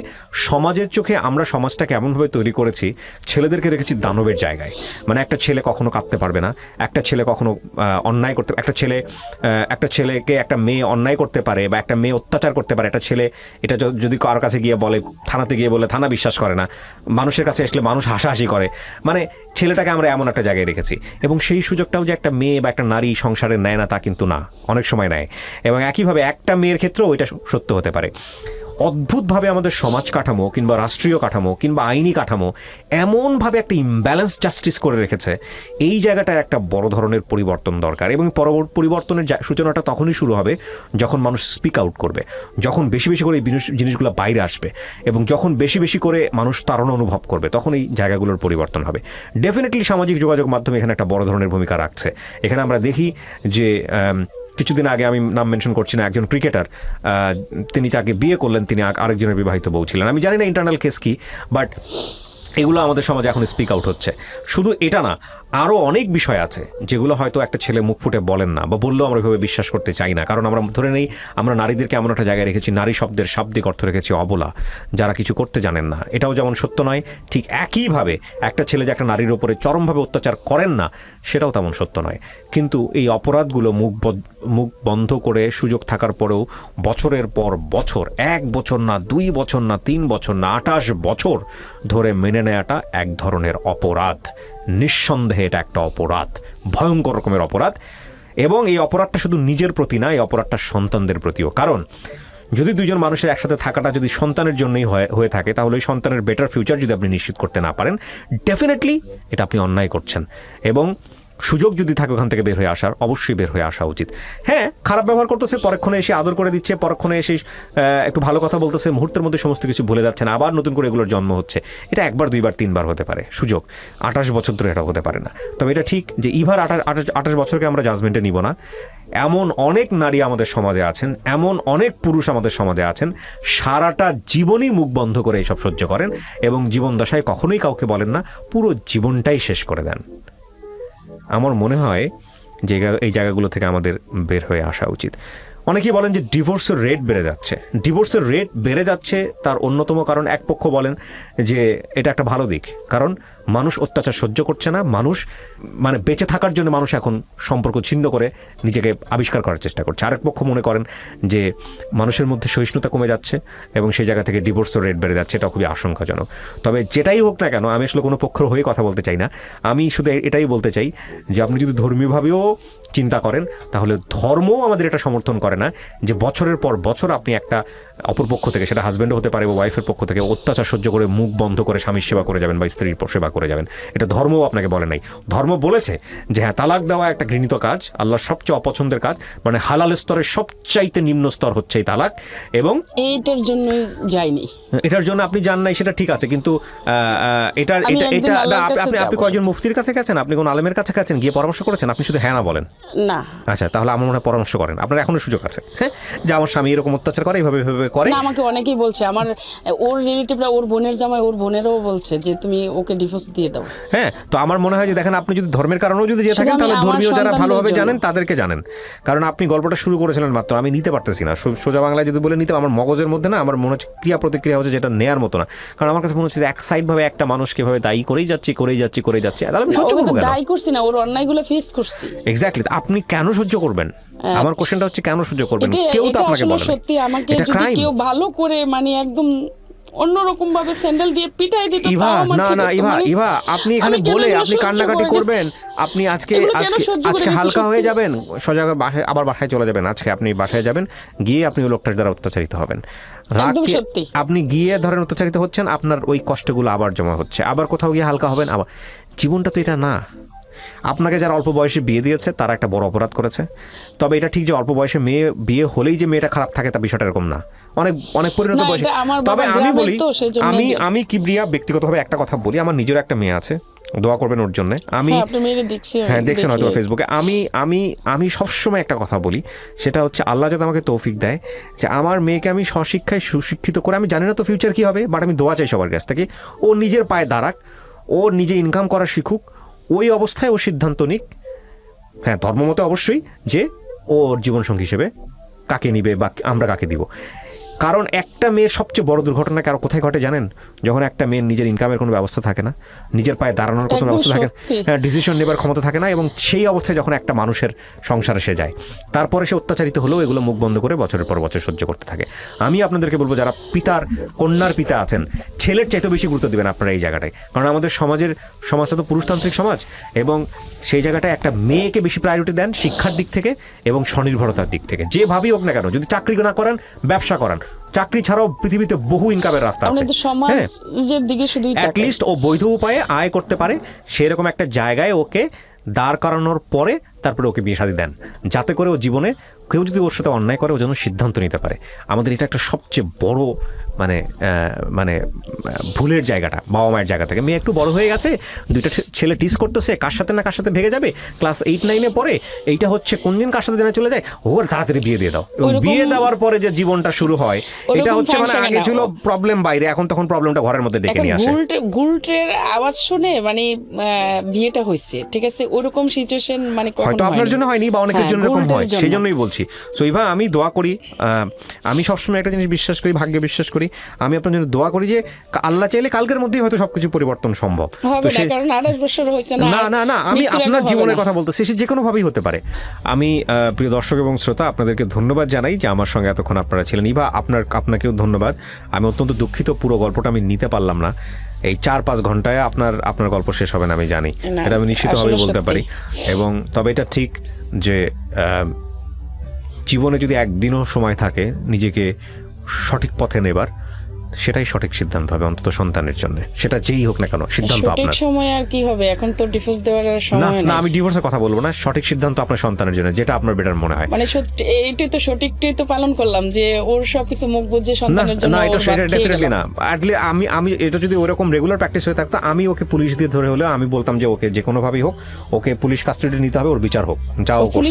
সমাজের চোখে আমরা সমাজটাকে এমনভাবে তৈরি করেছি, ছেলেদেরকে রেখেছি দানবের জায়গায়। মানে একটা ছেলে কখনো কাঁদতে পারবে না, একটা ছেলে কখনো অন্যায় করতে, একটা ছেলেকে একটা মেয়ে অন্যায় করতে পারে বা একটা মেয়ে অত্যাচার করতে পারে, একটা ছেলে এটা যদি কারোর কাছে গিয়ে বলে, থানাতে গিয়ে বলে, থানা বিশ্বাস করে না, মানুষের কাছে আসলে মানুষ হাসাহাসি করে। মানে ছেলেটাকে আমরা এমন একটা জায়গায় রেখেছি, এবং সেই সুযোগটাও যে একটা মেয়ে বা একটা নারী সংসারে নেয় না তা কিন্তু না, অনেক সময় নেয়। এবং একইভাবে একটা মেয়ের ক্ষেত্রেও এটা সত্য হতে পারে। অদ্ভুতভাবে আমাদের সমাজ কাঠামো কিংবা রাষ্ট্রীয় কাঠামো কিংবা আইনি কাঠামো এমনভাবে একটা ইমব্যালেন্স জাস্টিস করে রেখেছে, এই জায়গাটায় একটা বড় ধরনের পরিবর্তন দরকার। এবং পরবর্তী পরিবর্তনের সূচনাটা তখনই শুরু হবে যখন মানুষ স্পিক আউট করবে, যখন বেশি বেশি করে এই জিনিসগুলো বাইরে আসবে, এবং যখন বেশি বেশি করে মানুষ তাড়না অনুভব করবে, তখন এই জায়গাগুলোর পরিবর্তন হবে। ডেফিনেটলি সামাজিক যোগাযোগ মাধ্যমে এখানে একটা বড় ধরনের ভূমিকা রাখছে। এখানে আমরা দেখি যে কিছুদিন আগে, আমি নাম মেনশন করছি না, একজন ক্রিকেটার, তিনি যাকে বিয়ে করলেন তিনি আরেকজনের বিবাহিত বউ ছিলেন। আমি জানি না ইন্টারনাল কেস কি, বাট এগুলো আমাদের সমাজে এখন স্পিক আউট হচ্ছে। শুধু এটা না, আরও অনেক বিষয় আছে যেগুলো হয়তো একটা ছেলে মুখ ফুটে বলেন না, বা বললেও আমরা এভাবে বিশ্বাস করতে চাই না। কারণ আমরা ধরে নেই আমরা নারীদেরকে এমন একটা জায়গায় রেখেছি, নারী শব্দের শাব্দিক অর্থ রেখেছি অবলা, যারা কিছু করতে জানেন না। এটাও যেমন সত্য নয়, ঠিক একইভাবে একটা ছেলে যে একটা নারীর উপরে চরমভাবে অত্যাচার করেন না, সেটাও তেমন সত্য নয়। কিন্তু এই অপরাধগুলো মুখ বন্ধ করে সুযোগ থাকার পরেও বছরের পর বছর, 1 বছর না, 2 বছর না, 3 বছর না, 28 বছর ধরে মেনে নেওয়াটা এক ধরনের অপরাধ। নিঃসন্দেহে এটা একটা অপরাধ, ভয়ঙ্কর রকমের অপরাধ। এবং এই অপরাধটা শুধু নিজের প্রতি না, এই অপরাধটা সন্তানদের প্রতিও। কারণ যদি দুইজন মানুষের একসাথে থাকাটা যদি সন্তানের জন্যই হয়ে থাকে, তাহলে ওই সন্তানের বেটার ফিউচার যদি আপনি নিশ্চিত করতে না পারেন, ডেফিনেটলি এটা আপনি অন্যায় করছেন। এবং সুযোগ যদি থাকে ওখান থেকে বের হয়ে আসার, অবশ্যই বের হয়ে আসা উচিত। হ্যাঁ, খারাপ ব্যবহার করতেছে, পরক্ষণে এসে আদর করে দিচ্ছে, পরক্ষণে এসে একটু ভালো কথা বলতেছে, মুহূর্তের মধ্যে সমস্ত কিছু ভুলে যাচ্ছেন, আবার নতুন করে এগুলোর জন্ম হচ্ছে। এটা 1 বার 2 বার 3 বার হতে পারে সুযোগ, 28 বছর ধরে এটা হতে পারে না। তবে এটা ঠিক যে ইভার 28 বছরকে আমরা জাজমেন্টে নিব না। এমন অনেক নারী আমাদের সমাজে আছেন, এমন অনেক পুরুষ আমাদের সমাজে আছেন, সারাটা জীবনই মুখ বন্ধ করে এইসব সহ্য করেন, এবং জীবন দশায় কখনোই কাউকে বলেন না, পুরো জীবনটাই শেষ করে দেন। আমার মনে হয় যে এই জায়গাগুলো থেকে আমাদের বের হয়ে আসা উচিত। অনেকেই বলেন যে ডিভোর্সের রেট বেড়ে যাচ্ছে। ডিভোর্সের রেট বেড়ে যাচ্ছে তার অন্যতম কারণ, এক পক্ষ বলেন যে এটা একটা ভালো দিক, কারণ মানুষ অত্যাচার সহ্য করছে না, মানুষ মানে বেঁচে থাকার জন্য মানুষ এখন সম্পর্ক ছিন্ন করে নিজেকে আবিষ্কার করার চেষ্টা করছে। আরেক পক্ষ মনে করেন যে মানুষের মধ্যে সহিষ্ণুতা কমে যাচ্ছে এবং সেই জায়গা থেকে ডিভোর্সের রেট বেড়ে যাচ্ছে, এটা খুবই আশঙ্কাজনক। তবে যেটাই হোক না কেন, আমি আসলে কোনো পক্ষের হয়ে কথা বলতে চাই না, আমি শুধু এটাই বলতে চাই যে আপনি যদি ধর্মীয়ভাবেও চিন্তা করেন তাহলে ধর্মও আমাদের এটা সমর্থন করে না যে বছরের পর বছর আপনি একটা অপর পক্ষ থেকে, সেটা হাজব্যান্ডও হতে পারে বা ওয়াইফের পক্ষ থেকে, অত্যাচার সহ্য করে মুখ বন্ধ করে স্বামীর সেবা করে যাবেন বা স্ত্রীর সেবা করে যাবেন। এটা ধর্মও আপনাকে বলে নাই। ধর্ম বলেছে যে হ্যাঁ, তালাক দেওয়া একটা ঘৃণিত কাজ, আল্লাহর সবচেয়ে অপছন্দের কাজ, মানে হালাল স্তরের সবচাইতে নিম্ন স্তর হচ্ছে এই তালাক, এবং এইটার জন্যই যাইনি। এটার জন্য আপনি জান নাই সেটা ঠিক আছে, কিন্তু এটার আমি এটা একদিন এটা আল্লাহর কাছে আপনি আপনি যাবো। কয়েকজন মুফতির কাছে গেছেন, আপনি কোন আলেমের কাছে গেছেন, গিয়ে পরামর্শ করেছেন? আপনি শুধু হ্যাঁ না বলেন। না আচ্ছা, তাহলে আমার মনে হয় পরামর্শ করেন, আপনার এখনো সুযোগ আছে। হ্যাঁ, যে আমার স্বামী এরকম অত্যাচার করে, এইভাবে এইভাবে করে। না, আমাকে অনেকেই বলছে, আমার ওর রিলেটিভরা, ওর বোনের জামাই, ওর বোনেরও বলছে যে তুমি ওকে ডিভোর্স দিয়ে দাও। হ্যাঁ, তো আমার মনে হয় যে দেখেন, আপনি যদি ধর্মের কারণেও যদি যে থাকেন, শুধু আমি তাহলে আমার ধর্মীয় যারা সন্তানদের ভালোভাবে জন্য। জানেন তাদেরকে জানেন। কারণ আপনি গল্পটা শুরু করেছিলেন মাত্র, আমি নিতে পারতেছি না। সোজা বাংলায় যদি বলে নিতে, আমার মগজের মধ্যে না, আমার মনে হচ্ছে ক্রিয়া প্রতিক্রিয়া হচ্ছে যেটা নেয়ার মতো না। কারণ আমার কাছে মনে হচ্ছে যে এক সাইড ভাবে একটা মানুষকে ভাবে দায়ী করেই যাচ্ছি, তাহলে আমি না, সহ্য ওকে তো করবো কেন? দায়ী করছি না, ওর অন্যায়গুলো ফেস করছি। এক্স্যাক্টলি, আপনি কেন সহ্য করবেন? আমার কোশ্চেনটা হচ্ছে কেন সহ্য করবেন? এটা কেউ তো এটা আপনাকে আসলে বলে না। সত্যি, আমাকে এটা যদি crime। কেউ ভালো করে মানে একদম অন্যরকম ভাবে স্যান্ডেল দিয়ে পিটাই দিত, ইভা, তাও আমার না ঠিক না হতো। ইভা, মানে ইভা, আপনি এখানে আমি কেন বলে এগুলো আপনি সহ্য কান্নাকাটি করে গেছি? করবেন, আপনি আজকে এগুলো কেন আজকে সহ্য করে আজকে গেছি হালকা হয়ে সত্যি? যাবেন, সোজা বাসায়, আবার বাসায় চলে যাবেন। আজকে আপনি বাসায় যাবেন, গিয়ে আপনি ওই লোকটার দ্বারা অত্যাচারিত হবেন। একদম রাতকে সত্যি। আপনি গিয়ে ধরেন অত্যাচারিত হচ্ছেন, আপনার ওই কষ্টগুলো আবার জমা হচ্ছে, আবার কোথাও গিয়ে হালকা হবেন। আবার জীবনটা তো এটা না। আপনাকে যারা অল্প বয়সে বিয়ে দিয়েছে তারা একটা বড় অপরাধ করেছে। তবে এটা ঠিক যে অল্প বয়সে মেয়ে বিয়ে হলেই যে মেয়েটা খারাপ থাকে, তা বিষয়টা এরকম না। অনেক অনেক পরিণত না, বয়সে। এটা আমার তবে বাবা আমি গ্রামের বলি, তো, সেজন্য আমি কিবরিয়া ব্যক্তিগতভাবে একটা কথা বলি, আমার নিজের একটা মেয়ে আছে, দোয়া করবেন ওর জন্য। আমি হ্যাঁ, আপনি মেরে দেখছি, হ্যাঁ, দেখছেন হয়তো দেখি। ফেসবুকে। আমি সবসময় একটা কথা বলি, সেটা হচ্ছে আল্লাহ যাতে আমাকে তৌফিক দেয় যে আমার মেয়েকে আমি স্বশিক্ষায় সুশিক্ষিত করে, আমি জানি না তো ফিউচার কি হবে, বাট আমি দোয়া চাই সবার কাছ থেকে, ও নিজের পায়ে দাঁড়াক, ও নিজে ইনকাম করা শিখুক, ওই অবস্থায় ও সিদ্ধান্ত নিক, হ্যাঁ ধর্মমতে অবশ্যই, যে ওর জীবনসঙ্গী হিসেবে কাকে নিবে বা আমরা কাকে দিব। কারণ একটা মেয়ের সবচেয়ে বড় দুর্ঘটনা কারো কোথায় ঘটে জানেন? যখন একটা মেয়ের নিজের ইনকামের কোনো ব্যবস্থা থাকে না, নিজের পায়ে দাঁড়ানোর কোনো একদম ব্যবস্থা থাকে সত্যি। না, ডিসিশন নেবার ক্ষমতা থাকে না, এবং সেই অবস্থায় যখন একটা মানুষের সংসারে সে যায়, তারপরে সে অত্যাচারিত হলেও এগুলো মুখ বন্ধ করে বছরের পর বছর সহ্য করতে থাকে। আমি আপনাদেরকে বলবো, যারা কন্যার পিতা আছেন, ছেলের চাইতে বেশি গুরুত্ব দিবেন আপনারা এই জায়গাটায়। কারণ আমাদের সমাজটা তো পুরুষতান্ত্রিক সমাজ, এবং সেই জায়গাটায় একটা মেয়েকে বেশি প্রায়োরিটি দেন শিক্ষার দিক থেকে এবং স্বনির্ভরতার দিক থেকে। যেভাবেই হোক না কেন, যদি চাকরি না করেন, ব্যবসা করান, চাকরি ছাড়াও পৃথিবীতে বহু ইনকামের রাস্তা আছে। আমরা তো সমাজের দিকে শুধুই তাকাই। অ্যাটলিস্ট ও বৈধ উপায়ে আয় করতে পারে, সেরকম একটা জায়গায় ওকে দাঁড় করানোর পরে তারপরে ওকে বিয়ে শাদী দেন, যাতে করে ও জীবনে কেউ যদি ওর সাথে অন্যায় করে, ও যেন সিদ্ধান্ত নিতে পারে। আমাদের এটা একটা সবচেয়ে বড় মানে ভুলের জায়গাটা, বাবা মায়ের জায়গা থেকে। মেয়ে একটু বড় হয়ে গেছে, দুইটা ছেলে টিস করতেছে, কার সাথে না কার সাথে ভেগে যাবে, ক্লাস 8-9-এ পড়ে, এইটা হচ্ছে কোন দিন কার সাথে যেন চলে যায়, ওর তাড়াতাড়ি বিয়ে দিয়ে দাও। এবং বিয়ে দেওয়ার পরে যে জীবনটা শুরু হয়, এটা হচ্ছে মানে আগে ছিল প্রবলেম বাইরে, এখন তখন প্রবলেমটা ঘরের মধ্যে ডেকে নিয়ে আসে। গুলটের আওয়াজ শুনে মানে বিয়েটা হয়েছে, ঠিক আছে, ওরকম সিচুয়েশন মানে হয়তো আপনার জন্য হয়নি বা অনেকের জন্য এরকম হয়, সেই জন্যই বলছি। সো এইভাবে আমি দোয়া করি, আমি সবসময় একটা জিনিস বিশ্বাস করি, ভাগ্যে বিশ্বাস করি। আমি আপনার জন্য দোয়া করি যে আল্লাহ চাইলে কালকের মধ্যেই হয়তো সবকিছু পরিবর্তন সম্ভব। কারণ 28 বছর হয়েছে না, আমি আপনার জীবনের কথা বলতেছি, সে যে কোনো ভাবেই হতে পারে। আমি প্রিয় দর্শক এবং শ্রোতা, আপনাদেরকে ধন্যবাদ জানাই যে আমার সঙ্গে এতক্ষণ আপনারা ছিলেন। ইভা, আপনাকেও ধন্যবাদ। আমি অত্যন্ত দুঃখিত, পুরো গল্পটা আমি নিতে পারলাম না। এই 4-5 ঘন্টায় আপনার গল্প শেষ হবে না, আমি জানি, এটা আমি নিশ্চিতভাবে বলতে পারি। এবং তবে এটা ঠিক যে জীবনে যদি একদিনও সময় থাকে নিজেকে সঠিক পথে নেবার, সেটাই সঠিক সিদ্ধান্ত হবে, অন্তত সন্তানের জন্য, সেটা যেই হোক না কেন, সিদ্ধান্ত আপনার। সঠিক সময় আর কি হবে, এখন তো ডিভোর্স দেওয়ার সময় না, আমি ডিভোর্সের কথা বলবো না, সঠিক সিদ্ধান্ত আপনার সন্তানের জন্য, যেটা আপনার বেটার মনে হয়। মানে এইটাই তো সঠিকটাই তো পালন করলাম, যে ওর সবকিছু মুখ বুঝে সন্তানের জন্য। না, এটা ডেফিনেটলি না। আমি এটা যদি ওরকম রেগুলার প্র্যাকটিস হয়ে থাকতো, আমি ওকে পুলিশ দিয়ে ধরে হলেও আমি বলতাম যে ওকে যে কোনো ভাবেই হোক, ওকে পুলিশ কাস্টাডি নিতে হবে, ওর বিচার হোক, যা ও করছে।